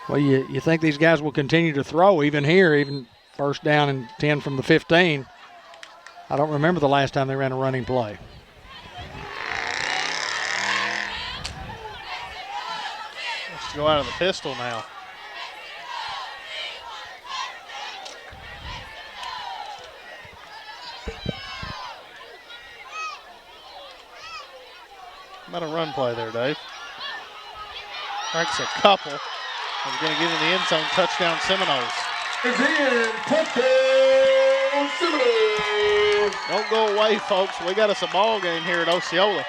Well, you think these guys will continue to throw even here, even 1st down and 10 from the 15. I don't remember the last time they ran a running play. Let's go out of the pistol now. How about a run play there, Dave? Strikes a couple. He's going to get in the end zone. Touchdown Seminoles. It's in. Touchdown Seminoles. Don't go away, folks. We got us a ball game here at Osceola.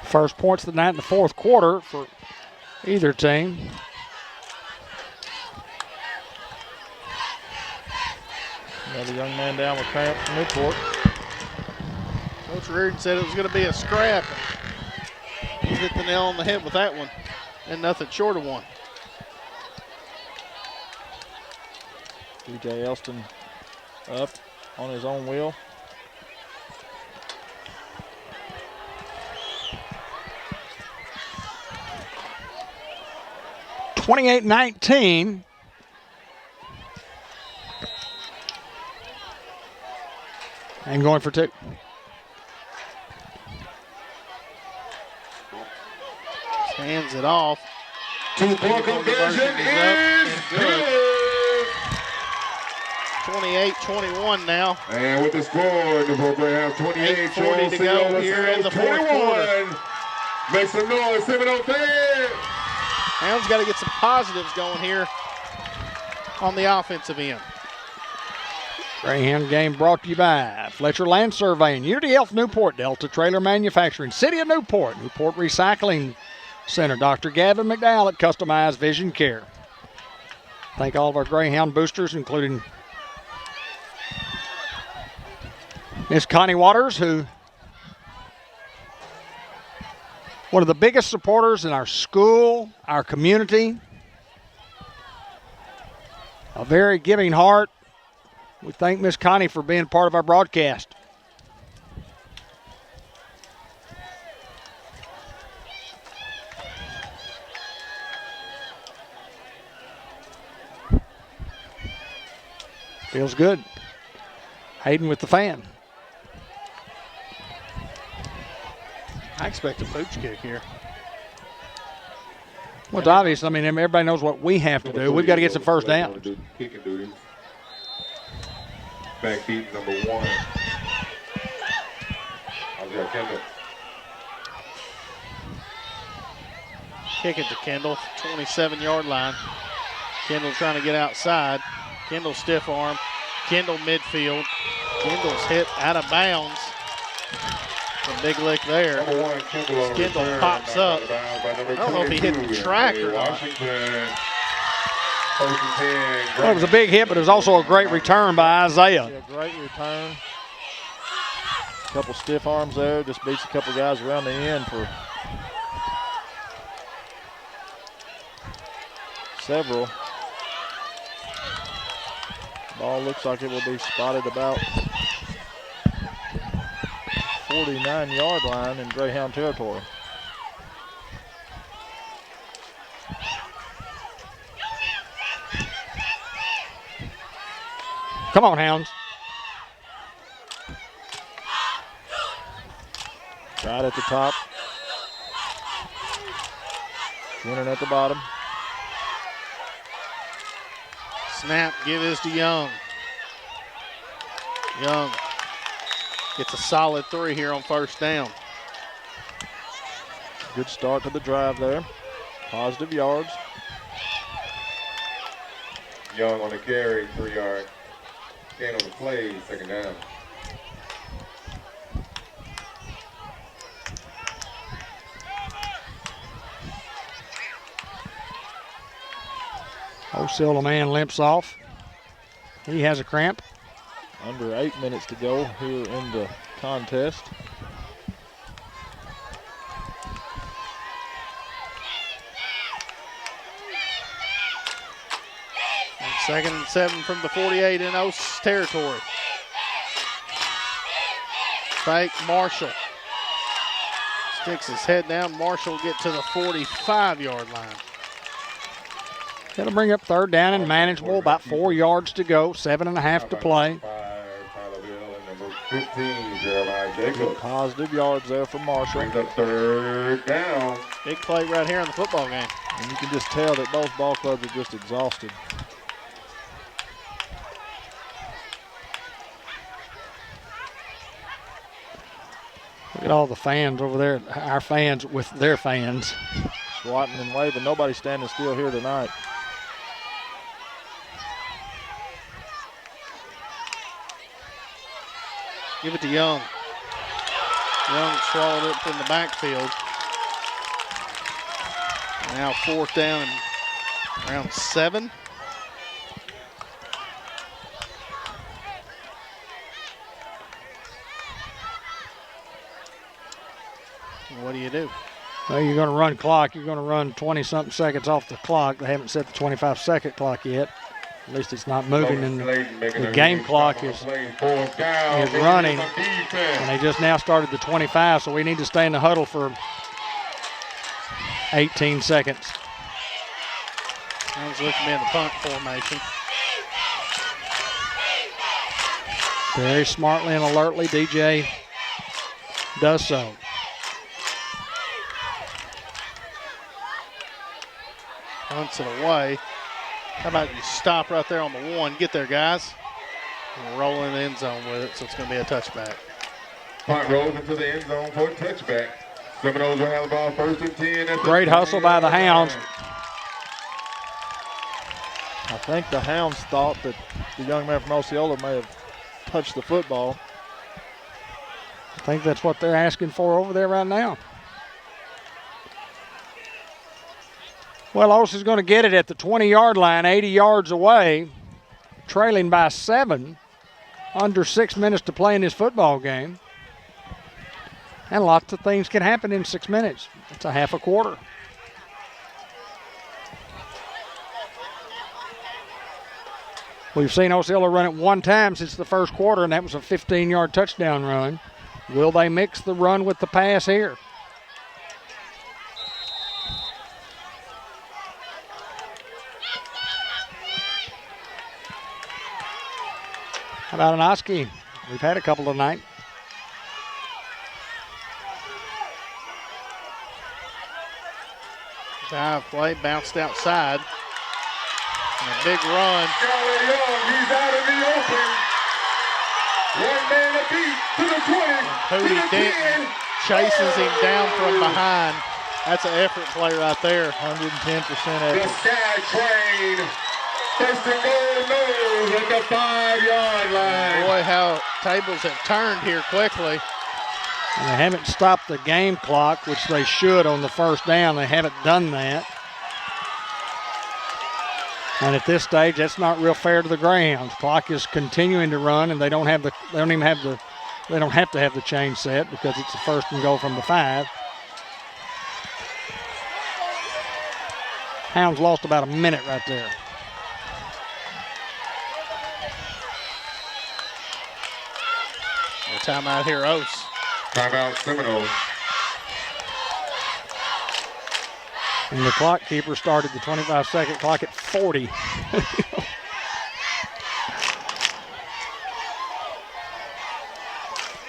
First points of the night in the 4th quarter for either team. Got a young man down with cramps from Newport. Coach Reardon said it was going to be a scrap. He hit the nail on the head with that one, and nothing short of one. DJ Elston up on his own wheel. $28-19. And going for 2. Hands it off. 2-point conversion is good. 28-21 now. And with the score, Newport Greyhounds 28, 8:40 to go here in the 4th quarter. Make some noise, Seminole fans. Hounds got to get some positives going here on the offensive end. Greyhound game brought to you by Fletcher Land Surveying, Unity Health Newport, Delta Trailer Manufacturing, City of Newport, Newport Recycling Center, Dr. Gavin McDowell at Customized Vision Care. Thank all of our Greyhound boosters, including Miss Connie Waters, who one of the biggest supporters in our school, our community. A very giving heart. We thank Miss Connie for being part of our broadcast. Feels good. Hayden with the fan. I expect a pooch kick here. Well, it's obvious. I mean, everybody knows what we have to do. We've got to get some first downs. Kicking duty. Back feet number 1. Isaiah Kendall. Kick it to Kendall, 27-yard line. Kendall trying to get outside. Kendall stiff arm. Kendall midfield. Kendall's hit out of bounds. A big lick there. Number 1, Kendall pops up. I don't know if he hit the track or not. First and 10. Well, it was a big hit, but it was also a great return by Isaiah. Yeah, great return. Couple stiff arms there, just beats a couple guys around the end for several. Ball looks like it will be spotted about 49-yard line in Greyhound territory. Come on, Hounds. Right at the top. Winning at the bottom. Snap, give this to Young. Young gets a solid 3 here on first down. Good start to the drive there. Positive yards. Young on the carry, 3 yard. Gain on the play, second down. Osceola man limps off. He has a cramp. Under 8 minutes to go here in the contest. And 2nd and 7 from the 48 in O's territory. Fake Marshall. Sticks his head down. Marshall get to the 45-yard line. That'll bring up 3rd down and manageable. About 4 yards to go. 7.5 to play. 15, Jeremiah Jacobs. Positive yards there for Marshall. Brings up 3rd down. Big play right here in the football game. And you can just tell that both ball clubs are just exhausted. Look at all the fans over there. Our fans with their fans. Swatting and waving. Nobody's standing still here tonight. Give it to Young. Young swallowed it from the backfield. Now 4th down and around 7. What do you do? Well, you're going to run clock. You're going to run 20-something seconds off the clock. They haven't set the 25-second clock yet. At least it's not moving, and the game clock is running. And they just now started the 25, so we need to stay in the huddle for 18 seconds. I was looking in the punt formation. Very smartly and alertly, DJ does so. Punts it away. How about you stop right there on the 1? Get there, guys. And roll in the end zone with it, so it's going to be a touchback. Punt rolls into the end zone for a touchback. Seminoles will have the ball 1st and 10. Great hustle by the Hounds. I think the Hounds thought that the young man from Osceola may have touched the football. I think that's what they're asking for over there right now. Well, Os is going to get it at the 20-yard line, 80 yards away, trailing by 7, under 6 minutes to play in this football game. And lots of things can happen in 6 minutes. It's a half a quarter. We've seen Osceola run it 1 time since the first quarter, and that was a 15-yard touchdown run. Will they mix the run with the pass here? How about an Oski? We've had a couple tonight. Dive play, bounced outside. And a big run. Young, he's out in the open. 1 man a beat to the 20. Pootie Denton chases him down from behind. That's an effort play right there. 110% The effort. Sky Train. 1st and goal, nose at the 5-yard line. Boy, how tables have turned here quickly. And they haven't stopped the game clock, which they should on the 1st down. They haven't done that. And at this stage, that's not real fair to the Greyhounds. Clock is continuing to run, and they don't have to have the chain set because it's a 1st and goal from the 5. Hounds lost about a minute right there. A timeout here, Ose. Timeout, Seminoles. And the clock keeper started the 25-second clock at 40.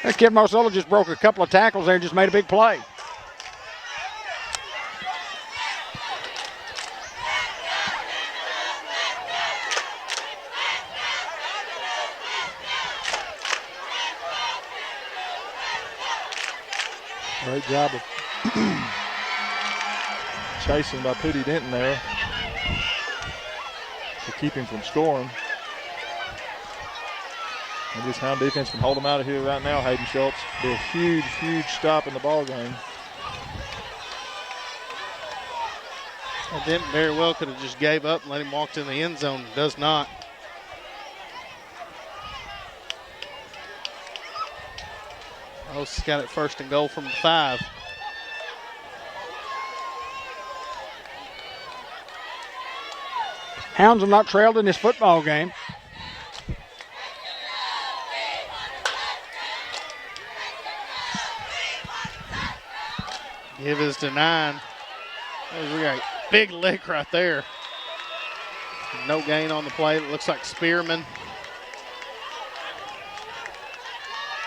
That kid Osceola just broke a couple of tackles there and just made a big play. Great job of chasing by Pooty Denton there to keep him from scoring. And this Hound defense can hold them out of here right now, Hayden Schultz. Be a huge, huge stop in the ball game. Denton very well could have just gave up and let him walk in the end zone. Does not. Ose got it 1st and goal from the 5. Hounds have not trailed in this football game. Give is to 9. We got a big lick right there. No gain on the play. It looks like Spearman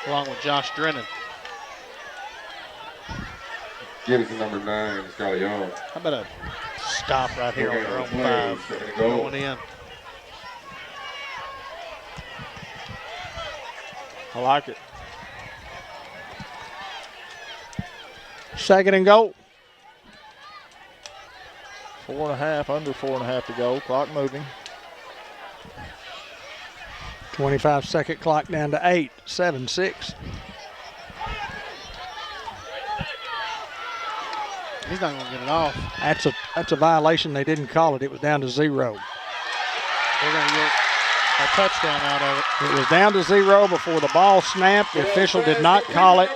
along with Josh Drennan. Give it to number 9, Scotty Young. How about a stop right here on their own 5 going in? I like it. 2nd and goal. 4.5, under 4.5 to go. Clock moving. 25-second clock down to 8, 7, 6. He's not going to get it off. That's a violation. They didn't call it. It was down to 0. They're going to get a touchdown out of it. It was down to 0 before the ball snapped. The official did not call it.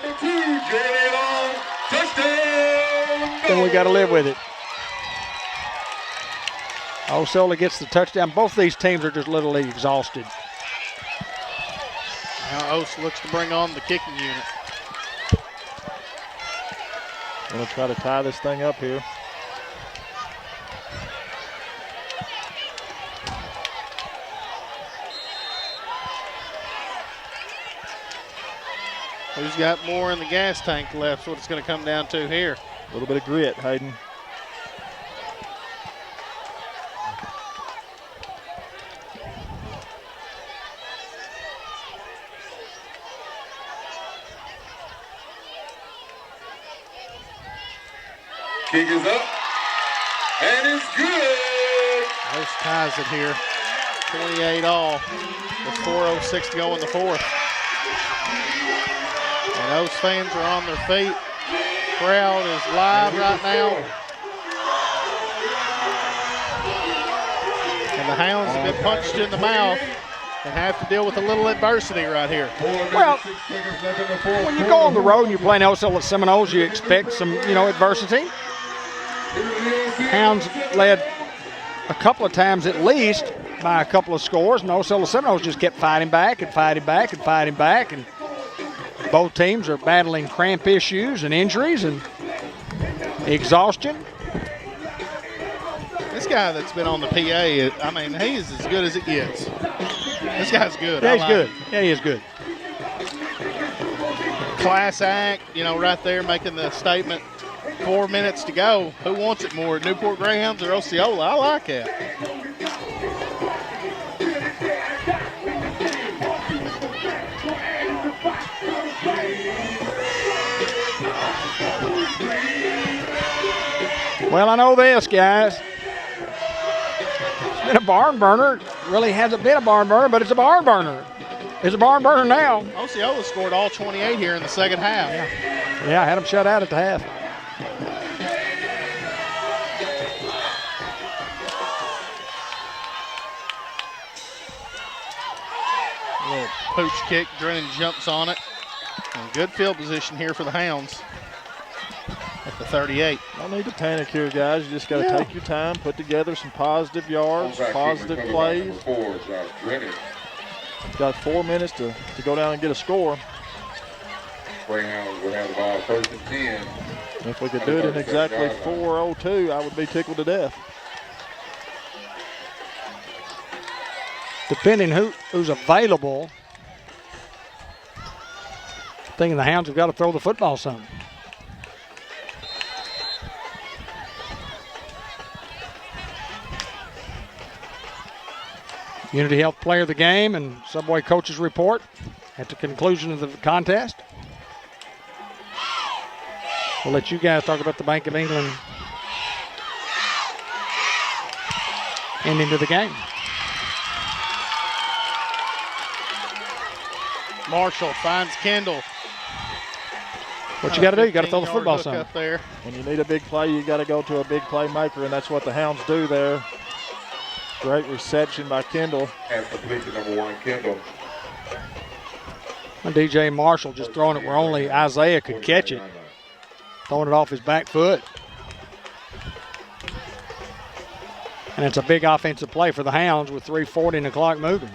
Then we got to live with it. Osceola gets the touchdown. Both these teams are just literally exhausted. Now Ose looks to bring on the kicking unit. Going to try to tie this thing up here. Who's got more in the gas tank left? That's what it's going to come down to here. A little bit of grit, Hayden. Kick is up, and it's good. Ose ties it here. 28 all with 4:06 to go in the 4th. And Ose fans are on their feet. Crowd is live right now. And the Hounds have been punched in the mouth and have to deal with a little adversity right here. Well, when you go on the road and you're playing Osceola Seminoles, you expect some, adversity. Hounds led a couple of times at least by a couple of scores, and Osceola Seminoles just kept fighting back and fighting back and fighting back, and both teams are battling cramp issues and injuries and exhaustion. This guy that's been on the PA, I mean, he's as good as it gets. This guy's good. Yeah, he's good. Yeah, he is good. Class act, right there making the statement. 4 minutes to go. Who wants it more, Newport Greyhounds or Osceola? I like it. Well, I know this, guys. It's been a barn burner. It really hasn't been a barn burner, but it's a barn burner. It's a barn burner now. Osceola scored all 28 here in the second half. Yeah, I had them shut out at the half. Pooch kick. Drennan jumps on it. And good field position here for the Hounds at the 38. No need to panic here, guys. You just got to take your time, put together some positive yards, positive plays. Got 4 minutes to go down and get a score. Greyhounds will have the ball 1st and 10. If we could do it in exactly 4:02, I would be tickled to death. Depending who's available, thinking the Hounds have got to throw the football some. Unity Health Player of the Game and Subway Coaches Report at the conclusion of the contest. We'll let you guys talk about the Bank of England ending to the game. Marshall finds Kendall. What you got to do? You got to throw the football some. Up there. When you need a big play, you got to go to a big playmaker, and that's what the Hounds do there. Great reception by Kendall. And completion number 1, Kendall. And DJ Marshall just throwing it where only Isaiah could catch it. Throwing it off his back foot. And it's a big offensive play for the Hounds with 3:40 and the clock moving.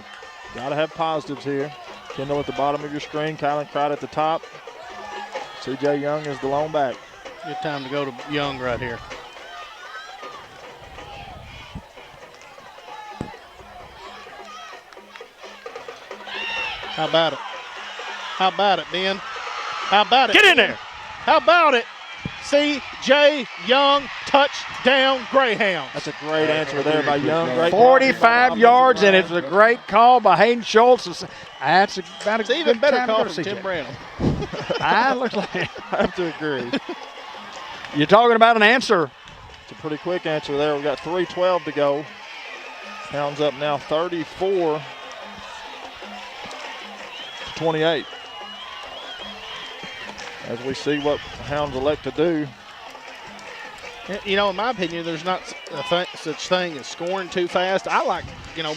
Got to have positives here. Kendall at the bottom of your screen, Kylan Cried at the top. C.J. Young is the lone back. Good time to go to Young right here. How about it? How about it, Ben? How about it? Get in there. How about it? C.J. Young, touchdown Greyhounds. That's a great answer there by Young. Great 45 yards, and it's a great call by Hayden Schultz. That's about It's a even good better time call to from go to Tim CJ. Branham. Looks like I have to agree. you're talking about an answer. It's a pretty quick answer there. We've got 3:12 to go. Hounds up now 34-28. As we see what Hounds elect to do. You know, in my opinion, there's not such thing as scoring too fast. I like,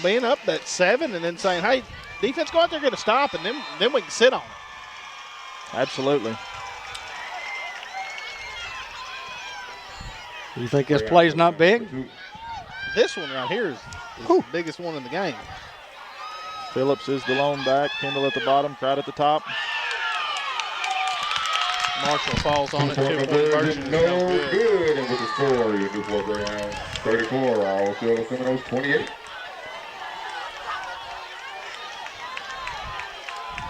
being up that 7 and then saying, hey, defense, go out there, get a stop, and then we can sit on it. Absolutely. You think this play's not big? This one right here is the biggest one in the game. Phillips is the lone back. Kendall at the bottom, Cried at the top. Marshall falls on it. 2-point conversion is No no good. good. And with the score, your Newport Greyhounds 34, Osceola Seminoles 28.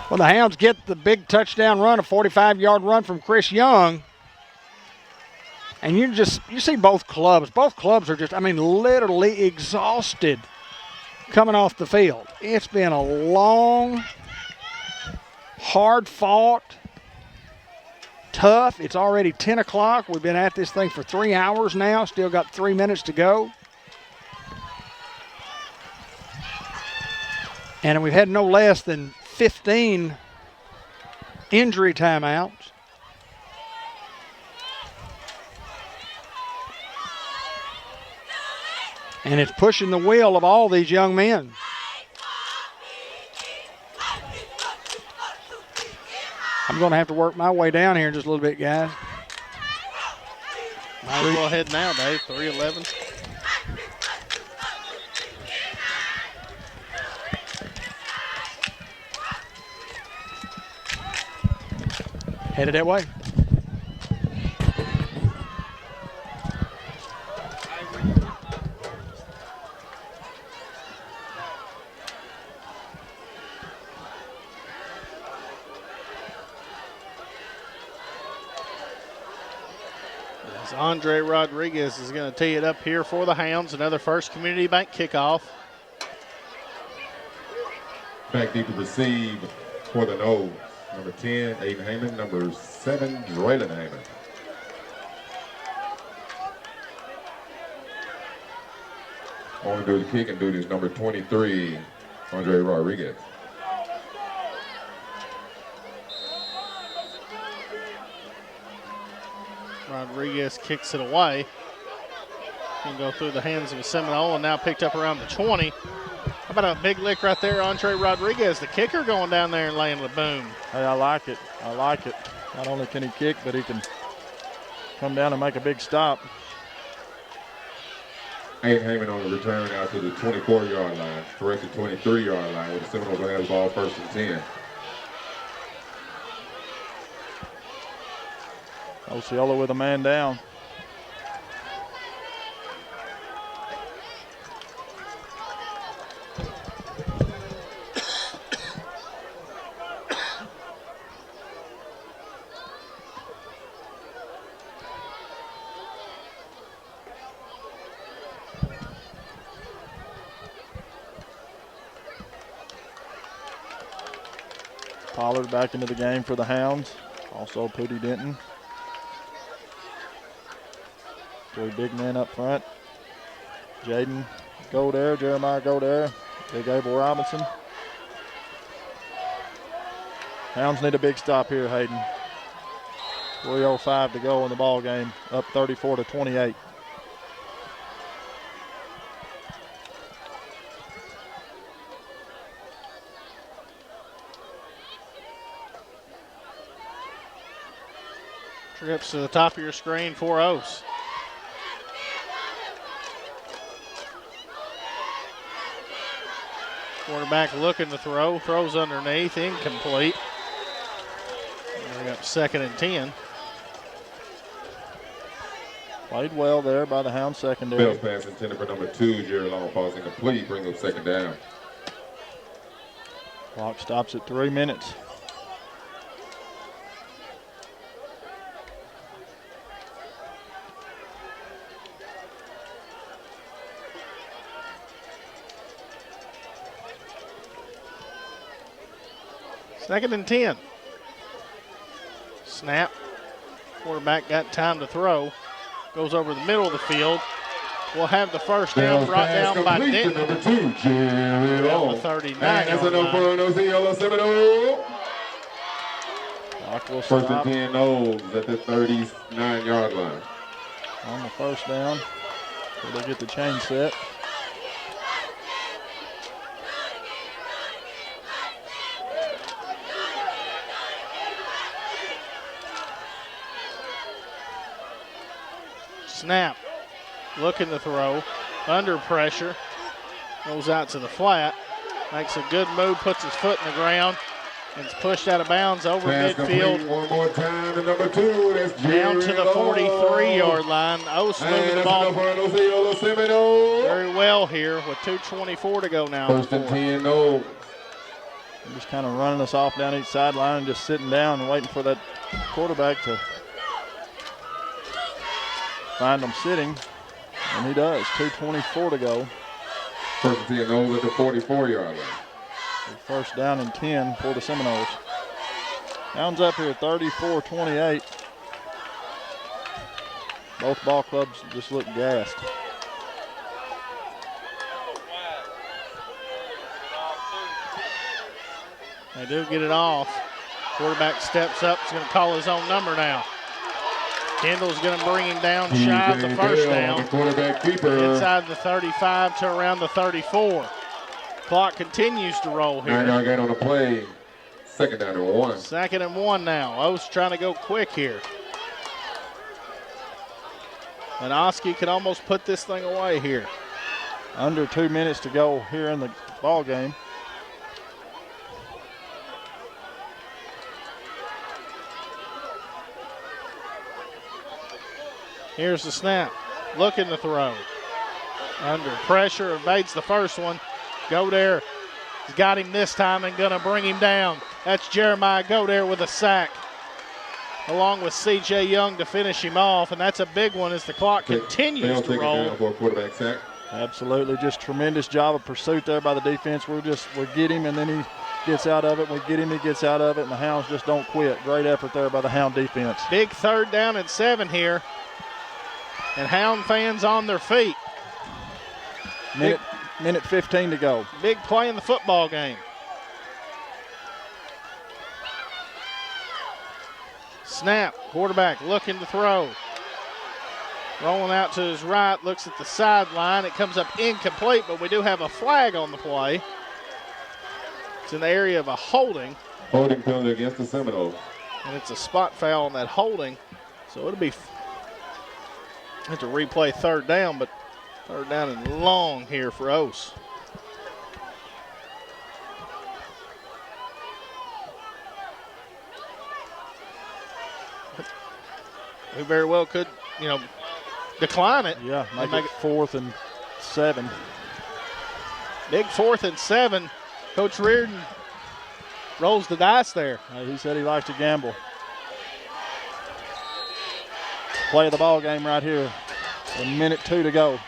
Well, the Hounds get the big touchdown run, a 45-yard run from Chris Young. And you see both clubs. Both clubs are just, literally exhausted coming off the field. It's been a long, hard-fought, tough. It's already 10 o'clock. We've been at this thing for 3 hours now. Still got 3 minutes to go. And we've had no less than 15 injury timeouts. And it's pushing the will of all these young men. I'm going to have to work my way down here in just a little bit, guys. Might as well head now, Dave. 3:11. Headed that way. Andre Rodriguez is going to tee it up here for the Hounds. Another First Community Bank kickoff. Back deep to receive for the Noles. Number 10, Aiden Heyman. Number 7, Draylon Heyman. Only do the kick and do this number 23, Andre Rodriguez. Rodriguez kicks it away. Can go through the hands of a Seminole and now picked up around the 20. How about a big lick right there, Andre Rodriguez, the kicker, going down there and laying the boom. Hey, I like it. I like it. Not only can he kick, but he can come down and make a big stop. Aiden Heyman on the return out to the 24-yard line, corrected 23-yard line, with the Seminoles going to have the ball 1st and 10. Osceola with a man down. Pollard back into the game for the Hounds. Also Pooty Denton. 3 big men up front. Jaden go there, Jeremiah go there. Big Abel Robinson. Hounds need a big stop here, Hayden. 3:05 to go in the ball game. Up 34-28. Trips to the top of your screen for Ose. Quarterback looking to throw, throws underneath, incomplete. Bring up 2nd and 10. Played well there by the Hound secondary. Bell's pass intended for number 2, Jerry Long, falls incomplete, brings up 2nd down. Clock stops at 3 minutes. Second and 10. Snap. Quarterback got time to throw. Goes over the middle of the field. We'll have the first down brought down by Denton. Number 2, Jerry Long. The 39. That's a no for an Osceola Seminole. Clock will 1st stop and 10 Knowles at the 39-yard line. on the 1st down. So they get the chain set. Snap. Looking to throw. Under pressure. Goes out to the flat. Makes a good move. Puts his foot in the ground. And it's pushed out of bounds over Pass midfield. complete one more time to number 2. That's Down to the 43-yard line. Ose moving the ball very well here with 2:24 to go now. 1st and 10 Knowles. They're just kind of running us off down each sideline and just sitting down and waiting for that quarterback to find them sitting. And he does. 2:24 to go. 1st and 10 Knowles at the 44-yard line. 1st down and 10 for the Seminoles. Hounds up here 34-28. Both ball clubs just look gassed. They do get it off. Quarterback steps up. He's going to call his own number now. Kendall's going to bring him down shy of the 1st down. Quarterback keeper. Inside the 35 to around the 34. Clock continues to roll here. 9-yard gain on the play. 2nd down and 1. 2nd and 1 now. Ose trying to go quick here. And Oski can almost put this thing away here. Under 2 minutes to go here in the ball game. Here's the snap. Looking to throw. Under pressure, evades the first one. Go there. He's got him this time and going to bring him down. That's Jeremiah Go there with a sack, along with C.J. Young to finish him off, and that's a big one as the clock continues to roll. For a quarterback sack. Absolutely, just tremendous job of pursuit there by the defense. We get him, and then he gets out of it. We get him, he gets out of it, and the Hounds just don't quit. Great effort there by the Hound defense. Big 3rd down and 7 here, and Hound fans on their feet. Minute 15 to go. Big play in the football game. Snap, quarterback looking to throw. Rolling out to his right, looks at the sideline. It comes up incomplete, but we do have a flag on the play. It's in the area of a holding. Holding penalty against the Seminoles. And it's a spot foul on that holding. So it'll be, have to replay third down, but third down and long here for Ose. We very well could, decline it. Yeah, make it 4th and 7. Big 4th and 7. Coach Reardon rolls the dice there. He said he likes to gamble. Play of the ball game right here. 1:02 to go.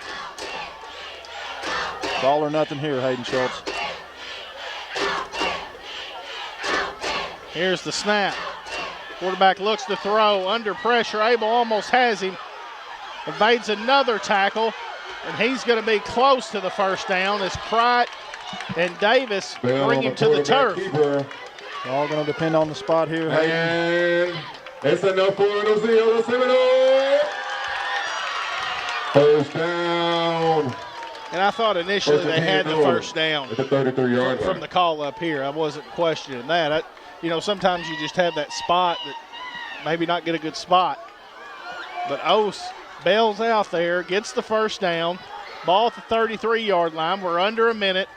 It's all or nothing here, Hayden Schultz. Here's the snap. Quarterback looks to throw, under pressure. Abel almost has him. Evades another tackle, and he's going to be close to the first down as Pratt and Davis bring him to the turf. Keeper. All going to depend on the spot here, Hayden. And it's enough for an Osceola Seminole. First down. And I thought initially they had the first down at the 33-yard line from the call up here. I wasn't questioning that. Sometimes you just have that spot that maybe not get a good spot. But Ose bails out there, gets the first down. Ball at the 33-yard line. We're under a minute.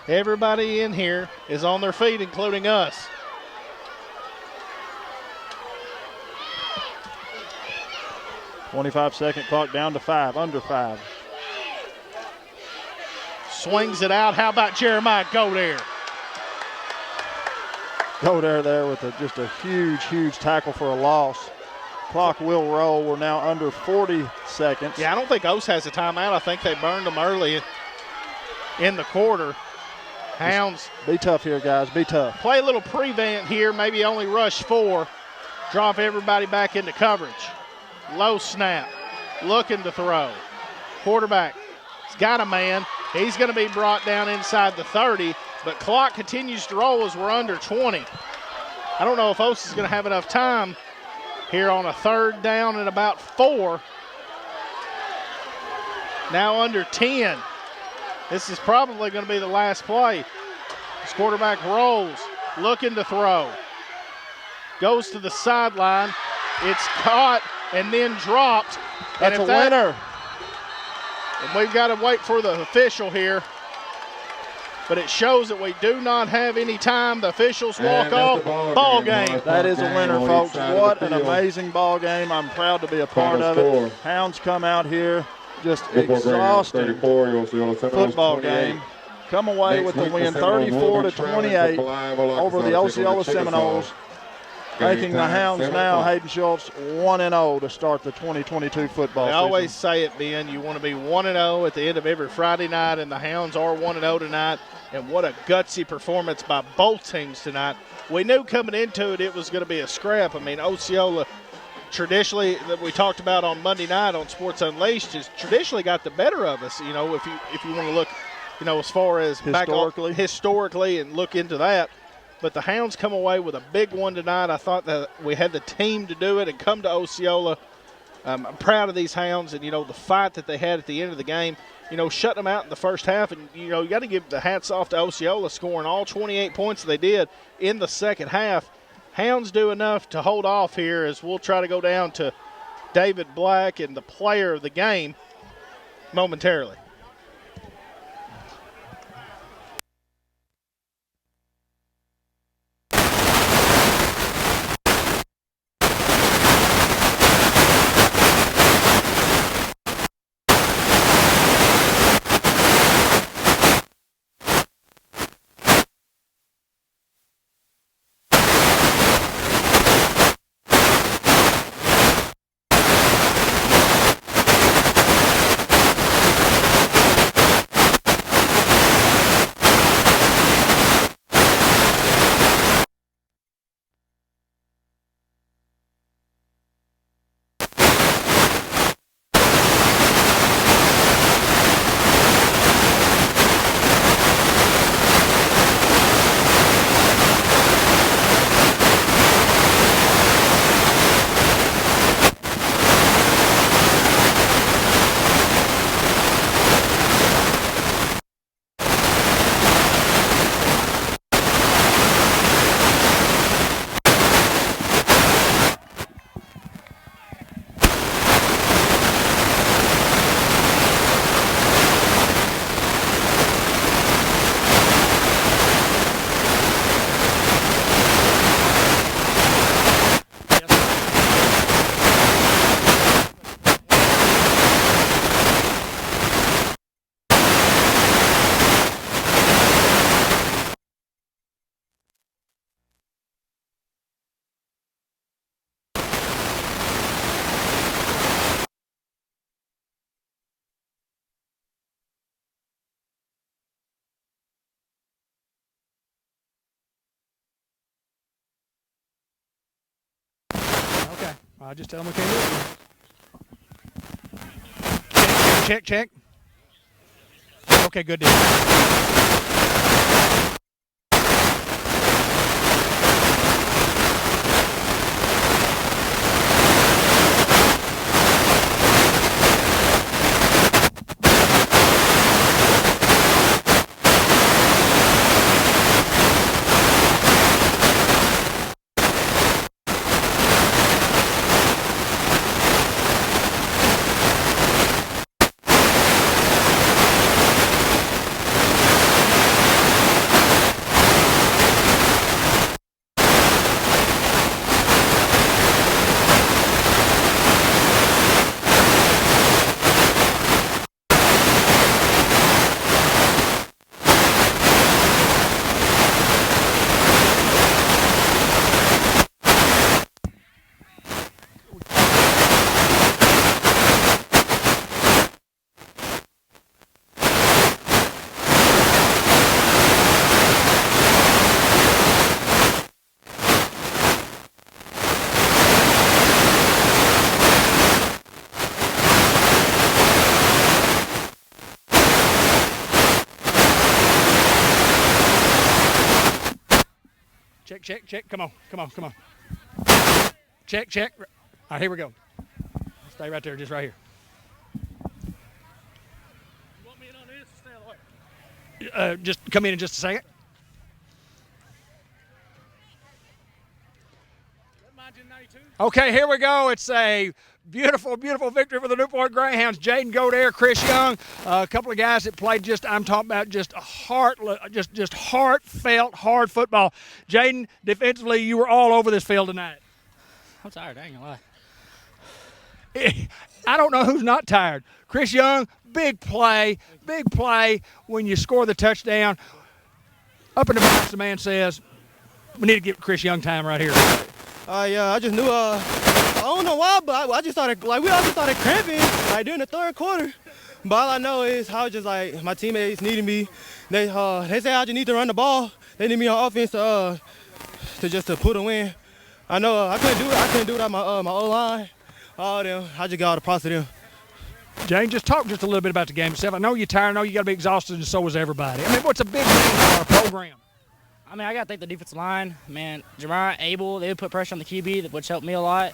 Everybody in here is on their feet, including us. .25-second clock down to 5, under 5. Swings it out. How about Jeremiah Godare? Godare there with just a huge, huge tackle for a loss. Clock will roll. We're now under 40 seconds. Yeah, I don't think Ose has a timeout. I think they burned them early in the quarter. Hounds. Be tough here, guys. Be tough. Play a little prevent here. Maybe only rush 4. Drop everybody back into coverage. Low snap. Looking to throw. Quarterback. He's got a man. He's going to be brought down inside the 30. But clock continues to roll as we're under 20. I don't know if Ose is going to have enough time here on a third down and about 4. Now under 10. This is probably going to be the last play. This quarterback rolls, looking to throw. Goes to the sideline. It's caught and then dropped. That's a winner. And we've got to wait for the official here. But it shows that we do not have any time. The officials walk off. Ball game. That is a winner, folks. What an amazing ball game. I'm proud to be a part of it. Hounds come out here, just exhausting football game. Come away with the win, 34-28 over the Osceola Seminoles, making the Hounds now, Hayden Schultz, 1-0 to start the 2022 football season. I always say it, Ben, you want to be 1-0 at the end of every Friday night, and the Hounds are 1-0 tonight. And what a gutsy performance by both teams tonight. We knew coming into it was going to be a scrap. I mean, Osceola traditionally, that we talked about on Monday night on Sports Unleashed, has traditionally got the better of us. If you want to look, as far as historically and look into that. But the Hounds come away with a big one tonight. I thought that we had the team to do it and come to Osceola. I'm proud of these Hounds and, the fight that they had at the end of the game. Shutting them out in the first half. And, you got to give the hats off to Osceola scoring all 28 points they did in the second half. Hounds do enough to hold off here as we'll try to go down to David Black and the player of the game momentarily. I just tell them we can't do it. Check. Okay, good deal. Check. Come on. Check. All right, here we go. Stay right there, just right here. You want me in on this or stay away? Just come in just a second. Okay, here we go. It's a beautiful victory for the Newport Greyhounds. Jaden Godare, Chris Young, a couple of guys that played I'm talking about just heartfelt, hard football. Jaden, defensively, you were all over this field tonight. I'm tired, I ain't gonna lie. I don't know who's not tired. Chris Young, big play when you score the touchdown. Up in the box, the man says, we need to give Chris Young time right here. Yeah, I just knew, I don't know why, but we all just started cramping, during the third quarter. But all I know is I was just my teammates needed me. They say I just need to run the ball. They need me on offense to put a win. I know I couldn't do it. I couldn't do it on my O-line. All them, I just got all the props to them. Jane, just talk just a little bit about the game itself. I know you're tired. I know you got to be exhausted, and so is everybody. I mean, what's a big game for our program? I mean, I got to thank the defensive line. Man, Jamar, Abel, they would put pressure on the QB, which helped me a lot.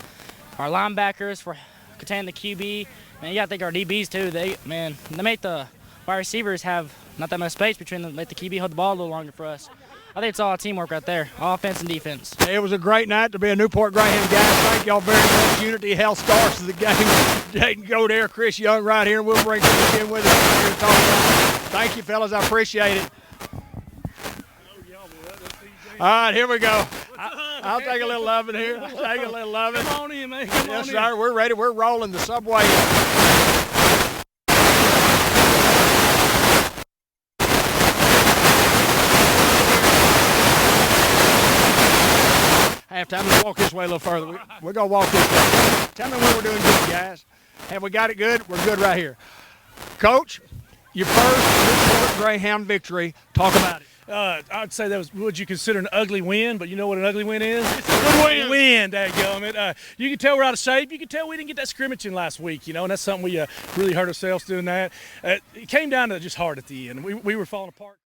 Our linebackers for containing the QB. Man, you got to thank our DBs, too. They make the wide receivers have not that much space between them, make the QB hold the ball a little longer for us. I think it's all teamwork right there, offense and defense. It was a great night to be a Newport Greyhound, guys. Thank y'all very much. Unity Health stars of the game. Jaden Godare, Chris Young right here, and we'll bring Chris in with us here to talk about it. Thank you, fellas. I appreciate it. All right, here we go. I'll take a little loving here. Come on in, man. Yes, sir. We're ready. We're rolling the subway. Halftime, let's walk this way a little further. We're going to walk this way. Tell me when we're doing good, guys. Have we got it good? We're good right here. Coach, your first Newport Greyhound victory. Talk about it. I'd say that was what you consider an ugly win, but you know what an ugly win is? It's a good win, dadgummit. You can tell we're out of shape. You can tell we didn't get that scrimmage in last week, and that's something we really hurt ourselves doing that. It came down to just hard at the end. We were falling apart.